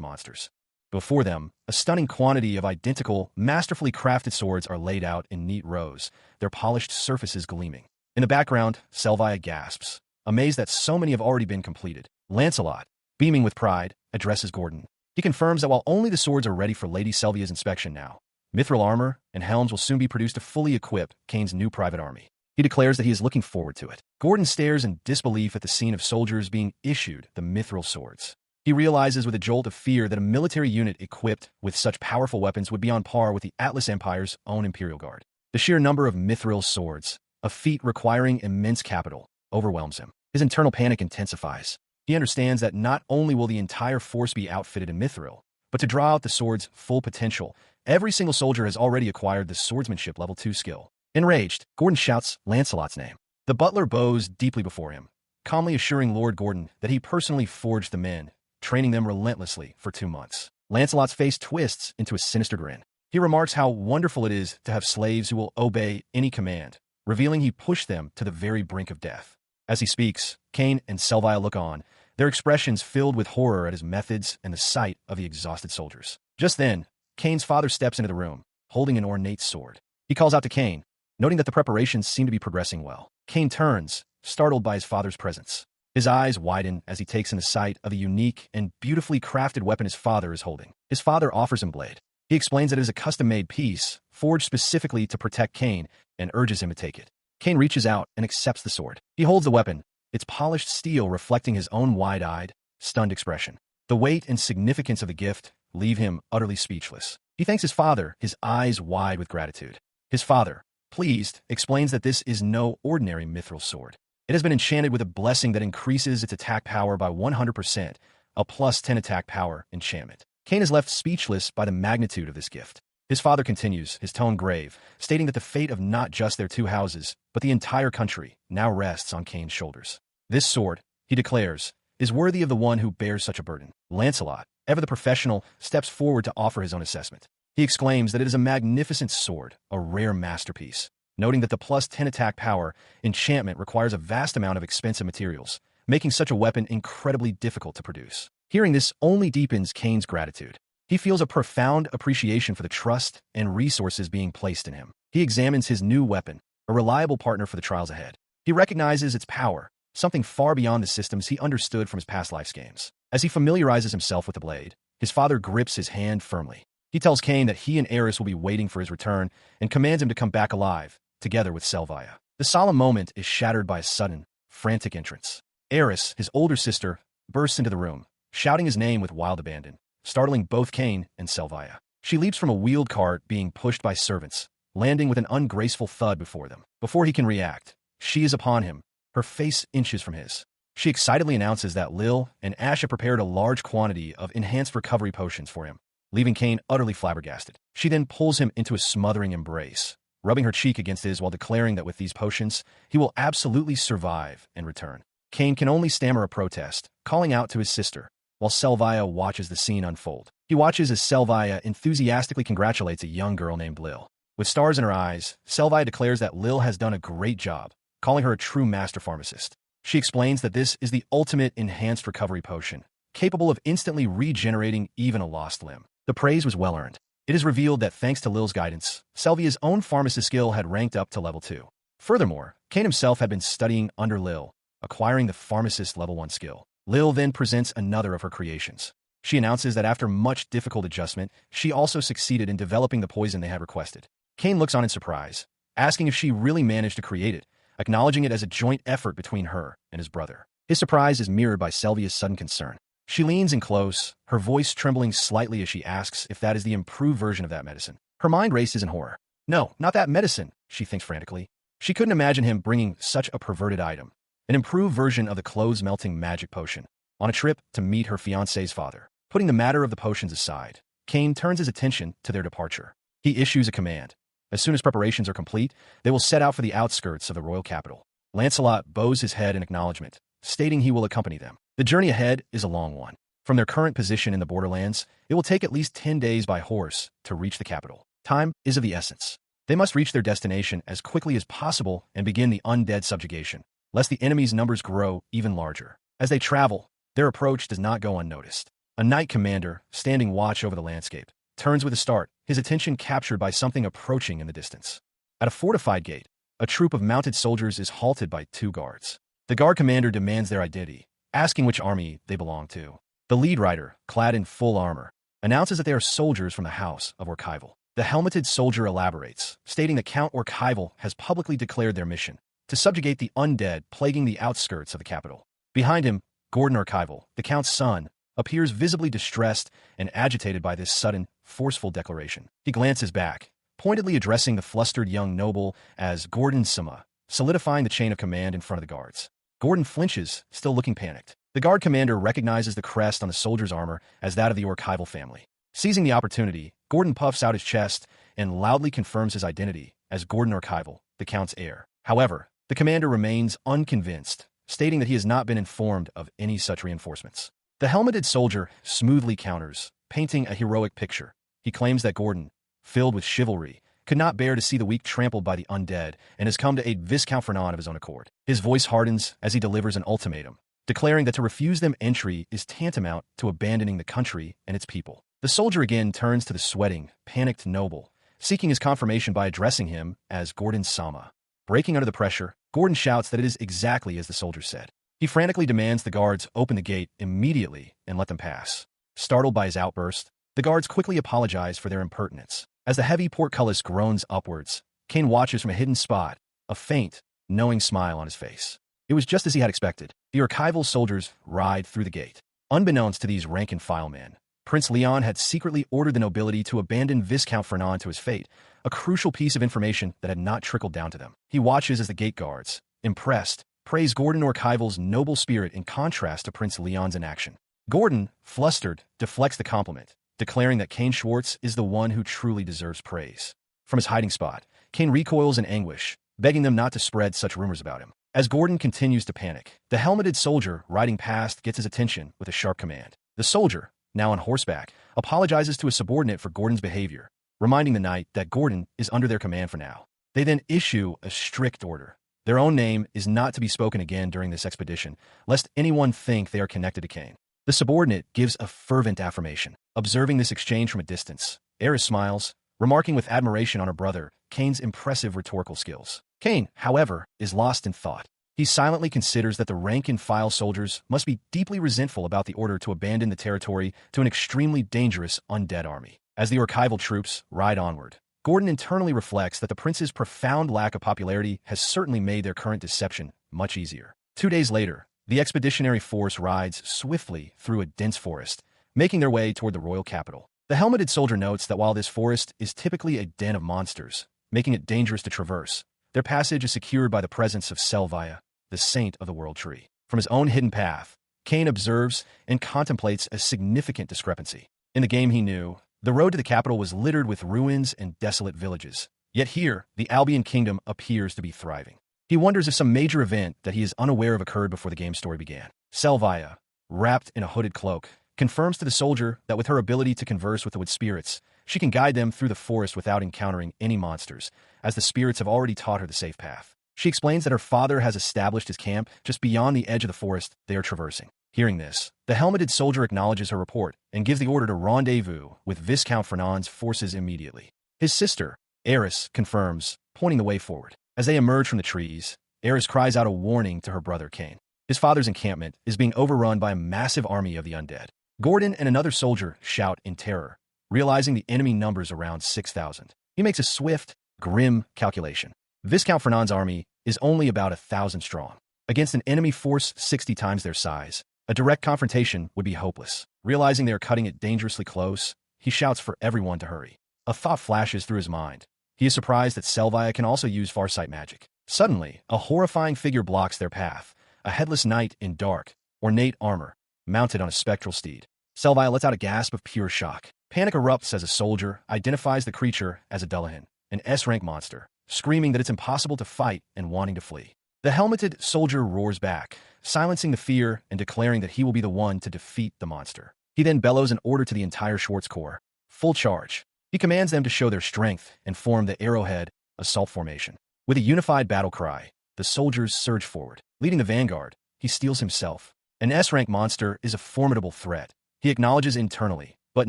[SPEAKER 1] monsters. Before them, a stunning quantity of identical, masterfully crafted swords are laid out in neat rows, their polished surfaces gleaming. In the background, Selvia gasps, amazed that so many have already been completed. Lancelot, beaming with pride, addresses Gordon. He confirms that while only the swords are ready for Lady Selvia's inspection now, mithril armor and helms will soon be produced to fully equip Cain's new private army. He declares that he is looking forward to it. Gordon stares in disbelief at the scene of soldiers being issued the mithril swords. He realizes with a jolt of fear that a military unit equipped with such powerful weapons would be on par with the Atlas Empire's own Imperial Guard. The sheer number of mithril swords, a feat requiring immense capital, overwhelms him. His internal panic intensifies. He understands that not only will the entire force be outfitted in mithril, but to draw out the sword's full potential, every single soldier has already acquired the swordsmanship level 2 skill. Enraged, Gordon shouts Lancelot's name. The butler bows deeply before him, calmly assuring Lord Gordon that he personally forged the men, training them relentlessly for 2 months. Lancelot's face twists into a sinister grin. He remarks how wonderful it is to have slaves who will obey any command, revealing he pushed them to the very brink of death. As he speaks, Cain and Selvia look on, their expressions filled with horror at his methods and the sight of the exhausted soldiers. Just then, Cain's father steps into the room, holding an ornate sword. He calls out to Cain, noting that the preparations seem to be progressing well. Cain turns, startled by his father's presence. His eyes widen as he takes in the sight of the unique and beautifully crafted weapon his father is holding. His father offers him blade. He explains that it is a custom-made piece, forged specifically to protect Cain, and urges him to take it. Cain reaches out and accepts the sword. He holds the weapon, its polished steel reflecting his own wide-eyed, stunned expression. The weight and significance of the gift leave him utterly speechless. He thanks his father, his eyes wide with gratitude. His father, pleased, explains that this is no ordinary mithril sword. It has been enchanted with a blessing that increases its attack power by 100%, a plus 10 attack power enchantment. Cain is left speechless by the magnitude of this gift. His father continues, his tone grave, stating that the fate of not just their 2 houses, but the entire country, now rests on Cain's shoulders. This sword, he declares, is worthy of the one who bears such a burden. Lancelot, ever the professional, steps forward to offer his own assessment. He exclaims that it is a magnificent sword, a rare masterpiece, noting that the plus 10 attack power enchantment requires a vast amount of expensive materials, making such a weapon incredibly difficult to produce. Hearing this only deepens Cain's gratitude. He feels a profound appreciation for the trust and resources being placed in him. He examines his new weapon, a reliable partner for the trials ahead. He recognizes its power, something far beyond the systems he understood from his past life's games. As he familiarizes himself with the blade, his father grips his hand firmly. He tells Cain that he and Eris will be waiting for his return and commands him to come back alive, together with Selvia. The solemn moment is shattered by a sudden, frantic entrance. Eris, his older sister, bursts into the room, shouting his name with wild abandon, startling both Cain and Selvia. She leaps from a wheeled cart being pushed by servants, landing with an ungraceful thud before them. Before he can react, she is upon him, her face inches from his. She excitedly announces that Lil and Ash have prepared a large quantity of enhanced recovery potions for him, leaving Cain utterly flabbergasted. She then pulls him into a smothering embrace, rubbing her cheek against his while declaring that with these potions, he will absolutely survive and return. Cain can only stammer a protest, calling out to his sister, while Selvia watches the scene unfold. He watches as Selvia enthusiastically congratulates a young girl named Lil. With stars in her eyes, Selvia declares that Lil has done a great job, calling her a true master pharmacist. She explains that this is the ultimate enhanced recovery potion, capable of instantly regenerating even a lost limb. The praise was well-earned. It is revealed that thanks to Lil's guidance, Selvia's own pharmacist skill had ranked up to level 2. Furthermore, Cain himself had been studying under Lil, acquiring the pharmacist level 1 skill. Lil then presents another of her creations. She announces that after much difficult adjustment, she also succeeded in developing the poison they had requested. Cain looks on in surprise, asking if she really managed to create it, acknowledging it as a joint effort between her and his brother. His surprise is mirrored by Selvia's sudden concern. She leans in close, her voice trembling slightly as she asks if that is the improved version of that medicine. Her mind races in horror. No, not that medicine, she thinks frantically. She couldn't imagine him bringing such a perverted item, an improved version of the clothes-melting magic potion, on a trip to meet her fiancé's father. Putting the matter of the potions aside, Kane turns his attention to their departure. He issues a command. As soon as preparations are complete, they will set out for the outskirts of the royal capital. Lancelot bows his head in acknowledgement, stating he will accompany them. The journey ahead is a long one. From their current position in the borderlands, it will take at least 10 days by horse to reach the capital. Time is of the essence. They must reach their destination as quickly as possible and begin the undead subjugation, lest the enemy's numbers grow even larger. As they travel, their approach does not go unnoticed. A knight commander, standing watch over the landscape, turns with a start, his attention captured by something approaching in the distance. At a fortified gate, a troop of mounted soldiers is halted by 2 guards. The guard commander demands their identity, asking which army they belong to. The lead rider, clad in full armor, announces that they are soldiers from the house of Orkival. The helmeted soldier elaborates, stating that Count Orkival has publicly declared their mission to subjugate the undead plaguing the outskirts of the capital. Behind him, Gordon Orkival, the Count's son, appears visibly distressed and agitated by this sudden, forceful declaration. He glances back, pointedly addressing the flustered young noble as Gordon Sama, solidifying the chain of command in front of the guards. Gordon flinches, still looking panicked. The guard commander recognizes the crest on the soldier's armor as that of the Orkival family. Seizing the opportunity, Gordon puffs out his chest and loudly confirms his identity as Gordon Orkival, the Count's heir. However, the commander remains unconvinced, stating that he has not been informed of any such reinforcements. The helmeted soldier smoothly counters, painting a heroic picture. He claims that Gordon, filled with chivalry, could not bear to see the weak trampled by the undead and has come to aid Viscount Fernand of his own accord. His voice hardens as he delivers an ultimatum, declaring that to refuse them entry is tantamount to abandoning the country and its people. The soldier again turns to the sweating, panicked noble, seeking his confirmation by addressing him as Gordon Sama. Breaking under the pressure, Gordon shouts that it is exactly as the soldier said. He frantically demands the guards open the gate immediately and let them pass. Startled by his outburst, the guards quickly apologize for their impertinence. As the heavy portcullis groans upwards, Kane watches from a hidden spot, a faint, knowing smile on his face. It was just as he had expected. The Orkival soldiers ride through the gate. Unbeknownst to these rank-and-file men, Prince Leon had secretly ordered the nobility to abandon Viscount Fernand to his fate, a crucial piece of information that had not trickled down to them. He watches as the gate guards, impressed, praise Gordon Orkival's noble spirit in contrast to Prince Leon's inaction. Gordon, flustered, deflects the compliment, declaring that Kane Schwartz is the one who truly deserves praise. From his hiding spot, Kane recoils in anguish, begging them not to spread such rumors about him. As Gordon continues to panic, the helmeted soldier riding past gets his attention with a sharp command. The soldier, now on horseback, apologizes to his subordinate for Gordon's behavior, reminding the knight that Gordon is under their command for now. They then issue a strict order. Their own name is not to be spoken again during this expedition, lest anyone think they are connected to Kane. The subordinate gives a fervent affirmation. Observing this exchange from a distance, Eris smiles, remarking with admiration on her brother, Kane's impressive rhetorical skills. Kane, however, is lost in thought. He silently considers that the rank-and-file soldiers must be deeply resentful about the order to abandon the territory to an extremely dangerous undead army. As the Orkival troops ride onward, Gordon internally reflects that the prince's profound lack of popularity has certainly made their current deception much easier. 2 days later, the expeditionary force rides swiftly through a dense forest, making their way toward the royal capital. The helmeted soldier notes that while this forest is typically a den of monsters, making it dangerous to traverse, their passage is secured by the presence of Selvia, the saint of the world tree. From his own hidden path, Kane observes and contemplates a significant discrepancy. In the game he knew, the road to the capital was littered with ruins and desolate villages. Yet here, the Albion Kingdom appears to be thriving. He wonders if some major event that he is unaware of occurred before the game's story began. Selvia, wrapped in a hooded cloak, confirms to the soldier that with her ability to converse with the wood spirits, she can guide them through the forest without encountering any monsters, as the spirits have already taught her the safe path. She explains that her father has established his camp just beyond the edge of the forest they are traversing. Hearing this, the helmeted soldier acknowledges her report and gives the order to rendezvous with Viscount Fernand's forces immediately. His sister, Eris, confirms, pointing the way forward. As they emerge from the trees, Eris cries out a warning to her brother Kane. His father's encampment is being overrun by a massive army of the undead. Gordon and another soldier shout in terror, realizing the enemy numbers around 6,000. He makes a swift, grim calculation. Viscount Fernand's army is only about 1,000 strong. Against an enemy force 60 times their size, a direct confrontation would be hopeless. Realizing they are cutting it dangerously close, he shouts for everyone to hurry. A thought flashes through his mind. He is surprised that Selvia can also use farsight magic. Suddenly, a horrifying figure blocks their path, a headless knight in dark, ornate armor, mounted on a spectral steed. Selvia lets out a gasp of pure shock. Panic erupts as a soldier identifies the creature as a Dullahan, an S-rank monster, screaming that it's impossible to fight and wanting to flee. The helmeted soldier roars back, silencing the fear and declaring that he will be the one to defeat the monster. He then bellows an order to the entire Schwartz Corps. Full charge. He commands them to show their strength and form the Arrowhead assault formation. With a unified battle cry, the soldiers surge forward. Leading the vanguard, he steels himself. An S-rank monster is a formidable threat. He acknowledges internally, but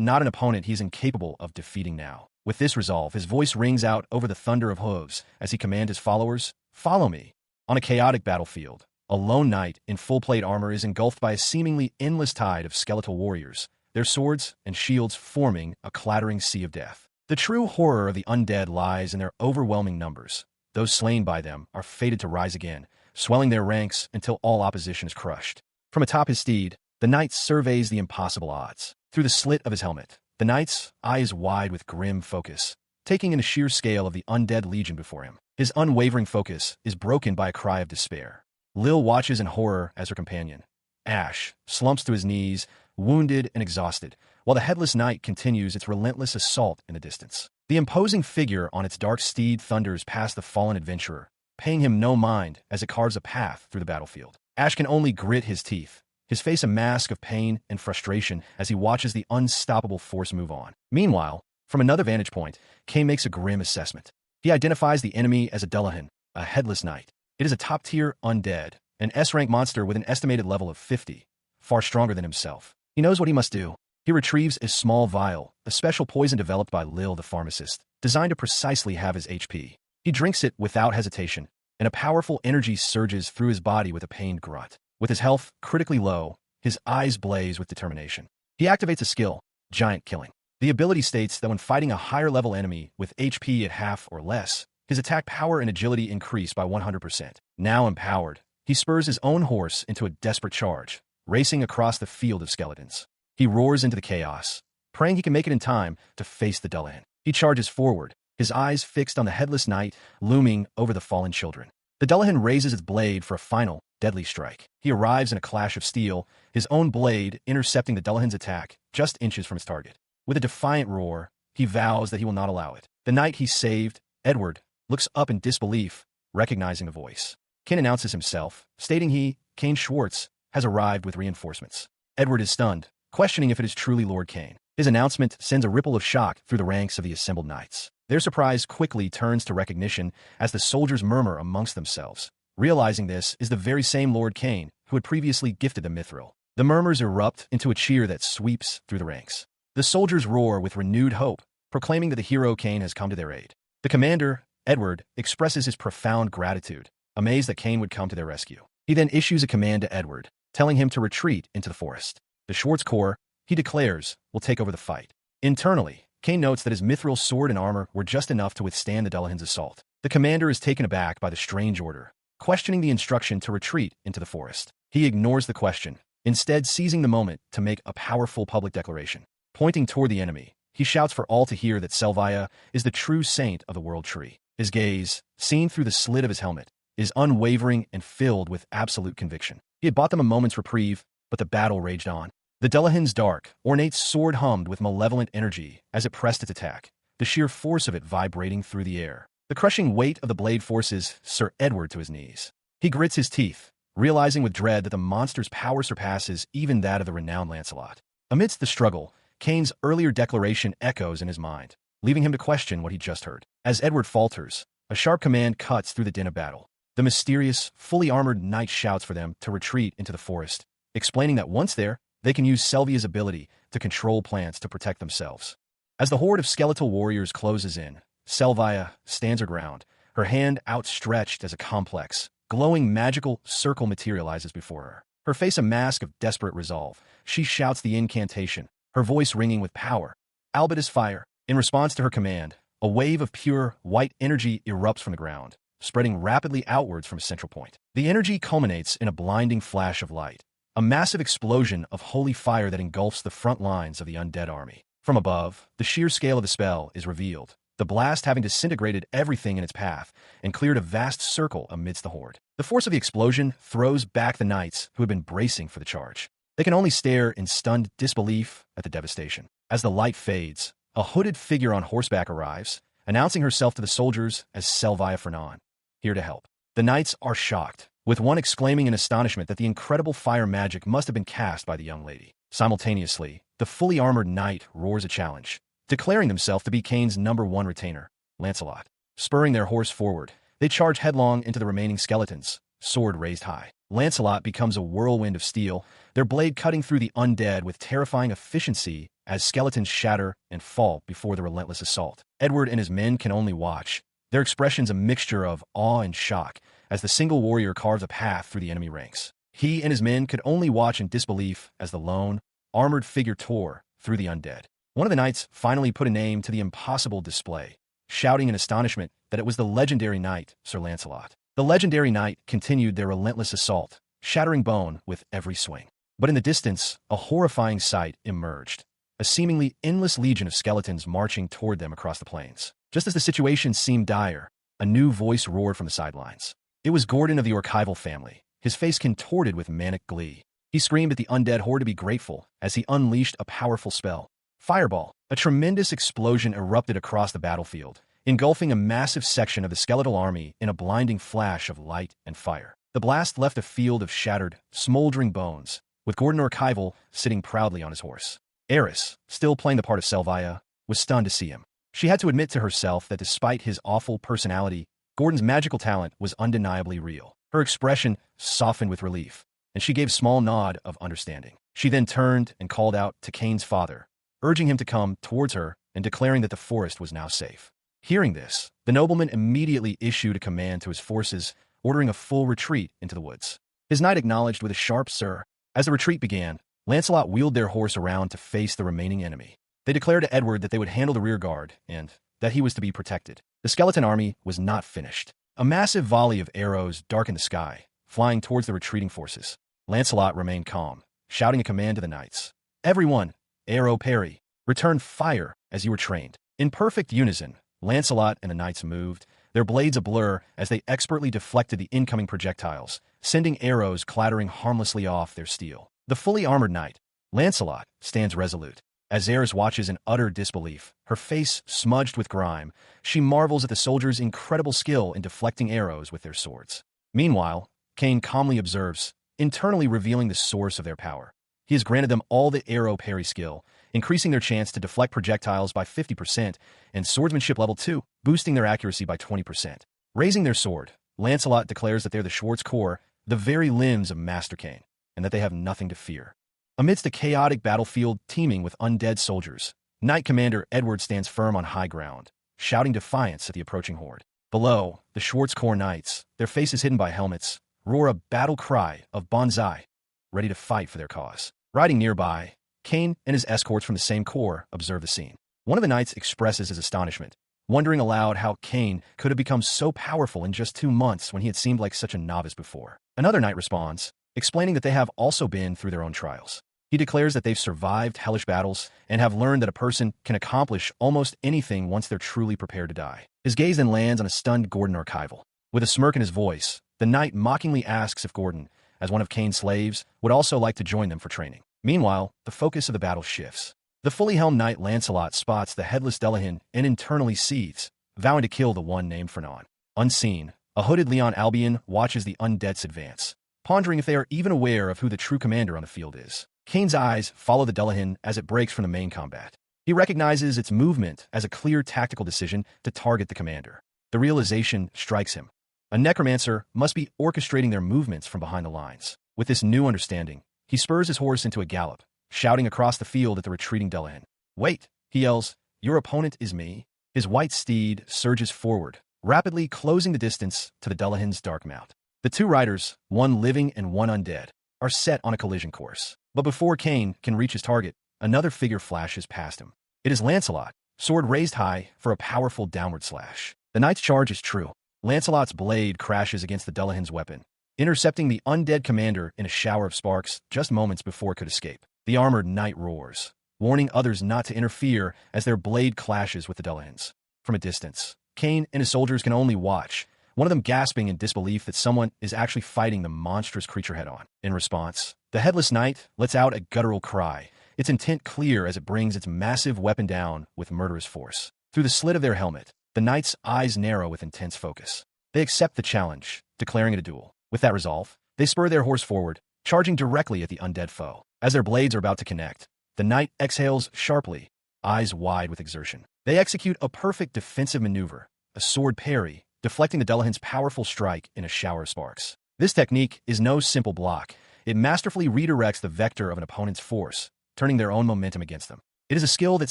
[SPEAKER 1] not an opponent he is incapable of defeating now. With this resolve, his voice rings out over the thunder of hooves as he commands his followers, "Follow me." On a chaotic battlefield, a lone knight in full-plate armor is engulfed by a seemingly endless tide of skeletal warriors, their swords and shields forming a clattering sea of death. The true horror of the undead lies in their overwhelming numbers. Those slain by them are fated to rise again, swelling their ranks until all opposition is crushed. From atop his steed, the knight surveys the impossible odds. Through the slit of his helmet, the knight's eyes wide with grim focus, taking in the sheer scale of the undead legion before him. His unwavering focus is broken by a cry of despair. Lil watches in horror as her companion, Ash, slumps to his knees, wounded and exhausted, while the headless knight continues its relentless assault in the distance. The imposing figure on its dark steed thunders past the fallen adventurer, paying him no mind as it carves a path through the battlefield. Ash can only grit his teeth, his face a mask of pain and frustration as he watches the unstoppable force move on. Meanwhile, from another vantage point, Kane makes a grim assessment. He identifies the enemy as a Dullahan, a headless knight. It is a top-tier undead, an S-rank monster with an estimated level of 50, far stronger than himself. He knows what he must do. He retrieves a small vial, a special poison developed by Lil the pharmacist, designed to precisely have his HP. He drinks it without hesitation, and a powerful energy surges through his body with a pained grunt. With his health critically low, his eyes blaze with determination. He activates a skill, Giant Killing. The ability states that when fighting a higher-level enemy with HP at half or less, his attack power and agility increase by 100%. Now empowered, he spurs his own horse into a desperate charge, racing across the field of skeletons. He roars into the chaos, praying he can make it in time to face the Dullahan. He charges forward, his eyes fixed on the headless knight looming over the fallen children. The Dullahan raises its blade for a final, deadly strike. He arrives in a clash of steel, his own blade intercepting the Dullahan's attack just inches from its target. With a defiant roar, he vows that he will not allow it. The knight he saved, Edward, looks up in disbelief, recognizing the voice. Kane announces himself, stating he, Kane Schwartz, has arrived with reinforcements. Edward is stunned, questioning if it is truly Lord Kane. His announcement sends a ripple of shock through the ranks of the assembled knights. Their surprise quickly turns to recognition as the soldiers murmur amongst themselves, realizing this is the very same Lord Kane who had previously gifted them mithril. The murmurs erupt into a cheer that sweeps through the ranks. The soldiers roar with renewed hope, proclaiming that the hero Kane has come to their aid. The commander, Edward, expresses his profound gratitude, amazed that Kane would come to their rescue. He then issues a command to Edward, telling him to retreat into the forest. The Schwartz Corps, he declares, will take over the fight. Internally, Kane notes that his mithril sword and armor were just enough to withstand the Dullahan's assault. The commander is taken aback by the strange order, questioning the instruction to retreat into the forest. He ignores the question, instead seizing the moment to make a powerful public declaration. Pointing toward the enemy, he shouts for all to hear that Selvia is the true saint of the World Tree. His gaze, seen through the slit of his helmet, is unwavering and filled with absolute conviction. He had bought them a moment's reprieve, but the battle raged on. The Dullahan's dark, ornate sword hummed with malevolent energy as it pressed its attack, the sheer force of it vibrating through the air. The crushing weight of the blade forces Sir Edward to his knees. He grits his teeth, realizing with dread that the monster's power surpasses even that of the renowned Lancelot. Amidst the struggle, Kane's earlier declaration echoes in his mind, leaving him to question what he just heard. As Edward falters, a sharp command cuts through the din of battle. The mysterious, fully armored knight shouts for them to retreat into the forest, explaining that once there, they can use Selvia's ability to control plants to protect themselves. As the horde of skeletal warriors closes in, Selvia stands her ground, her hand outstretched as a complex, glowing magical circle materializes before her. Her face a mask of desperate resolve, she shouts the incantation, her voice ringing with power. Albetus fire. In response to her command, a wave of pure, white energy erupts from the ground, spreading rapidly outwards from a central point. The energy culminates in a blinding flash of light, a massive explosion of holy fire that engulfs the front lines of the undead army. From above, the sheer scale of the spell is revealed, the blast having disintegrated everything in its path and cleared a vast circle amidst the horde. The force of the explosion throws back the knights who had been bracing for the charge. They can only stare in stunned disbelief at the devastation. As the light fades, a hooded figure on horseback arrives, announcing herself to the soldiers as Selvia Fernan, here to help. The knights are shocked, with one exclaiming in astonishment that the incredible fire magic must have been cast by the young lady. Simultaneously, the fully armored knight roars a challenge, declaring himself to be Kane's #1 retainer, Lancelot. Spurring their horse forward, they charge headlong into the remaining skeletons, sword raised high. Lancelot becomes a whirlwind of steel, their blade cutting through the undead with terrifying efficiency as skeletons shatter and fall before the relentless assault. Edward and his men can only watch, their expressions a mixture of awe and shock as the single warrior carves a path through the enemy ranks. He and his men could only watch in disbelief as the lone, armored figure tore through the undead. One of the knights finally put a name to the impossible display, shouting in astonishment that it was the legendary knight, Sir Lancelot. The legendary knight continued their relentless assault, shattering bone with every swing. But in the distance, a horrifying sight emerged, a seemingly endless legion of skeletons marching toward them across the plains. Just as the situation seemed dire, a new voice roared from the sidelines. It was Gordon of the Archival family, his face contorted with manic glee. He screamed at the undead horde to be grateful as he unleashed a powerful spell. Fireball. A tremendous explosion erupted across the battlefield, engulfing a massive section of the skeletal army in a blinding flash of light and fire. The blast left a field of shattered, smoldering bones, with Gordon Archival sitting proudly on his horse. Eris, still playing the part of Selvia, was stunned to see him. She had to admit to herself that despite his awful personality, Gordon's magical talent was undeniably real. Her expression softened with relief, and she gave a small nod of understanding. She then turned and called out to Kane's father, urging him to come towards her and declaring that the forest was now safe. Hearing this, the nobleman immediately issued a command to his forces, ordering a full retreat into the woods. His knight acknowledged with a sharp "Sir." As the retreat began, Lancelot wheeled their horse around to face the remaining enemy. They declared to Edward that they would handle the rear guard and that he was to be protected. The skeleton army was not finished. A massive volley of arrows darkened the sky, flying towards the retreating forces. Lancelot remained calm, shouting a command to the knights. "Everyone, arrow parry, return fire as you were trained." In perfect unison, Lancelot and the knights moved, their blades a blur as they expertly deflected the incoming projectiles, sending arrows clattering harmlessly off their steel. The fully armored knight, Lancelot, stands resolute. As Eris watches in utter disbelief, her face smudged with grime, she marvels at the soldiers' incredible skill in deflecting arrows with their swords. Meanwhile, Kane calmly observes, internally revealing the source of their power. He has granted them all the arrow parry skill, increasing their chance to deflect projectiles by 50% and swordsmanship level 2, boosting their accuracy by 20%. Raising their sword, Lancelot declares that they're the Schwartz Corps, the very limbs of Master Kane, and that they have nothing to fear. Amidst a chaotic battlefield teeming with undead soldiers, Knight Commander Edward stands firm on high ground, shouting defiance at the approaching horde. Below, the Schwartz Corps knights, their faces hidden by helmets, roar a battle cry of Banzai, ready to fight for their cause. Riding nearby, Kane and his escorts from the same corps observe the scene. One of the knights expresses his astonishment, wondering aloud how Kane could have become so powerful in just 2 months when he had seemed like such a novice before. Another knight responds, explaining that they have also been through their own trials. He declares that they've survived hellish battles and have learned that a person can accomplish almost anything once they're truly prepared to die. His gaze then lands on a stunned Gordon Archival. With a smirk in his voice, the knight mockingly asks if Gordon, as one of Kane's slaves, would also like to join them for training. Meanwhile, the focus of the battle shifts. The fully helmed knight Lancelot spots the headless Delahan and internally seethes, vowing to kill the one named Fernan. Unseen, a hooded Leon Albion watches the undeads advance, pondering if they are even aware of who the true commander on the field is. Kane's eyes follow the Delahan as it breaks from the main combat. He recognizes its movement as a clear tactical decision to target the commander. The realization strikes him. A necromancer must be orchestrating their movements from behind the lines. With this new understanding, he spurs his horse into a gallop, shouting across the field at the retreating Delahan. "Wait," he yells, "your opponent is me." His white steed surges forward, rapidly closing the distance to the Delahan's dark mount. The two riders, one living and one undead, are set on a collision course. But before Kane can reach his target, another figure flashes past him. It is Lancelot, sword raised high for a powerful downward slash. The knight's charge is true. Lancelot's blade crashes against the Delahan's weapon, intercepting the undead commander in a shower of sparks just moments before it could escape. The armored knight roars, warning others not to interfere as their blade clashes with the Delahan's. From a distance, Kane and his soldiers can only watch, one of them gasping in disbelief that someone is actually fighting the monstrous creature head-on. In response, the The headless knight lets out a guttural cry, its intent clear as it brings its massive weapon down with murderous force. Through the slit of their helmet, the knight's eyes narrow with intense focus. They accept the challenge, declaring it a duel. With that resolve, they spur their horse forward, charging directly at the undead foe. As their blades are about to connect, the knight exhales sharply, eyes wide with exertion. They execute a perfect defensive maneuver, a sword parry, deflecting the Dullahan's powerful strike in a shower of sparks. This technique is no simple block. It masterfully redirects the vector of an opponent's force, turning their own momentum against them. It is a skill that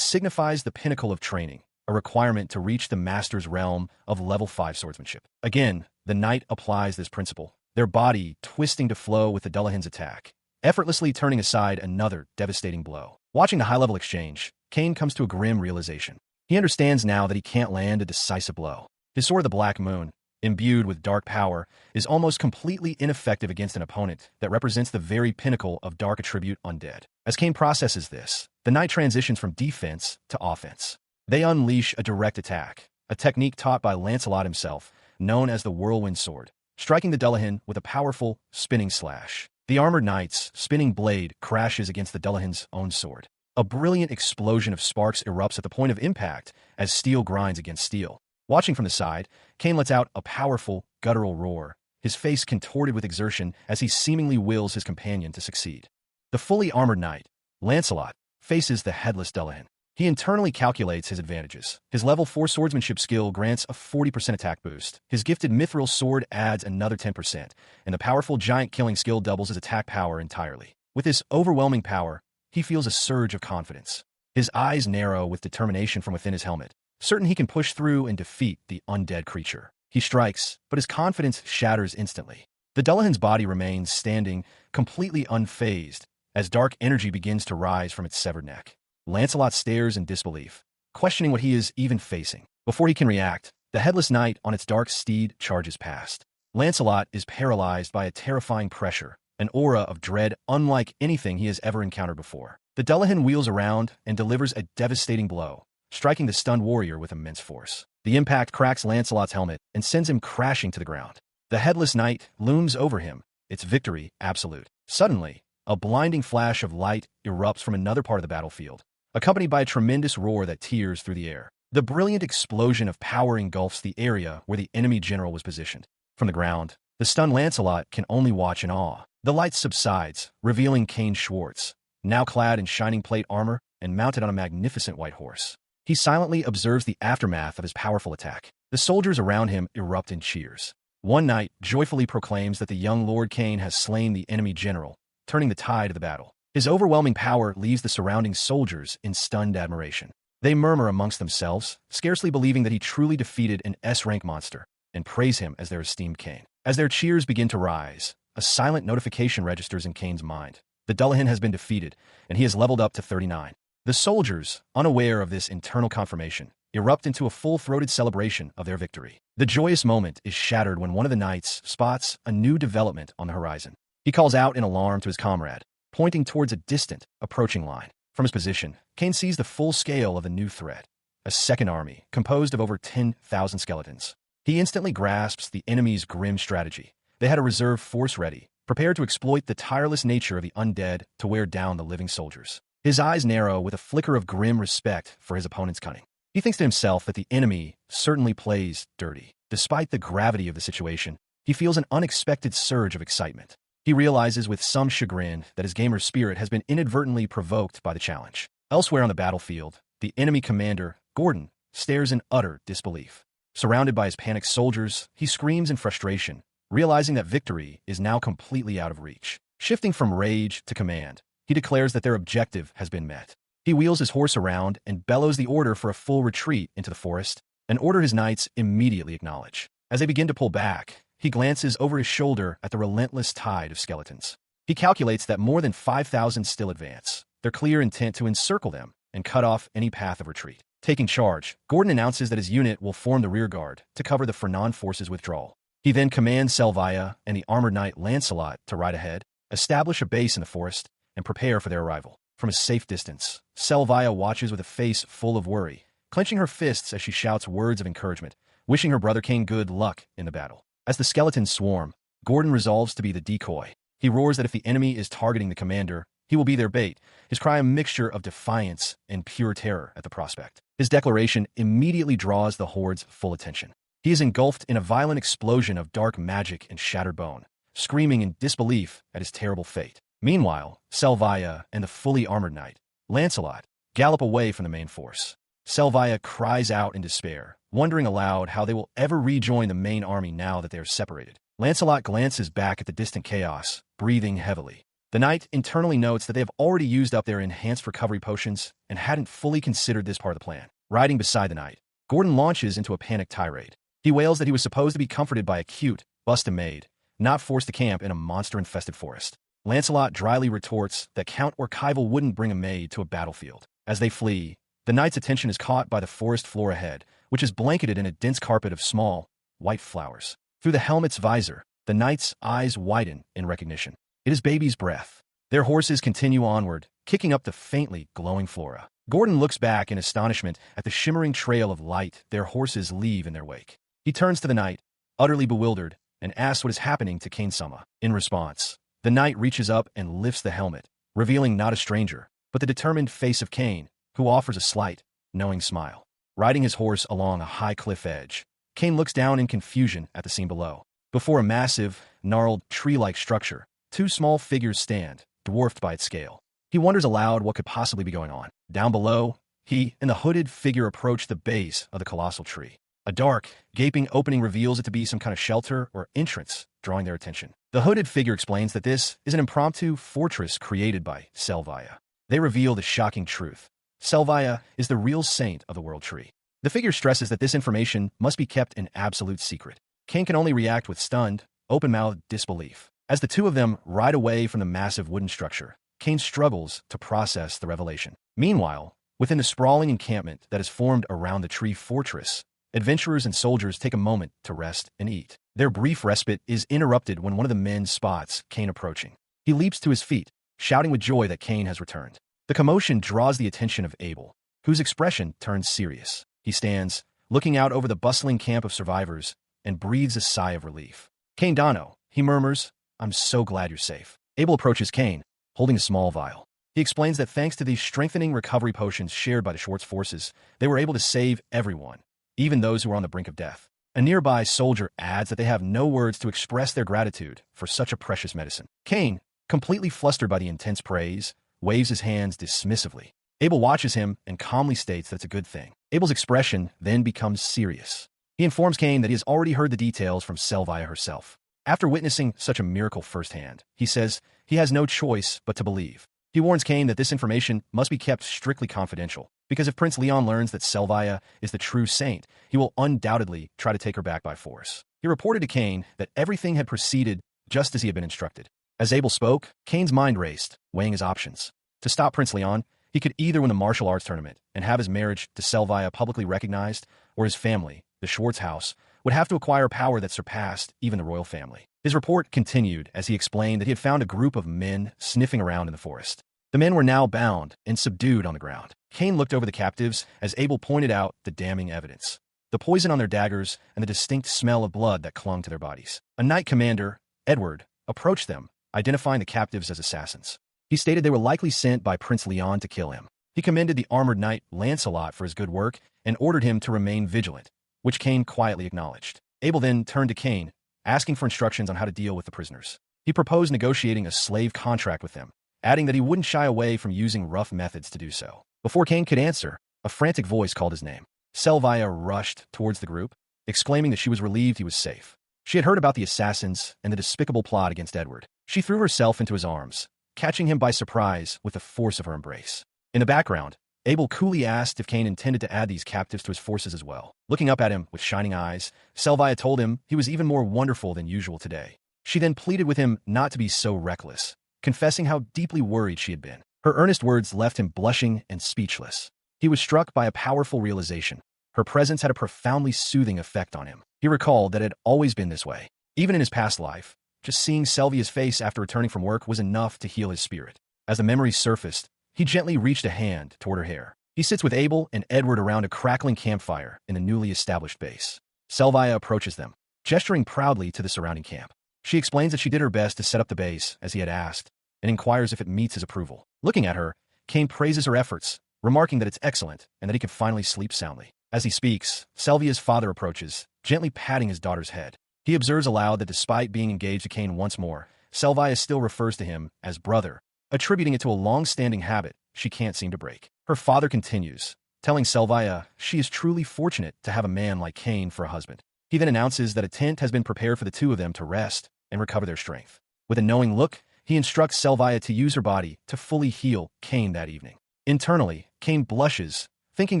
[SPEAKER 1] signifies the pinnacle of training, a requirement to reach the master's realm of level 5 swordsmanship. Again, the knight applies this principle, their body twisting to flow with the Dullahan's attack, effortlessly turning aside another devastating blow. Watching the high-level exchange, Kane comes to a grim realization. He understands now that he can't land a decisive blow. His Sword of the Black Moon, imbued with dark power, is almost completely ineffective against an opponent that represents the very pinnacle of dark attribute undead. As Kane processes this, the knight transitions from defense to offense. They unleash a direct attack, a technique taught by Lancelot himself, known as the Whirlwind Sword, striking the Dullahan with a powerful, spinning slash. The armored knight's spinning blade crashes against the Dullahan's own sword. A brilliant explosion of sparks erupts at the point of impact as steel grinds against steel. Watching from the side, Kane lets out a powerful, guttural roar, his face contorted with exertion as he seemingly wills his companion to succeed. The fully armored knight, Lancelot, faces the headless Dullahan. He internally calculates his advantages. His level 4 swordsmanship skill grants a 40% attack boost. His gifted mithril sword adds another 10%, and the powerful giant killing skill doubles his attack power entirely. With this overwhelming power, he feels a surge of confidence. His eyes narrow with determination from within his helmet, certain he can push through and defeat the undead creature. He strikes, but his confidence shatters instantly. The Dullahan's body remains standing, completely unfazed, as dark energy begins to rise from its severed neck. Lancelot stares in disbelief, questioning what he is even facing. Before he can react, the headless knight on its dark steed charges past. Lancelot is paralyzed by a terrifying pressure, an aura of dread unlike anything he has ever encountered before. The Dullahan wheels around and delivers a devastating blow, striking the stunned warrior with immense force. The impact cracks Lancelot's helmet and sends him crashing to the ground. The headless knight looms over him, its victory absolute. Suddenly, a blinding flash of light erupts from another part of the battlefield, accompanied by a tremendous roar that tears through the air. The brilliant explosion of power engulfs the area where the enemy general was positioned. From the ground, the stunned Lancelot can only watch in awe. The light subsides, revealing Kane Schwartz, now clad in shining plate armor and mounted on a magnificent white horse. He silently observes the aftermath of his powerful attack. The soldiers around him erupt in cheers. One knight joyfully proclaims that the young Lord Kane has slain the enemy general, turning the tide of the battle. His overwhelming power leaves the surrounding soldiers in stunned admiration. They murmur amongst themselves, scarcely believing that he truly defeated an S-rank monster, and praise him as their esteemed Kane. As their cheers begin to rise, a silent notification registers in Kane's mind. The Dullahan has been defeated, and he has leveled up to 39. The soldiers, unaware of this internal confirmation, erupt into a full-throated celebration of their victory. The joyous moment is shattered when one of the knights spots a new development on the horizon. He calls out in alarm to his comrade, pointing towards a distant, approaching line. From his position, Kane sees the full scale of the new threat, a second army composed of over 10,000 skeletons. He instantly grasps the enemy's grim strategy. They had a reserve force ready, prepared to exploit the tireless nature of the undead to wear down the living soldiers. His eyes narrow with a flicker of grim respect for his opponent's cunning. He thinks to himself that the enemy certainly plays dirty. Despite the gravity of the situation, he feels an unexpected surge of excitement. He realizes with some chagrin that his gamer's spirit has been inadvertently provoked by the challenge. Elsewhere on the battlefield, the enemy commander, Gordon, stares in utter disbelief. Surrounded by his panicked soldiers, he screams in frustration, realizing that victory is now completely out of reach. Shifting from rage to command, he declares that their objective has been met. He wheels his horse around and bellows the order for a full retreat into the forest, an order his knights immediately acknowledge. As they begin to pull back, he glances over his shoulder at the relentless tide of skeletons. He calculates that more than 5,000 still advance, their clear intent to encircle them and cut off any path of retreat. Taking charge, Gordon announces that his unit will form the rear guard to cover the Fernan forces' withdrawal. He then commands Selvia and the armored knight Lancelot to ride ahead, establish a base in the forest, and prepare for their arrival. From a safe distance, Selvia watches with a face full of worry, clenching her fists as she shouts words of encouragement, wishing her brother Kane good luck in the battle. As the skeletons swarm, Gordon resolves to be the decoy. He roars that if the enemy is targeting the commander, he will be their bait, his cry a mixture of defiance and pure terror at the prospect. His declaration immediately draws the horde's full attention. He is engulfed in a violent explosion of dark magic and shattered bone, screaming in disbelief at his terrible fate. Meanwhile, Selvia and the fully armored knight, Lancelot, gallop away from the main force. Selvia cries out in despair, wondering aloud how they will ever rejoin the main army now that they are separated. Lancelot glances back at the distant chaos, breathing heavily. The knight internally notes that they have already used up their enhanced recovery potions and hadn't fully considered this part of the plan. Riding beside the knight, Gordon launches into a panicked tirade. He wails that he was supposed to be comforted by a cute, busted maid, not forced to camp in a monster-infested forest. Lancelot dryly retorts that Count Orcival wouldn't bring a maid to a battlefield. As they flee, the knight's attention is caught by the forest floor ahead, which is blanketed in a dense carpet of small, white flowers. Through the helmet's visor, the knight's eyes widen in recognition. It is Baby's breath. Their horses continue onward, kicking up the faintly glowing flora. Gordon looks back in astonishment at the shimmering trail of light their horses leave in their wake. He turns to the knight, utterly bewildered, and asks what is happening to Kane-sama. In response, the knight reaches up and lifts the helmet, revealing not a stranger, but the determined face of Kane, who offers a slight, knowing smile. Riding his horse along a high cliff edge, Kane looks down in confusion at the scene below. Before a massive, gnarled, tree-like structure, two small figures stand, dwarfed by its scale. He wonders aloud what could possibly be going on. Down below, he and the hooded figure approach the base of the colossal tree. A dark, gaping opening reveals it to be some kind of shelter or entrance, drawing their attention. The hooded figure explains that this is an impromptu fortress created by Selvia. They reveal the shocking truth. Selvia is the real saint of the World Tree. The figure stresses that this information must be kept an absolute secret. Kane can only react with stunned, open-mouthed disbelief. As the two of them ride away from the massive wooden structure, Kane struggles to process the revelation. Meanwhile, within the sprawling encampment that is formed around the tree fortress, adventurers and soldiers take a moment to rest and eat. Their brief respite is interrupted when one of the men spots Kane approaching. He leaps to his feet, shouting with joy that Kane has returned. The commotion draws the attention of Abel, whose expression turns serious. He stands, looking out over the bustling camp of survivors, and breathes a sigh of relief. "Kane Dano," he murmurs, "I'm so glad you're safe." Abel approaches Kane, holding a small vial. He explains that thanks to these strengthening recovery potions shared by the Schwartz forces, they were able to save everyone, even those who were on the brink of death. A nearby soldier adds that they have no words to express their gratitude for such a precious medicine. Kane, completely flustered by the intense praise, waves his hands dismissively. Abel watches him and calmly states that it's a good thing. Abel's expression then becomes serious. He informs Kane that he has already heard the details from Selvia herself. After witnessing such a miracle firsthand, he says he has no choice but to believe. He warns Kane that this information must be kept strictly confidential, because if Prince Leon learns that Selvia is the true saint, he will undoubtedly try to take her back by force. He reported to Kane that everything had proceeded just as he had been instructed. As Abel spoke, Kane's mind raced, weighing his options. To stop Prince Leon, he could either win the martial arts tournament and have his marriage to Selvia publicly recognized, or his family, the Schwartz house, would have to acquire power that surpassed even the royal family. His report continued as he explained that he had found a group of men sniffing around in the forest. The men were now bound and subdued on the ground. Kane looked over the captives as Abel pointed out the damning evidence: the poison on their daggers and the distinct smell of blood that clung to their bodies. A knight commander, Edward, approached them, identifying the captives as assassins. He stated they were likely sent by Prince Leon to kill him. He commended the armored knight Lancelot for his good work and ordered him to remain vigilant, which Kane quietly acknowledged. Abel then turned to Kane, asking for instructions on how to deal with the prisoners. He proposed negotiating a slave contract with them, adding that he wouldn't shy away from using rough methods to do so. Before Kane could answer, a frantic voice called his name. Selvia rushed towards the group, exclaiming that she was relieved he was safe. She had heard about the assassins and the despicable plot against Edward. She threw herself into his arms, catching him by surprise with the force of her embrace. In the background, Abel coolly asked if Kane intended to add these captives to his forces as well. Looking up at him with shining eyes, Selvia told him he was even more wonderful than usual today. She then pleaded with him not to be so reckless, confessing how deeply worried she had been. Her earnest words left him blushing and speechless. He was struck by a powerful realization. Her presence had a profoundly soothing effect on him. He recalled that it had always been this way. Even in his past life, just seeing Selvia's face after returning from work was enough to heal his spirit. As the memories surfaced, he gently reached a hand toward her hair. He sits with Abel and Edward around a crackling campfire in the newly established base. Selvia approaches them, gesturing proudly to the surrounding camp. She explains that she did her best to set up the base, as he had asked, and inquires if it meets his approval. Looking at her, Kane praises her efforts, remarking that it's excellent and that he can finally sleep soundly. As he speaks, Selvia's father approaches, gently patting his daughter's head. He observes aloud that despite being engaged to Kane once more, Selvia still refers to him as brother, attributing it to a long-standing habit she can't seem to break. Her father continues, telling Selvia she is truly fortunate to have a man like Kane for a husband. He then announces that a tent has been prepared for the two of them to rest and recover their strength. With a knowing look, he instructs Selvia to use her body to fully heal Kane that evening. Internally, Kane blushes, thinking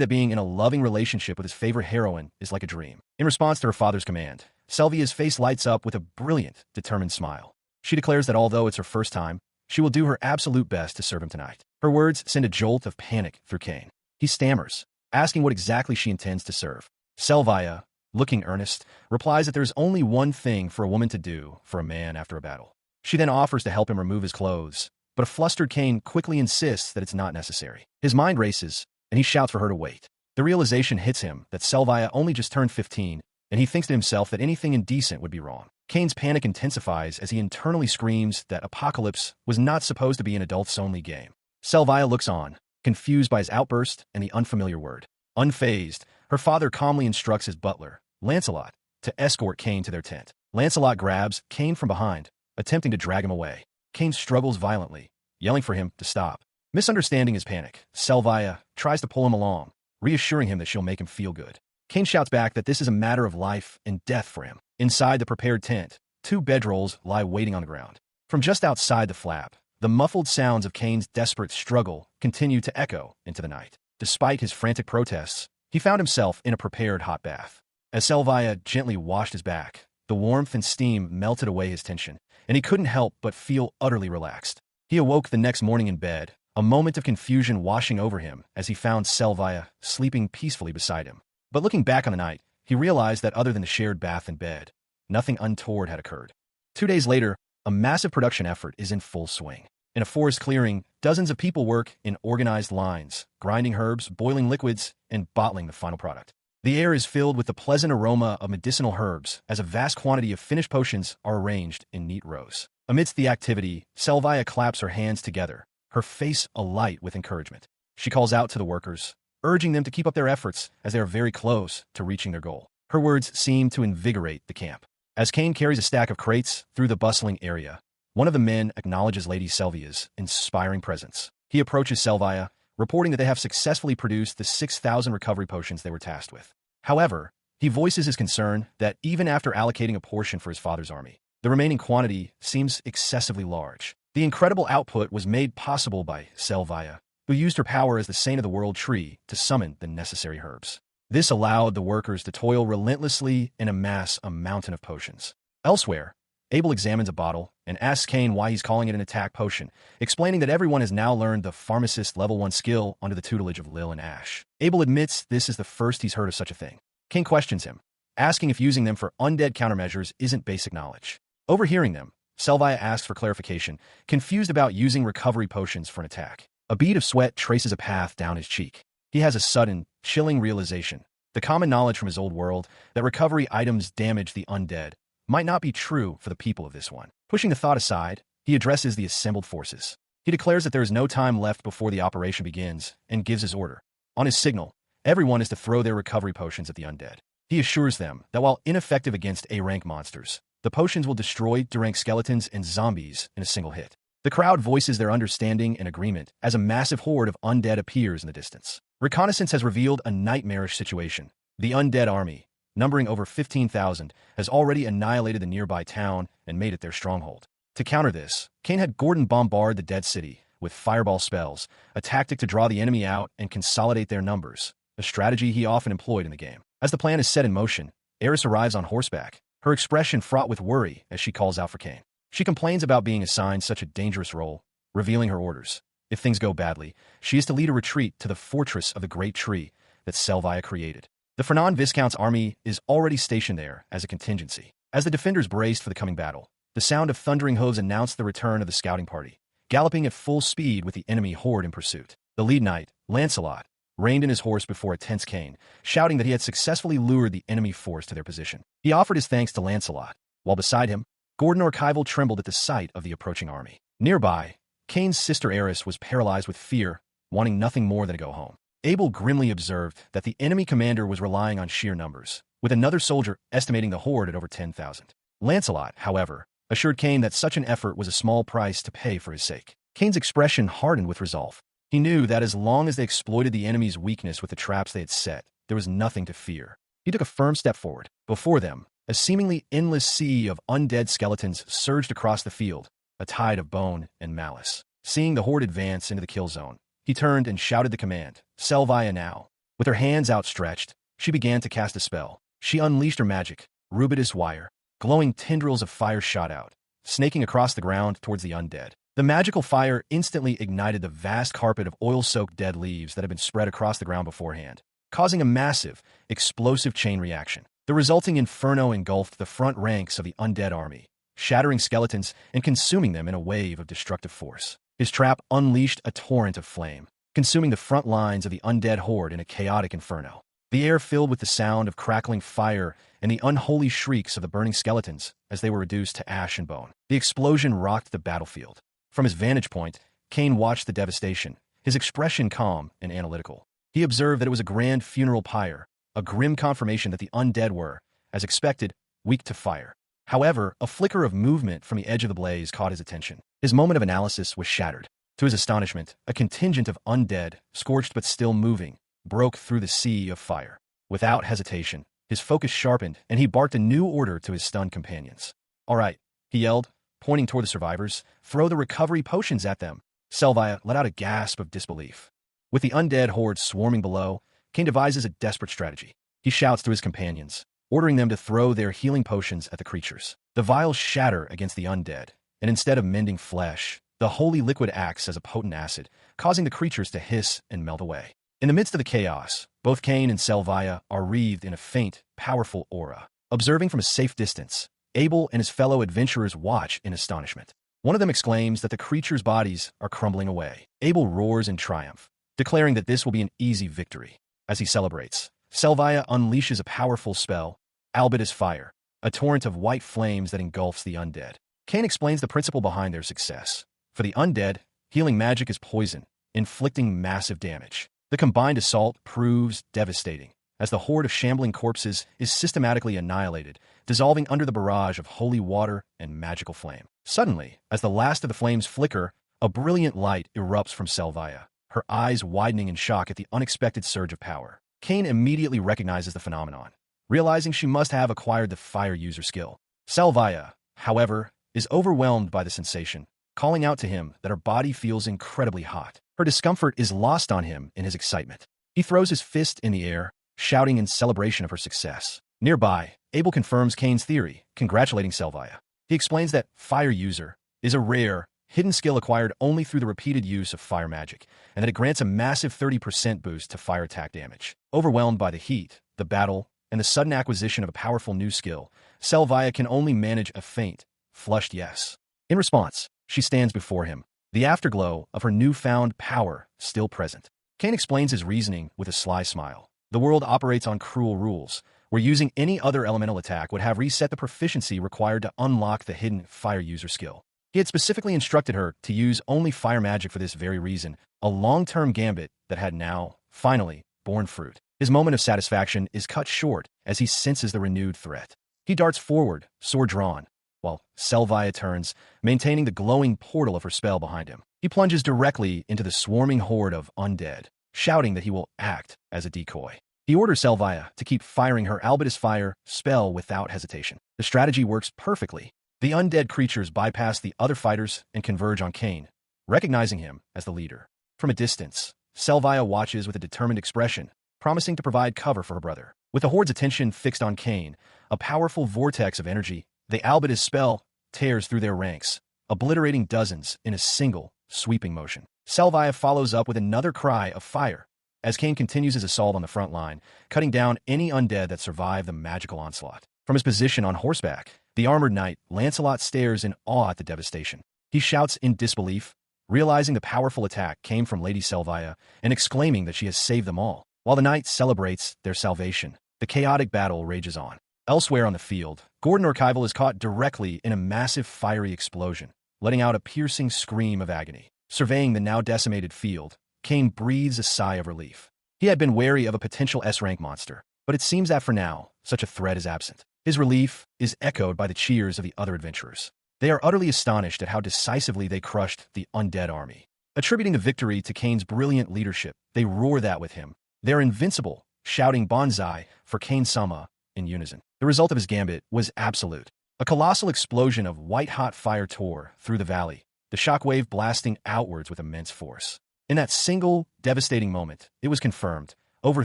[SPEAKER 1] that being in a loving relationship with his favorite heroine is like a dream. In response to her father's command, Selvia's face lights up with a brilliant, determined smile. She declares that although it's her first time, she will do her absolute best to serve him tonight. Her words send a jolt of panic through Kane. He stammers, asking what exactly she intends to serve. Selvia, looking earnest, replies that there is only one thing for a woman to do for a man after a battle. She then offers to help him remove his clothes, but a flustered Kane quickly insists that it's not necessary. His mind races, and he shouts for her to wait. The realization hits him that Selvia only just turned 15, and he thinks to himself that anything indecent would be wrong. Kane's panic intensifies as he internally screams that Apocalypse was not supposed to be an adults-only game. Selvia looks on, confused by his outburst and the unfamiliar word. Unfazed, her father calmly instructs his butler, Lancelot, to escort Kane to their tent. Lancelot grabs Kane from behind, attempting to drag him away. Kane struggles violently, yelling for him to stop. Misunderstanding his panic, Selvia tries to pull him along, reassuring him that she'll make him feel good. Kane shouts back that this is a matter of life and death for him. Inside the prepared tent, 2 bedrolls lie waiting on the ground. From just outside the flap, the muffled sounds of Kane's desperate struggle continue to echo into the night. Despite his frantic protests, he found himself in a prepared hot bath. As Selvia gently washed his back, the warmth and steam melted away his tension, and he couldn't help but feel utterly relaxed. He awoke the next morning in bed, a moment of confusion washing over him as he found Selvia sleeping peacefully beside him. But looking back on the night, he realized that other than the shared bath and bed, nothing untoward had occurred. 2 days later, a massive production effort is in full swing. In a forest clearing, dozens of people work in organized lines, grinding herbs, boiling liquids, and bottling the final product. The air is filled with the pleasant aroma of medicinal herbs as a vast quantity of finished potions are arranged in neat rows. Amidst the activity, Selvia claps her hands together, her face alight with encouragement. She calls out to the workers, urging them to keep up their efforts as they are very close to reaching their goal. Her words seem to invigorate the camp. As Kane carries a stack of crates through the bustling area, one of the men acknowledges Lady Selvia's inspiring presence. He approaches Selvia, reporting that they have successfully produced the 6,000 recovery potions they were tasked with. However, he voices his concern that even after allocating a portion for his father's army, the remaining quantity seems excessively large. The incredible output was made possible by Selvia, who used her power as the Saint of the World Tree to summon the necessary herbs. This allowed the workers to toil relentlessly and amass a mountain of potions. Elsewhere, Abel examines a bottle and asks Kane why he's calling it an attack potion, explaining that everyone has now learned the pharmacist level 1 skill under the tutelage of Lil and Ash. Abel admits this is the first he's heard of such a thing. Kane questions him, asking if using them for undead countermeasures isn't basic knowledge. Overhearing them, Selvia asks for clarification, confused about using recovery potions for an attack. A bead of sweat traces a path down his cheek. He has a sudden, chilling realization. The common knowledge from his old world that recovery items damage the undead might not be true for the people of this one. Pushing the thought aside, he addresses the assembled forces. He declares that there is no time left before the operation begins and gives his order. On his signal, everyone is to throw their recovery potions at the undead. He assures them that while ineffective against A-rank monsters, the potions will destroy D-rank skeletons and zombies in a single hit. The crowd voices their understanding and agreement as a massive horde of undead appears in the distance. Reconnaissance has revealed a nightmarish situation. The undead army, numbering over 15,000, has already annihilated the nearby town and made it their stronghold. To counter this, Kane had Gordon bombard the dead city with fireball spells, a tactic to draw the enemy out and consolidate their numbers, a strategy he often employed in the game. As the plan is set in motion, Eris arrives on horseback, her expression fraught with worry as she calls out for Kane. She complains about being assigned such a dangerous role, revealing her orders. If things go badly, she is to lead a retreat to the fortress of the Great Tree that Selvia created. The Fernan Viscount's army is already stationed there as a contingency. As the defenders braced for the coming battle, the sound of thundering hooves announced the return of the scouting party, galloping at full speed with the enemy horde in pursuit. The lead knight, Lancelot, reined in his horse before a tense Kane, shouting that he had successfully lured the enemy force to their position. He offered his thanks to Lancelot, while beside him, Gordon Archival trembled at the sight of the approaching army. Nearby, Kane's sister Eris was paralyzed with fear, wanting nothing more than to go home. Abel grimly observed that the enemy commander was relying on sheer numbers, with another soldier estimating the horde at over 10,000. Lancelot, however, assured Kane that such an effort was a small price to pay for his sake. Kane's expression hardened with resolve. He knew that as long as they exploited the enemy's weakness with the traps they had set, there was nothing to fear. He took a firm step forward. Before them, a seemingly endless sea of undead skeletons surged across the field, a tide of bone and malice. Seeing the horde advance into the kill zone, he turned and shouted the command, "Selvia now." With her hands outstretched, she began to cast a spell. She unleashed her magic, Rubitus wire. Glowing tendrils of fire shot out, snaking across the ground towards the undead. The magical fire instantly ignited the vast carpet of oil-soaked dead leaves that had been spread across the ground beforehand, causing a massive, explosive chain reaction. The resulting inferno engulfed the front ranks of the undead army, shattering skeletons and consuming them in a wave of destructive force. His trap unleashed a torrent of flame, consuming the front lines of the undead horde in a chaotic inferno. The air filled with the sound of crackling fire and the unholy shrieks of the burning skeletons as they were reduced to ash and bone. The explosion rocked the battlefield. From his vantage point, Kane watched the devastation, his expression calm and analytical. He observed that it was a grand funeral pyre, a grim confirmation that the undead were, as expected, weak to fire. However, a flicker of movement from the edge of the blaze caught his attention. His moment of analysis was shattered. To his astonishment, a contingent of undead, scorched but still moving, broke through the sea of fire. Without hesitation, his focus sharpened, and he barked a new order to his stunned companions. "All right," he yelled, pointing toward the survivors, "throw the recovery potions at them." Selvia let out a gasp of disbelief. With the undead horde swarming below, Kane devises a desperate strategy. He shouts to his companions, ordering them to throw their healing potions at the creatures. The vials shatter against the undead, and instead of mending flesh, the holy liquid acts as a potent acid, causing the creatures to hiss and melt away. In the midst of the chaos, both Kane and Selvia are wreathed in a faint, powerful aura. Observing from a safe distance, Abel and his fellow adventurers watch in astonishment. One of them exclaims that the creatures' bodies are crumbling away. Abel roars in triumph, declaring that this will be an easy victory. As he celebrates, Selvia unleashes a powerful spell, Albitus Fire, a torrent of white flames that engulfs the undead. Kane explains the principle behind their success. For the undead, healing magic is poison, inflicting massive damage. The combined assault proves devastating, as the horde of shambling corpses is systematically annihilated, dissolving under the barrage of holy water and magical flame. Suddenly, as the last of the flames flicker, a brilliant light erupts from Selvia, her eyes widening in shock at the unexpected surge of power. Kane immediately recognizes the phenomenon, realizing she must have acquired the fire user skill. Selvia, however, is overwhelmed by the sensation, calling out to him that her body feels incredibly hot. Her discomfort is lost on him in his excitement. He throws his fist in the air, shouting in celebration of her success. Nearby, Abel confirms Kane's theory, congratulating Selvia. He explains that Fire User is a rare, hidden skill acquired only through the repeated use of fire magic, and that it grants a massive 30% boost to fire attack damage. Overwhelmed by the heat, the battle, and the sudden acquisition of a powerful new skill, Selvia can only manage a faint, flushed yes. In response, she stands before him, the afterglow of her newfound power still present. Kane explains his reasoning with a sly smile. The world operates on cruel rules, where using any other elemental attack would have reset the proficiency required to unlock the hidden fire user skill. He had specifically instructed her to use only fire magic for this very reason, a long-term gambit that had now, finally, borne fruit. His moment of satisfaction is cut short as he senses the renewed threat. He darts forward, sword drawn, while Selvia turns, maintaining the glowing portal of her spell behind him. He plunges directly into the swarming horde of undead, shouting that he will act as a decoy. He orders Selvia to keep firing her Albitus Fire spell without hesitation. The strategy works perfectly. The undead creatures bypass the other fighters and converge on Kane, recognizing him as the leader. From a distance, Selvia watches with a determined expression, promising to provide cover for her brother. With the horde's attention fixed on Kane, a powerful vortex of energy, the Albitus spell, tears through their ranks, obliterating dozens in a single, sweeping motion. Selvia follows up with another cry of fire, as Kane continues his assault on the front line, cutting down any undead that survive the magical onslaught. From his position on horseback, the armored knight, Lancelot, stares in awe at the devastation. He shouts in disbelief, realizing the powerful attack came from Lady Selvia and exclaiming that she has saved them all. While the knight celebrates their salvation, the chaotic battle rages on. Elsewhere on the field, Gordon Archival is caught directly in a massive fiery explosion, letting out a piercing scream of agony. Surveying the now decimated field, Kane breathes a sigh of relief. He had been wary of a potential S-rank monster, but it seems that for now, such a threat is absent. His relief is echoed by the cheers of the other adventurers. They are utterly astonished at how decisively they crushed the undead army. Attributing the victory to Kane's brilliant leadership, they roar that with him. They're invincible, shouting Banzai for Kane-sama in unison. The result of his gambit was absolute. A colossal explosion of white-hot fire tore through the valley, the shockwave blasting outwards with immense force. In that single, devastating moment, it was confirmed. Over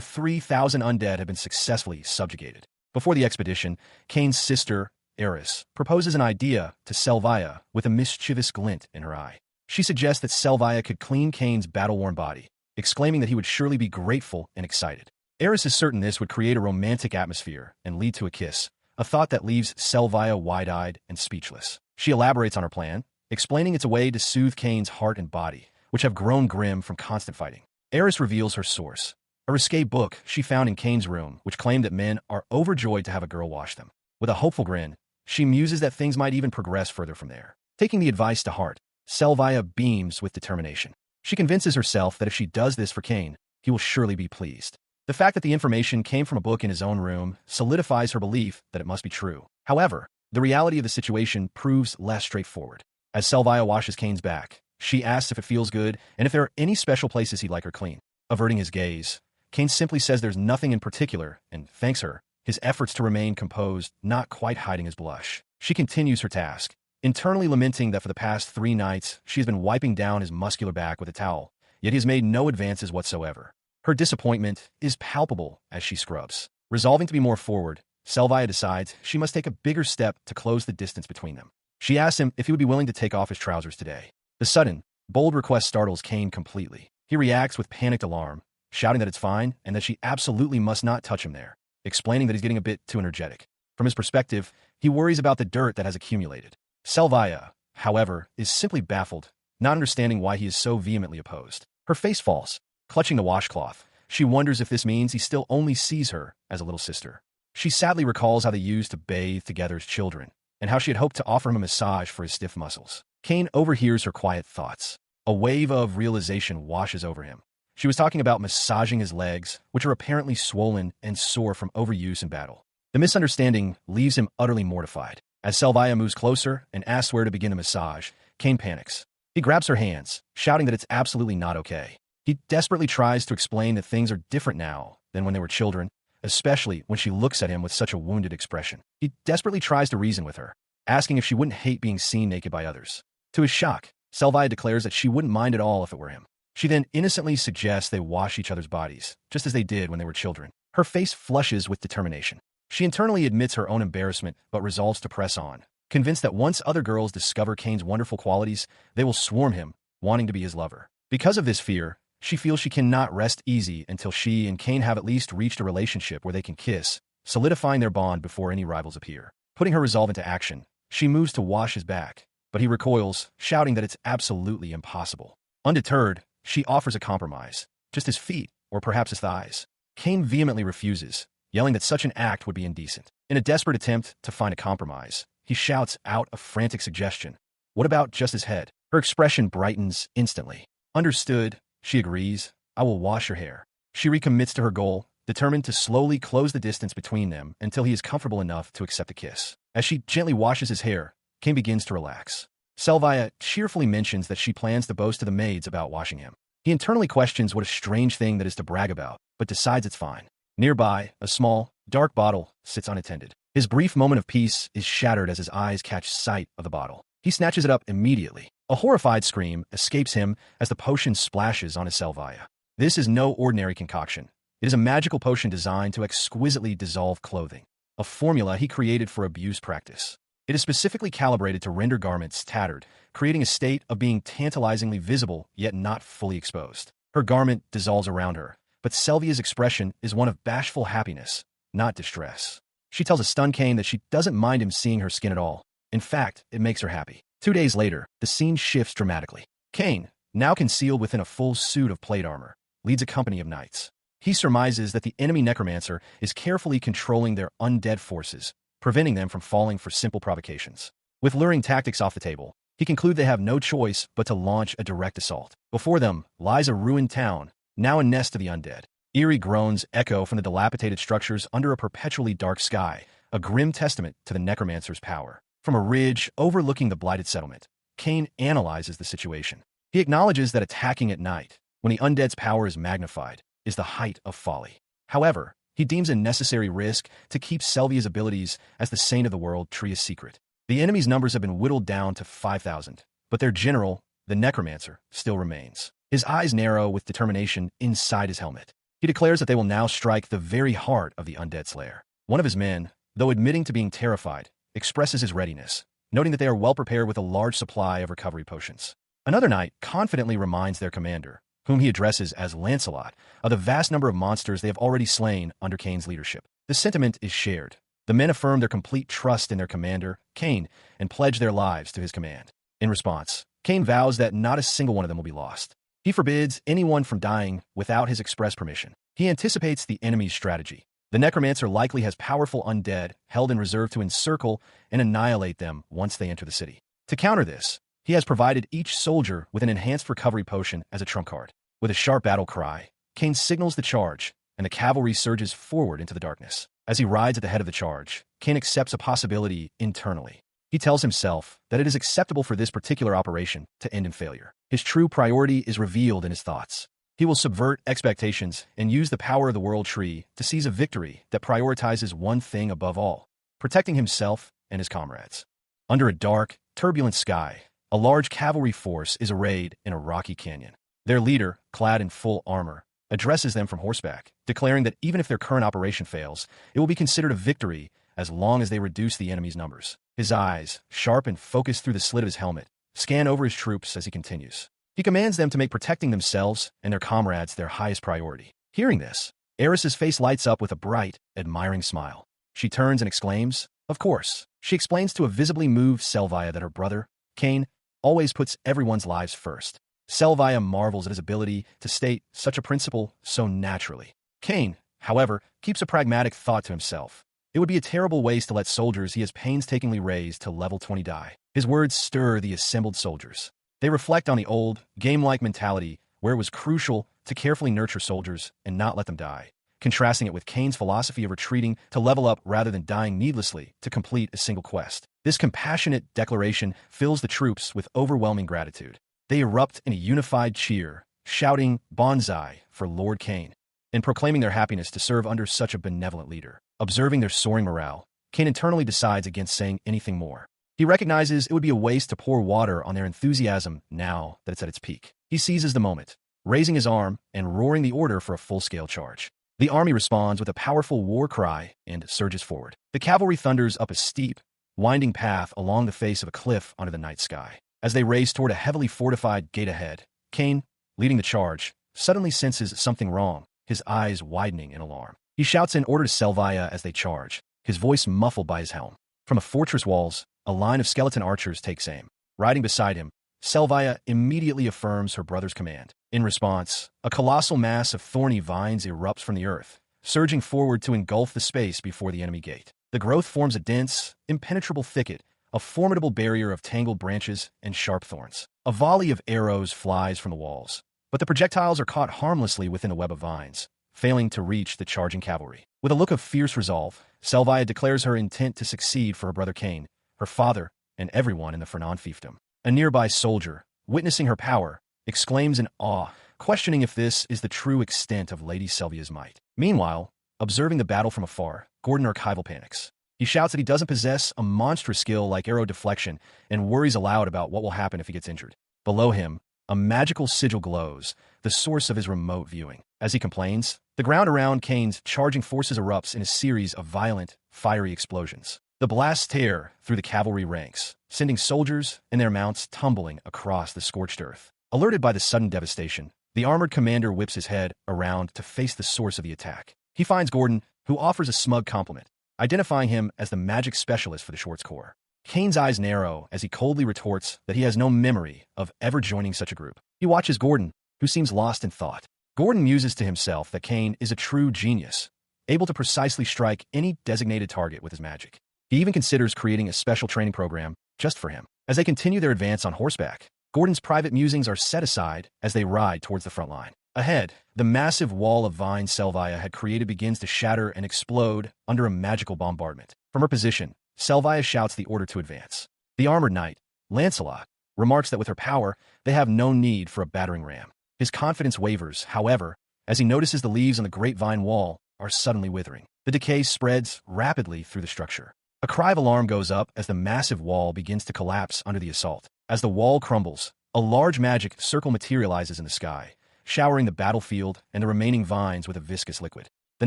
[SPEAKER 1] 3,000 undead had been successfully subjugated. Before the expedition, Kane's sister, Eris, proposes an idea to Selvia with a mischievous glint in her eye. She suggests that Selvia could clean Kane's battle-worn body, exclaiming that he would surely be grateful and excited. Eris is certain this would create a romantic atmosphere and lead to a kiss, a thought that leaves Selvia wide-eyed and speechless. She elaborates on her plan, explaining it's a way to soothe Kane's heart and body, which have grown grim from constant fighting. Eris reveals her source, a risque book she found in Kane's room, which claimed that men are overjoyed to have a girl wash them. With a hopeful grin, she muses that things might even progress further from there. Taking the advice to heart, Selvia beams with determination. She convinces herself that if she does this for Kane, he will surely be pleased. The fact that the information came from a book in his own room solidifies her belief that it must be true. However, the reality of the situation proves less straightforward. As Selvia washes Kane's back, she asks if it feels good and if there are any special places he'd like her clean. Averting his gaze, Kane simply says there's nothing in particular and thanks her, his efforts to remain composed not quite hiding his blush. She continues her task, internally lamenting that for the past 3 nights she has been wiping down his muscular back with a towel, yet he has made no advances whatsoever. Her disappointment is palpable as she scrubs. Resolving to be more forward, Selvia decides she must take a bigger step to close the distance between them. She asks him if he would be willing to take off his trousers today. The sudden, bold request startles Kane completely. He reacts with panicked alarm, shouting that it's fine and that she absolutely must not touch him there, explaining that he's getting a bit too energetic. From his perspective, he worries about the dirt that has accumulated. Selvia, however, is simply baffled, not understanding why he is so vehemently opposed. Her face falls. Clutching the washcloth, she wonders if this means he still only sees her as a little sister. She sadly recalls how they used to bathe together as children, and how she had hoped to offer him a massage for his stiff muscles. Kane overhears her quiet thoughts. A wave of realization washes over him. She was talking about massaging his legs, which are apparently swollen and sore from overuse in battle. The misunderstanding leaves him utterly mortified. As Selvia moves closer and asks where to begin the massage, Kane panics. He grabs her hands, shouting that it's absolutely not okay. He desperately tries to explain that things are different now than when they were children, especially when she looks at him with such a wounded expression. He desperately tries to reason with her, asking if she wouldn't hate being seen naked by others. To his shock, Selvia declares that she wouldn't mind at all if it were him. She then innocently suggests they wash each other's bodies, just as they did when they were children. Her face flushes with determination. She internally admits her own embarrassment, but resolves to press on, convinced that once other girls discover Kane's wonderful qualities, they will swarm him, wanting to be his lover. Because of this fear, she feels she cannot rest easy until she and Kane have at least reached a relationship where they can kiss, solidifying their bond before any rivals appear. Putting her resolve into action, she moves to wash his back, but he recoils, shouting that it's absolutely impossible. Undeterred, she offers a compromise, just his feet, or perhaps his thighs. Kane vehemently refuses, yelling that such an act would be indecent. In a desperate attempt to find a compromise, he shouts out a frantic suggestion. What about just his head? Her expression brightens instantly. Understood, she agrees. I will wash your hair. She recommits to her goal, determined to slowly close the distance between them until he is comfortable enough to accept a kiss. As she gently washes his hair, Kane begins to relax. Selvia cheerfully mentions that she plans to boast to the maids about washing him. He internally questions what a strange thing that is to brag about, but decides it's fine. Nearby, a small, dark bottle sits unattended. His brief moment of peace is shattered as his eyes catch sight of the bottle. He snatches it up immediately. A horrified scream escapes him as the potion splashes on his Selvia. This is no ordinary concoction. It is a magical potion designed to exquisitely dissolve clothing, a formula he created for abuse practice. It is specifically calibrated to render garments tattered, creating a state of being tantalizingly visible yet not fully exposed. Her garment dissolves around her, but Selvia's expression is one of bashful happiness, not distress. She tells a stunned Kane that she doesn't mind him seeing her skin at all. In fact, it makes her happy. 2 days later, the scene shifts dramatically. Kane, now concealed within a full suit of plate armor, leads a company of knights. He surmises that the enemy necromancer is carefully controlling their undead forces, preventing them from falling for simple provocations. With luring tactics off the table, he concludes they have no choice but to launch a direct assault. Before them lies a ruined town, now a nest of the undead. Eerie groans echo from the dilapidated structures under a perpetually dark sky, a grim testament to the necromancer's power. From a ridge overlooking the blighted settlement, Cain analyzes the situation. He acknowledges that attacking at night, when the undead's power is magnified, is the height of folly. However, he deems a necessary risk to keep Selvia's abilities as the Saint of the World tree a secret. The enemy's numbers have been whittled down to 5,000, but their general, the necromancer, still remains. His eyes narrow with determination inside his helmet. He declares that they will now strike the very heart of the undead's lair. One of his men, though admitting to being terrified, expresses his readiness, noting that they are well prepared with a large supply of recovery potions. Another knight confidently reminds their commander, whom he addresses as Lancelot, of the vast number of monsters they have already slain under Cain's leadership. The sentiment is shared. The men affirm their complete trust in their commander, Cain, and pledge their lives to his command. In response, Cain vows that not a single one of them will be lost. He forbids anyone from dying without his express permission. He anticipates the enemy's strategy. The necromancer likely has powerful undead held in reserve to encircle and annihilate them once they enter the city. To counter this, he has provided each soldier with an enhanced recovery potion as a trump card. With a sharp battle cry, Cain signals the charge, and the cavalry surges forward into the darkness. As he rides at the head of the charge, Cain accepts a possibility internally. He tells himself that it is acceptable for this particular operation to end in failure. His true priority is revealed in his thoughts. He will subvert expectations and use the power of the World Tree to seize a victory that prioritizes one thing above all: protecting himself and his comrades. Under a dark, turbulent sky, a large cavalry force is arrayed in a rocky canyon. Their leader, clad in full armor, addresses them from horseback, declaring that even if their current operation fails, it will be considered a victory as long as they reduce the enemy's numbers. His eyes, sharp and focused through the slit of his helmet, scan over his troops as he continues. He commands them to make protecting themselves and their comrades their highest priority. Hearing this, Eris's face lights up with a bright, admiring smile. She turns and exclaims, "Of course." She explains to a visibly moved Selvia that her brother, Cain, always puts everyone's lives first. Selvia marvels at his ability to state such a principle so naturally. Cain, however, keeps a pragmatic thought to himself. It would be a terrible waste to let soldiers he has painstakingly raised to level 20 die. His words stir the assembled soldiers. They reflect on the old, game-like mentality where it was crucial to carefully nurture soldiers and not let them die, contrasting it with Cain's philosophy of retreating to level up rather than dying needlessly to complete a single quest. This compassionate declaration fills the troops with overwhelming gratitude. They erupt in a unified cheer, shouting "Bonsai" for Lord Cain, and proclaiming their happiness to serve under such a benevolent leader. Observing their soaring morale, Cain internally decides against saying anything more. He recognizes it would be a waste to pour water on their enthusiasm now that it's at its peak. He seizes the moment, raising his arm and roaring the order for a full-scale charge. The army responds with a powerful war cry and surges forward. The cavalry thunders up a steep, winding path along the face of a cliff under the night sky. As they race toward a heavily fortified gate ahead, Cain, leading the charge, suddenly senses something wrong, his eyes widening in alarm. He shouts in order to Selvia as they charge, his voice muffled by his helm. From the fortress walls, a line of skeleton archers takes aim. Riding beside him, Selvia immediately affirms her brother's command. In response, a colossal mass of thorny vines erupts from the earth, surging forward to engulf the space before the enemy gate. The growth forms a dense, impenetrable thicket, a formidable barrier of tangled branches and sharp thorns. A volley of arrows flies from the walls, but the projectiles are caught harmlessly within the web of vines, failing to reach the charging cavalry. With a look of fierce resolve, Selvia declares her intent to succeed for her brother Cain, her father, and everyone in the Fernan fiefdom. A nearby soldier, witnessing her power, exclaims in awe, questioning if this is the true extent of Lady Selvia's might. Meanwhile, observing the battle from afar, Gordon Archival panics. He shouts that he doesn't possess a monstrous skill like arrow deflection and worries aloud about what will happen if he gets injured. Below him, a magical sigil glows, the source of his remote viewing. As he complains, the ground around Cain's charging forces erupts in a series of violent, fiery explosions. The blasts tear through the cavalry ranks, sending soldiers and their mounts tumbling across the scorched earth. Alerted by the sudden devastation, the armored commander whips his head around to face the source of the attack. He finds Gordon, who offers a smug compliment, identifying him as the magic specialist for the Schwartz Corps. Cain's eyes narrow as he coldly retorts that he has no memory of ever joining such a group. He watches Gordon, who seems lost in thought. Gordon muses to himself that Cain is a true genius, able to precisely strike any designated target with his magic. He even considers creating a special training program just for him. As they continue their advance on horseback, Gordon's private musings are set aside as they ride towards the front line. Ahead, the massive wall of vines Selvia had created begins to shatter and explode under a magical bombardment. From her position, Selvia shouts the order to advance. The armored knight, Lancelot, remarks that with her power, they have no need for a battering ram. His confidence wavers, however, as he notices the leaves on the grapevine wall are suddenly withering. The decay spreads rapidly through the structure. A cry of alarm goes up as the massive wall begins to collapse under the assault. As the wall crumbles, a large magic circle materializes in the sky, showering the battlefield and the remaining vines with a viscous liquid. The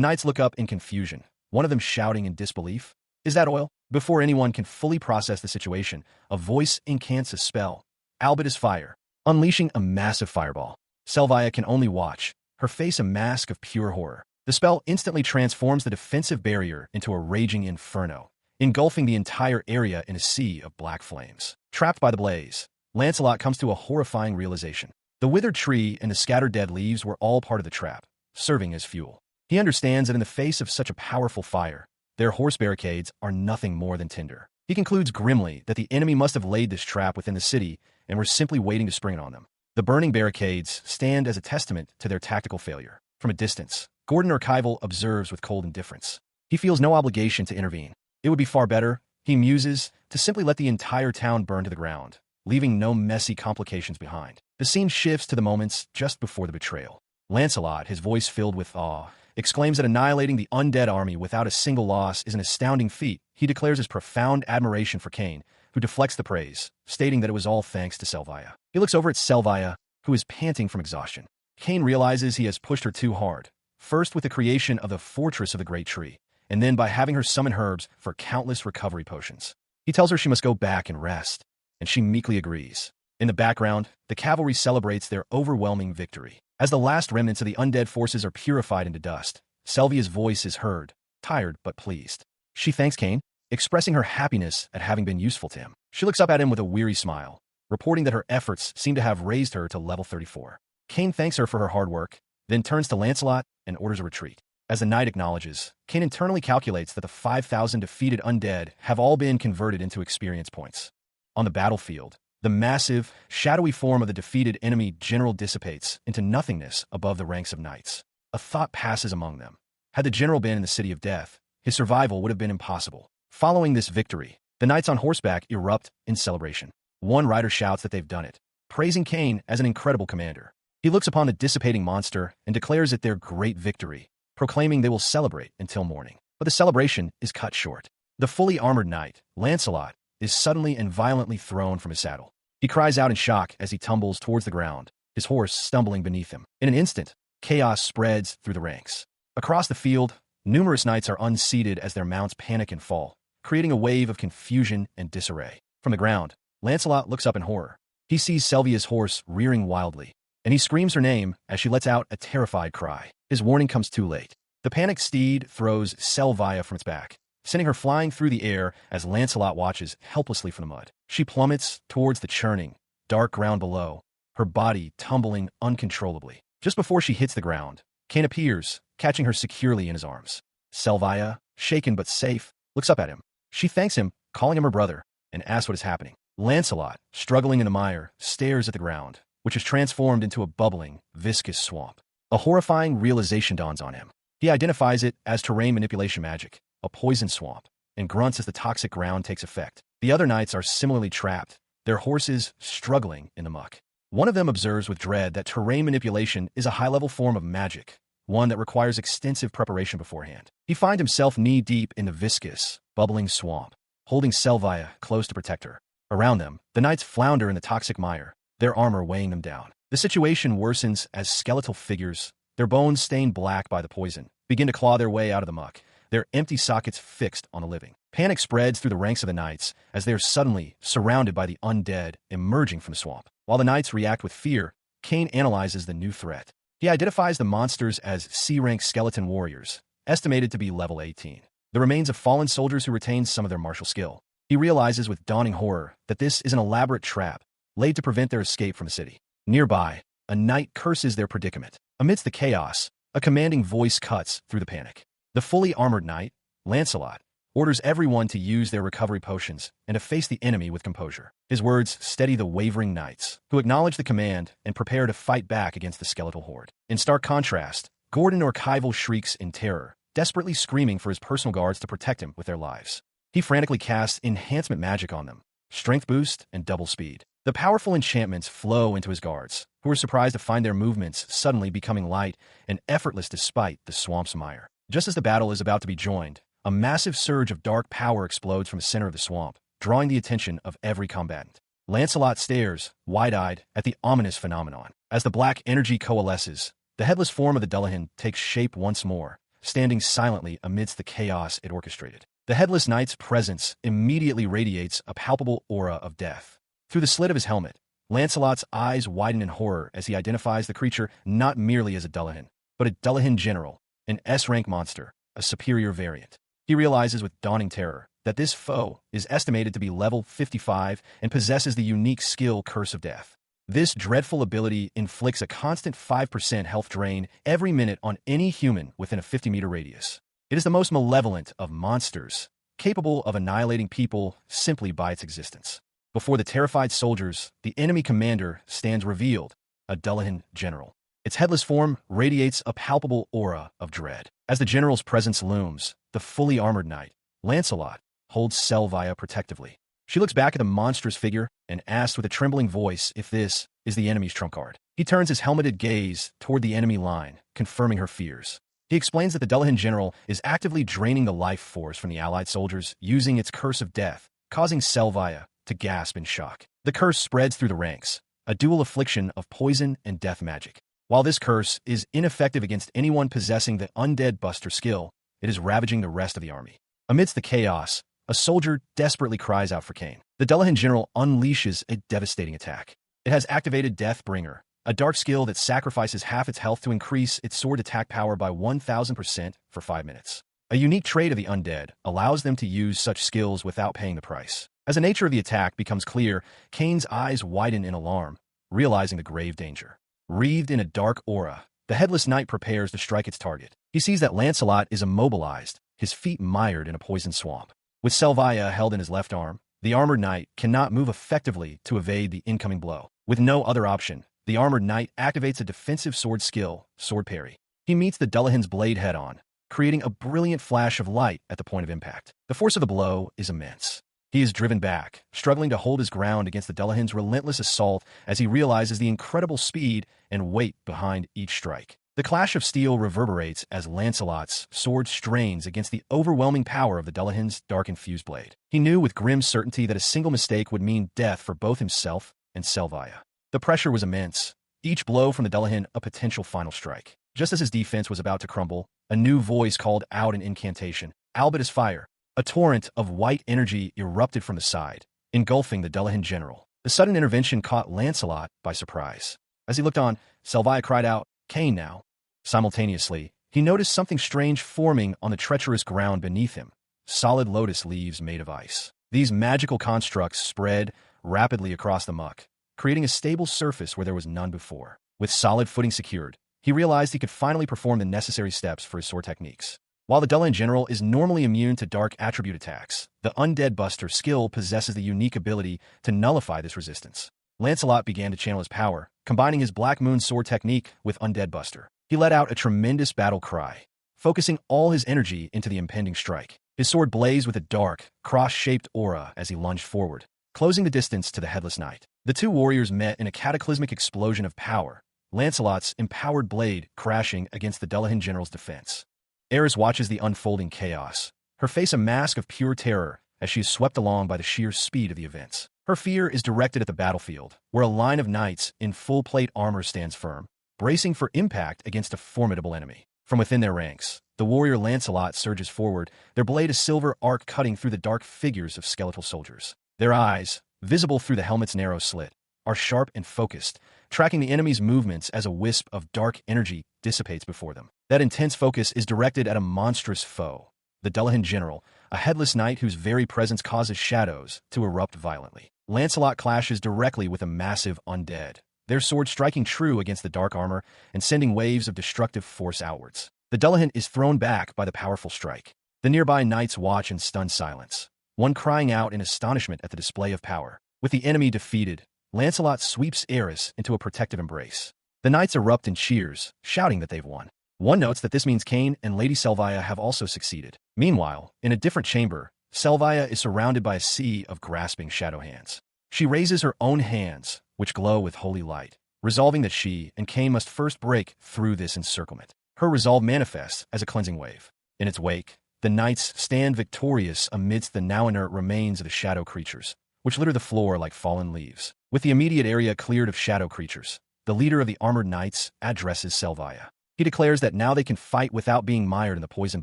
[SPEAKER 1] knights look up in confusion, one of them shouting in disbelief, "Is that oil?" Before anyone can fully process the situation, a voice incants a spell. Albert is fire, unleashing a massive fireball. Selvia can only watch, her face a mask of pure horror. The spell instantly transforms the defensive barrier into a raging inferno, engulfing the entire area in a sea of black flames. Trapped by the blaze, Lancelot comes to a horrifying realization. The withered tree and the scattered dead leaves were all part of the trap, serving as fuel. He understands that in the face of such a powerful fire, their horse barricades are nothing more than tinder. He concludes grimly that the enemy must have laid this trap within the city and were simply waiting to spring it on them. The burning barricades stand as a testament to their tactical failure. From a distance, Gordon Archival observes with cold indifference. He feels no obligation to intervene. It would be far better, he muses, to simply let the entire town burn to the ground, leaving no messy complications behind. The scene shifts to the moments just before the betrayal. Lancelot, his voice filled with awe, exclaims that annihilating the undead army without a single loss is an astounding feat. He declares his profound admiration for Cain, who deflects the praise, stating that it was all thanks to Selvia. He looks over at Selvia, who is panting from exhaustion. Cain realizes he has pushed her too hard, first with the creation of the Fortress of the Great Tree, and then by having her summon herbs for countless recovery potions. He tells her she must go back and rest, and she meekly agrees. In the background, the cavalry celebrates their overwhelming victory. As the last remnants of the undead forces are purified into dust, Selvia's voice is heard, tired but pleased. She thanks Cain, expressing her happiness at having been useful to him. She looks up at him with a weary smile, reporting that her efforts seem to have raised her to level 34. Cain thanks her for her hard work, then turns to Lancelot and orders a retreat. As the knight acknowledges, Cain internally calculates that the 5,000 defeated undead have all been converted into experience points. On the battlefield, the massive, shadowy form of the defeated enemy general dissipates into nothingness above the ranks of knights. A thought passes among them. Had the general been in the City of Death, his survival would have been impossible. Following this victory, the knights on horseback erupt in celebration. One rider shouts that they've done it, praising Cain as an incredible commander. He looks upon the dissipating monster and declares it their great victory, proclaiming they will celebrate until morning. But the celebration is cut short. The fully armored knight, Lancelot, is suddenly and violently thrown from his saddle. He cries out in shock as he tumbles towards the ground, his horse stumbling beneath him. In an instant, chaos spreads through the ranks. Across the field, numerous knights are unseated as their mounts panic and fall, creating a wave of confusion and disarray. From the ground, Lancelot looks up in horror. He sees Selvia's horse rearing wildly, and he screams her name as she lets out a terrified cry. His warning comes too late. The panicked steed throws Selvia from its back, sending her flying through the air as Lancelot watches helplessly from the mud. She plummets towards the churning, dark ground below, her body tumbling uncontrollably. Just before she hits the ground, Cain appears, catching her securely in his arms. Selvia, shaken but safe, looks up at him. She thanks him, calling him her brother, and asks what is happening. Lancelot, struggling in the mire, stares at the ground, which is transformed into a bubbling, viscous swamp. A horrifying realization dawns on him. He identifies it as terrain manipulation magic, a poison swamp, and grunts as the toxic ground takes effect. The other knights are similarly trapped, their horses struggling in the muck. One of them observes with dread that terrain manipulation is a high-level form of magic, one that requires extensive preparation beforehand. He finds himself knee-deep in the viscous, bubbling swamp, holding Selvia close to protect her. Around them, the knights flounder in the toxic mire, their armor weighing them down. The situation worsens as skeletal figures, their bones stained black by the poison, begin to claw their way out of the muck, their empty sockets fixed on the living. Panic spreads through the ranks of the knights as they are suddenly surrounded by the undead emerging from the swamp. While the knights react with fear, Cain analyzes the new threat. He identifies the monsters as C-rank skeleton warriors, estimated to be level 18, the remains of fallen soldiers who retained some of their martial skill. He realizes with dawning horror that this is an elaborate trap laid to prevent their escape from the city. Nearby, a knight curses their predicament. Amidst the chaos, a commanding voice cuts through the panic. The fully armored knight, Lancelot, orders everyone to use their recovery potions and to face the enemy with composure. His words steady the wavering knights, who acknowledge the command and prepare to fight back against the skeletal horde. In stark contrast, Gordon Archival shrieks in terror, desperately screaming for his personal guards to protect him with their lives. He frantically casts enhancement magic on them, strength boost and double speed. The powerful enchantments flow into his guards, who are surprised to find their movements suddenly becoming light and effortless despite the swamp's mire. Just as the battle is about to be joined, a massive surge of dark power explodes from the center of the swamp, drawing the attention of every combatant. Lancelot stares, wide-eyed, at the ominous phenomenon. As the black energy coalesces, the headless form of the Dullahan takes shape once more, standing silently amidst the chaos it orchestrated. The headless knight's presence immediately radiates a palpable aura of death. Through the slit of his helmet, Lancelot's eyes widen in horror as he identifies the creature not merely as a Dullahan, but a Dullahan general, an S-rank monster, a superior variant. He realizes with dawning terror that this foe is estimated to be level 55 and possesses the unique skill Curse of Death. This dreadful ability inflicts a constant 5% health drain every minute on any human within a 50-meter radius. It is the most malevolent of monsters, capable of annihilating people simply by its existence. Before the terrified soldiers, the enemy commander stands revealed, a Dullahan general. Its headless form radiates a palpable aura of dread. As the general's presence looms, the fully armored knight, Lancelot, holds Selvia protectively. She looks back at the monstrous figure and asks with a trembling voice if this is the enemy's trump card. He turns his helmeted gaze toward the enemy line, confirming her fears. He explains that the Dullahan general is actively draining the life force from the allied soldiers using its Curse of Death, causing Selvia to gasp in shock. The curse spreads through the ranks, a dual affliction of poison and death magic. While this curse is ineffective against anyone possessing the Undead Buster skill, it is ravaging the rest of the army. Amidst the chaos, a soldier desperately cries out for Cain. The Dullahan general unleashes a devastating attack. It has activated Deathbringer, a dark skill that sacrifices half its health to increase its sword attack power by 1000% for 5 minutes. A unique trait of the undead allows them to use such skills without paying the price. As the nature of the attack becomes clear, Cain's eyes widen in alarm, realizing the grave danger. Wreathed in a dark aura, the headless knight prepares to strike its target. He sees that Lancelot is immobilized, his feet mired in a poisoned swamp. With Selvia held in his left arm, the armored knight cannot move effectively to evade the incoming blow. With no other option, the armored knight activates a defensive sword skill, Sword Parry. He meets the Dullahan's blade head-on, creating a brilliant flash of light at the point of impact. The force of the blow is immense. He is driven back, struggling to hold his ground against the Dullahan's relentless assault as he realizes the incredible speed and weight behind each strike. The clash of steel reverberates as Lancelot's sword strains against the overwhelming power of the Dullahan's dark-infused blade. He knew with grim certainty that a single mistake would mean death for both himself and Selvia. The pressure was immense, each blow from the Dullahan a potential final strike. Just as his defense was about to crumble, a new voice called out an incantation, Albert is fire. A torrent of white energy erupted from the side, engulfing the Dullahan general. The sudden intervention caught Lancelot by surprise. As he looked on, Selvia cried out, Cain now. Simultaneously, he noticed something strange forming on the treacherous ground beneath him, solid lotus leaves made of ice. These magical constructs spread rapidly across the muck, creating a stable surface where there was none before. With solid footing secured, he realized he could finally perform the necessary steps for his sword techniques. While the Dullahan general is normally immune to dark attribute attacks, the Undead Buster skill possesses the unique ability to nullify this resistance. Lancelot began to channel his power, combining his Black Moon sword technique with Undead Buster. He let out a tremendous battle cry, focusing all his energy into the impending strike. His sword blazed with a dark, cross-shaped aura as he lunged forward, closing the distance to the headless knight. The two warriors met in a cataclysmic explosion of power, Lancelot's empowered blade crashing against the Dullahan general's defense. Eris watches the unfolding chaos, her face a mask of pure terror as she is swept along by the sheer speed of the events. Her fear is directed at the battlefield, where a line of knights in full-plate armor stands firm, bracing for impact against a formidable enemy. From within their ranks, the warrior Lancelot surges forward, their blade a silver arc cutting through the dark figures of skeletal soldiers. Their eyes, visible through the helmet's narrow slit, are sharp and focused, tracking the enemy's movements as a wisp of dark energy dissipates before them. That intense focus is directed at a monstrous foe, the Dullahan general, a headless knight whose very presence causes shadows to erupt violently. Lancelot clashes directly with a massive undead, their sword striking true against the dark armor and sending waves of destructive force outwards. The Dullahan is thrown back by the powerful strike. The nearby knights watch in stunned silence, one crying out in astonishment at the display of power. With the enemy defeated, Lancelot sweeps Eris into a protective embrace. The knights erupt in cheers, shouting that they've won. One notes that this means Cain and Lady Selvia have also succeeded. Meanwhile, in a different chamber, Selvia is surrounded by a sea of grasping shadow hands. She raises her own hands, which glow with holy light, resolving that she and Cain must first break through this encirclement. Her resolve manifests as a cleansing wave. In its wake, the knights stand victorious amidst the now inert remains of the shadow creatures, which litter the floor like fallen leaves. With the immediate area cleared of shadow creatures, the leader of the armored knights addresses Selvia. He declares that now they can fight without being mired in the poison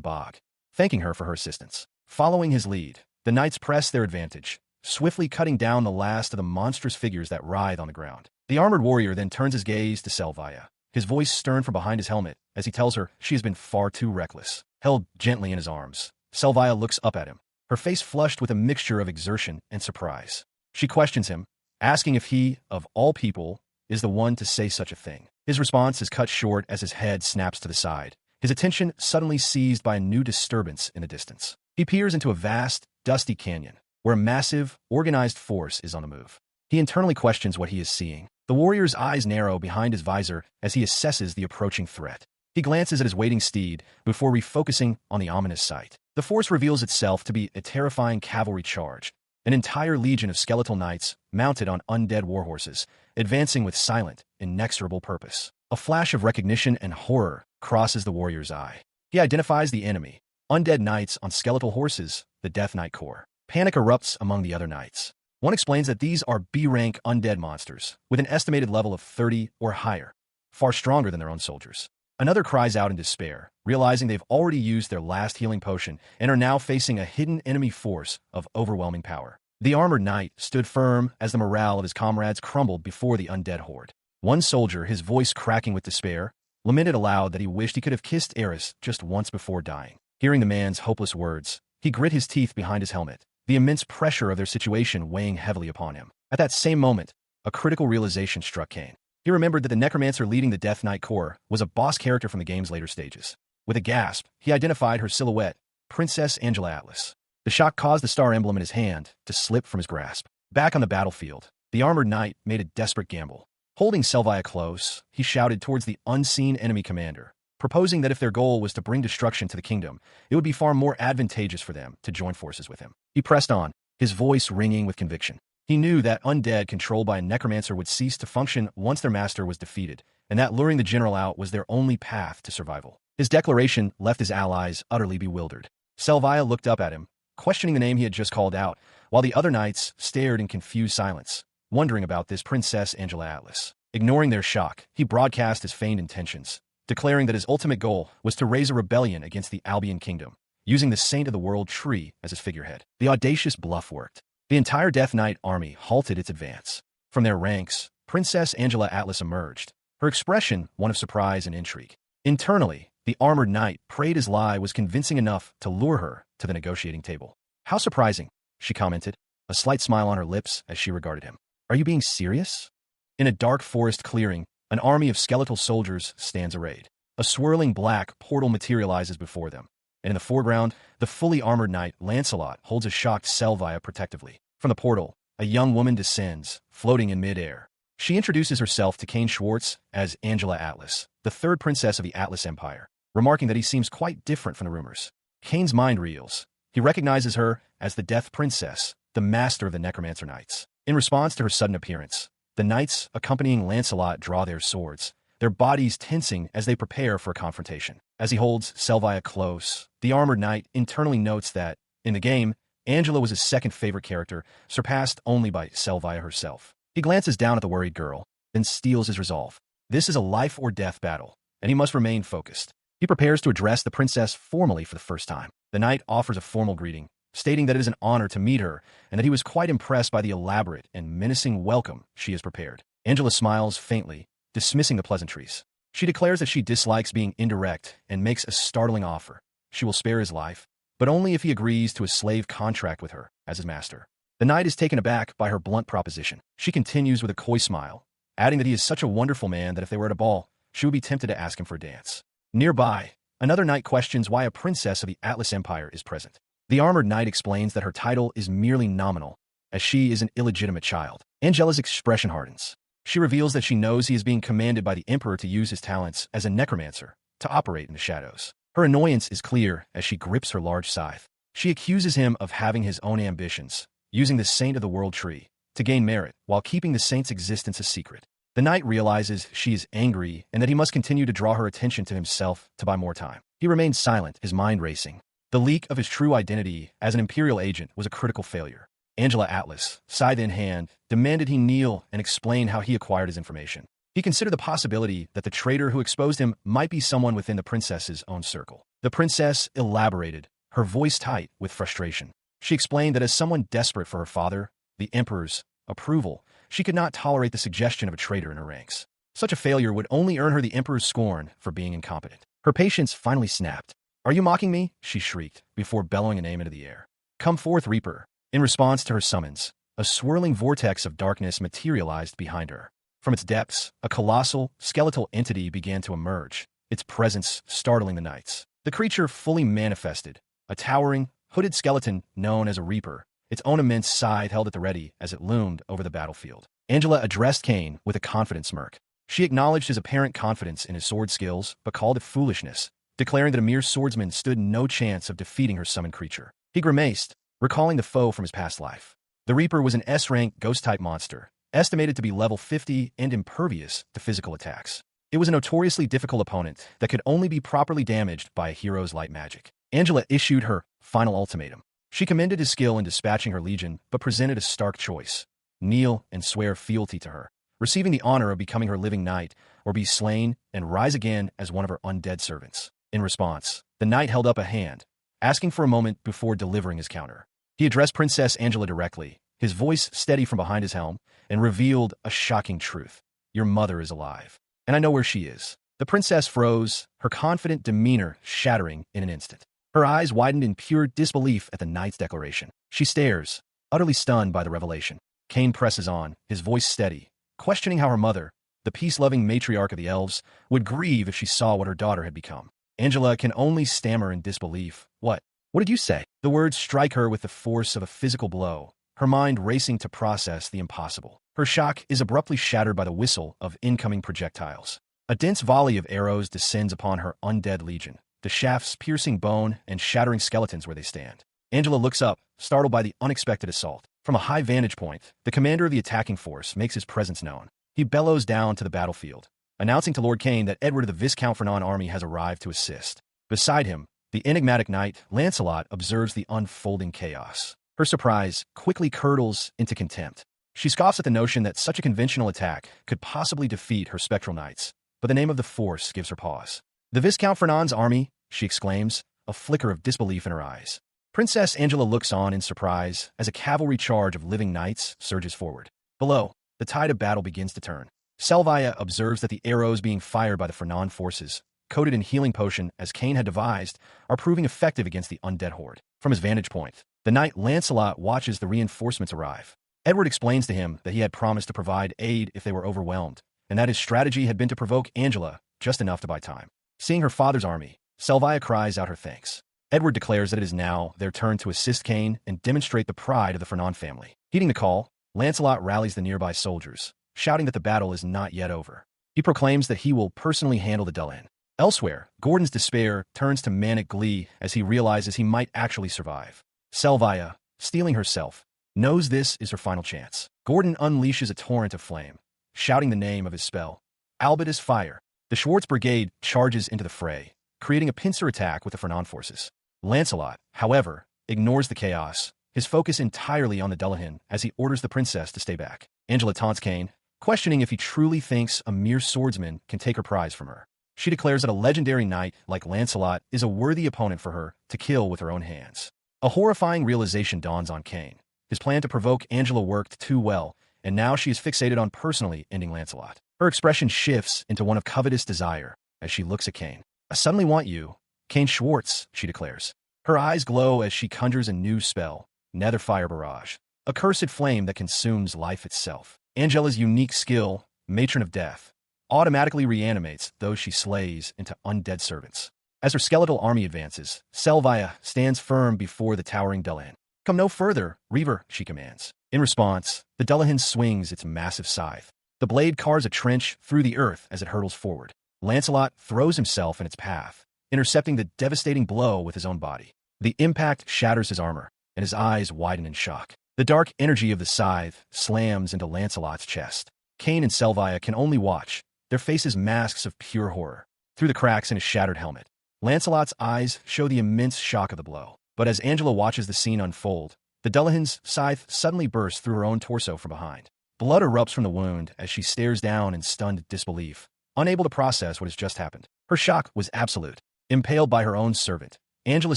[SPEAKER 1] bog, thanking her for her assistance. Following his lead, the knights press their advantage, swiftly cutting down the last of the monstrous figures that writhe on the ground. The armored warrior then turns his gaze to Selvia, his voice stern from behind his helmet as he tells her she has been far too reckless. Held gently in his arms, Selvia looks up at him, her face flushed with a mixture of exertion and surprise. She questions him, asking if he, of all people, is the one to say such a thing. His response is cut short as his head snaps to the side, his attention suddenly seized by a new disturbance in the distance. He peers into a vast, dusty canyon, where a massive, organized force is on the move. He internally questions what he is seeing. The warrior's eyes narrow behind his visor as he assesses the approaching threat. He glances at his waiting steed before refocusing on the ominous sight. The force reveals itself to be a terrifying cavalry charge, an entire legion of skeletal knights mounted on undead warhorses, advancing with silent, inexorable purpose. A flash of recognition and horror crosses the warrior's eye. He identifies the enemy, undead knights on skeletal horses, the Death Knight Corps. Panic erupts among the other knights. One explains that these are B-rank undead monsters, with an estimated level of 30 or higher, far stronger than their own soldiers. Another cries out in despair, realizing they've already used their last healing potion and are now facing a hidden enemy force of overwhelming power. The armored knight stood firm as the morale of his comrades crumbled before the undead horde. One soldier, his voice cracking with despair, lamented aloud that he wished he could have kissed Eris just once before dying. Hearing the man's hopeless words, he grit his teeth behind his helmet, the immense pressure of their situation weighing heavily upon him. At that same moment, a critical realization struck Cain. He remembered that the necromancer leading the Death Knight Corps was a boss character from the game's later stages. With a gasp, he identified her silhouette, Princess Angela Atlas. The shock caused the star emblem in his hand to slip from his grasp. Back on the battlefield, the armored knight made a desperate gamble. Holding Selvia close, he shouted towards the unseen enemy commander, proposing that if their goal was to bring destruction to the kingdom, it would be far more advantageous for them to join forces with him. He pressed on, his voice ringing with conviction. He knew that undead controlled by a necromancer would cease to function once their master was defeated, and that luring the general out was their only path to survival. His declaration left his allies utterly bewildered. Selvia looked up at him, questioning the name he had just called out, while the other knights stared in confused silence, wondering about this Princess Angela Atlas. Ignoring their shock, he broadcast his feigned intentions, declaring that his ultimate goal was to raise a rebellion against the Albion Kingdom, using the Saint of the World tree as his figurehead. The audacious bluff worked. The entire Death Knight army halted its advance. From their ranks, Princess Angela Atlas emerged, her expression one of surprise and intrigue. Internally, the armored knight prayed his lie was convincing enough to lure her to the negotiating table. "How surprising," she commented, a slight smile on her lips as she regarded him. "Are you being serious?" In a dark forest clearing, an army of skeletal soldiers stands arrayed. A swirling black portal materializes before them, and in the foreground, the fully armored knight Lancelot holds a shocked Selvia protectively. From the portal, a young woman descends, floating in mid-air. She introduces herself to Cain Schwartz as Angela Atlas, the third princess of the Atlas Empire, remarking that he seems quite different from the rumors. Cain's mind reels. He recognizes her as the Death Princess, the master of the Necromancer Knights. In response to her sudden appearance, the knights accompanying Lancelot draw their swords, their bodies tensing as they prepare for a confrontation. As he holds Selvia close, the armored knight internally notes that, in the game, Angela was his second favorite character, surpassed only by Selvia herself. He glances down at the worried girl, then steels his resolve. This is a life-or-death battle, and he must remain focused. He prepares to address the princess formally for the first time. The knight offers a formal greeting, stating that it is an honor to meet her, and that he was quite impressed by the elaborate and menacing welcome she has prepared. Angela smiles faintly, dismissing the pleasantries. She declares that she dislikes being indirect and makes a startling offer. She will spare his life, but only if he agrees to a slave contract with her as his master. The knight is taken aback by her blunt proposition. She continues with a coy smile, adding that he is such a wonderful man that if they were at a ball, she would be tempted to ask him for a dance. Nearby, Another knight questions why a princess of the Atlas Empire is present. The armored knight explains that her title is merely nominal, as she is an illegitimate child. Angela's expression hardens. She reveals that she knows he is being commanded by the Emperor to use his talents as a necromancer to operate in the shadows. Her annoyance is clear as she grips her large scythe. She accuses him of having his own ambitions, using the Saint of the World Tree to gain merit while keeping the saint's existence a secret. The knight realizes she is angry and that he must continue to draw her attention to himself to buy more time. He remains silent, his mind racing. The leak of his true identity as an Imperial agent was a critical failure. Angela Atlas, scythe in hand, demanded he kneel and explain how he acquired his information. He considered the possibility that the traitor who exposed him might be someone within the princess's own circle. The princess elaborated, her voice tight with frustration. She explained that as someone desperate for her father, the Emperor's approval, she could not tolerate the suggestion of a traitor in her ranks. Such a failure would only earn her the Emperor's scorn for being incompetent. Her patience finally snapped. "Are you mocking me?" she shrieked, before bellowing a name into the air. "Come forth, Reaper." In response to her summons, a swirling vortex of darkness materialized behind her. From its depths, a colossal, skeletal entity began to emerge, its presence startling the knights. The creature fully manifested, a towering, hooded skeleton known as a Reaper, its own immense scythe held at the ready as it loomed over the battlefield. Angela addressed Cain with a confident smirk. She acknowledged his apparent confidence in his sword skills, but called it foolishness, declaring that a mere swordsman stood no chance of defeating her summoned creature. He grimaced, recalling the foe from his past life. The Reaper was an S-rank ghost-type monster, estimated to be level 50 and impervious to physical attacks. It was a notoriously difficult opponent that could only be properly damaged by a hero's light magic. Angela issued her final ultimatum. She commended his skill in dispatching her legion, but presented a stark choice: kneel and swear fealty to her, receiving the honor of becoming her living knight, or be slain and rise again as one of her undead servants. In response, the knight held up a hand, asking for a moment before delivering his counter. He addressed Princess Angela directly, his voice steady from behind his helm, and revealed a shocking truth. "Your mother is alive, and I know where she is." The princess froze, her confident demeanor shattering in an instant. Her eyes widened in pure disbelief at the knight's declaration. She stares, utterly stunned by the revelation. Cain presses on, his voice steady, questioning how her mother, the peace-loving matriarch of the elves, would grieve if she saw what her daughter had become. Angela can only stammer in disbelief. What did you say?" The words strike her with the force of a physical blow, her mind racing to process the impossible. Her shock is abruptly shattered by the whistle of incoming projectiles. A dense volley of arrows descends upon her undead legion, the shafts piercing bone and shattering skeletons where they stand. Angela looks up, startled by the unexpected assault. From a high vantage point, the commander of the attacking force makes his presence known. He bellows down to the battlefield, announcing to Lord Cain that Edward of the Viscount Fernand army has arrived to assist. Beside him, the enigmatic knight, Lancelot, observes the unfolding chaos. Her surprise quickly curdles into contempt. She scoffs at the notion that such a conventional attack could possibly defeat her spectral knights, but the name of the force gives her pause. "The Viscount Fernand's army?" she exclaims, a flicker of disbelief in her eyes. Princess Angela looks on in surprise as a cavalry charge of living knights surges forward. Below, the tide of battle begins to turn. Selvia observes that the arrows being fired by the Fernand forces, coated in healing potion as Cain had devised, are proving effective against the undead horde. From his vantage point, the knight Lancelot watches the reinforcements arrive. Edward explains to him that he had promised to provide aid if they were overwhelmed, and that his strategy had been to provoke Angela just enough to buy time. Seeing her father's army, Selvia cries out her thanks. Edward declares that it is now their turn to assist Cain and demonstrate the pride of the Fernand family. Heeding the call, Lancelot rallies the nearby soldiers, shouting that the battle is not yet over. He proclaims that he will personally handle the Dullahan. Elsewhere, Gordon's despair turns to manic glee as he realizes he might actually survive. Selvia, steeling herself, knows this is her final chance. Gordon unleashes a torrent of flame, shouting the name of his spell, Albetus Fire. The Schwartz Brigade charges into the fray, creating a pincer attack with the Fernand forces. Lancelot, however, ignores the chaos, his focus entirely on the Dullahan as he orders the princess to stay back. Angela taunts Cain, questioning if he truly thinks a mere swordsman can take her prize from her. She declares that a legendary knight like Lancelot is a worthy opponent for her to kill with her own hands. A horrifying realization dawns on Cain. His plan to provoke Angela worked too well, and now she is fixated on personally ending Lancelot. Her expression shifts into one of covetous desire as she looks at Cain. "I suddenly want you, Cain Schwartz," she declares. Her eyes glow as she conjures a new spell, Netherfire Barrage, a cursed flame that consumes life itself. Angela's unique skill, Matron of Death, automatically reanimates those she slays into undead servants. As her skeletal army advances, Selvia stands firm before the towering Dullahan. "Come no further, Reaver," she commands. In response, the Dullahan swings its massive scythe. The blade carves a trench through the earth as it hurtles forward. Lancelot throws himself in its path, intercepting the devastating blow with his own body. The impact shatters his armor, and his eyes widen in shock. The dark energy of the scythe slams into Lancelot's chest. Cain and Selvia can only watch, their faces masks of pure horror. Through the cracks in his shattered helmet, Lancelot's eyes show the immense shock of the blow. But as Angela watches the scene unfold, the Dullahan's scythe suddenly bursts through her own torso from behind. Blood erupts from the wound as she stares down in stunned disbelief, unable to process what has just happened. Her shock was absolute. Impaled by her own servant, Angela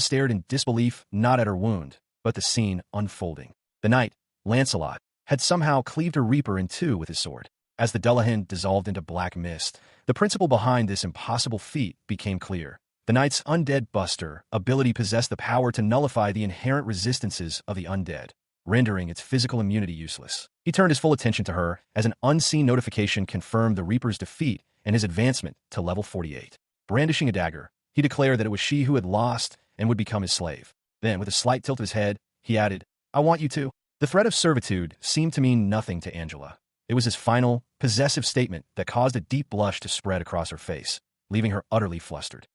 [SPEAKER 1] stared in disbelief not at her wound, but the scene unfolding. The knight, Lancelot, had somehow cleaved her Reaper in two with his sword. As the Dullahan dissolved into black mist, the principle behind this impossible feat became clear. The knight's undead buster ability possessed the power to nullify the inherent resistances of the undead, rendering its physical immunity useless. He turned his full attention to her as an unseen notification confirmed the Reaper's defeat and his advancement to level 48. Brandishing a dagger, he declared that it was she who had lost and would become his slave. Then, with a slight tilt of his head, he added, "I want you to." The threat of servitude seemed to mean nothing to Angela. It was his final, possessive statement that caused a deep blush to spread across her face, leaving her utterly flustered.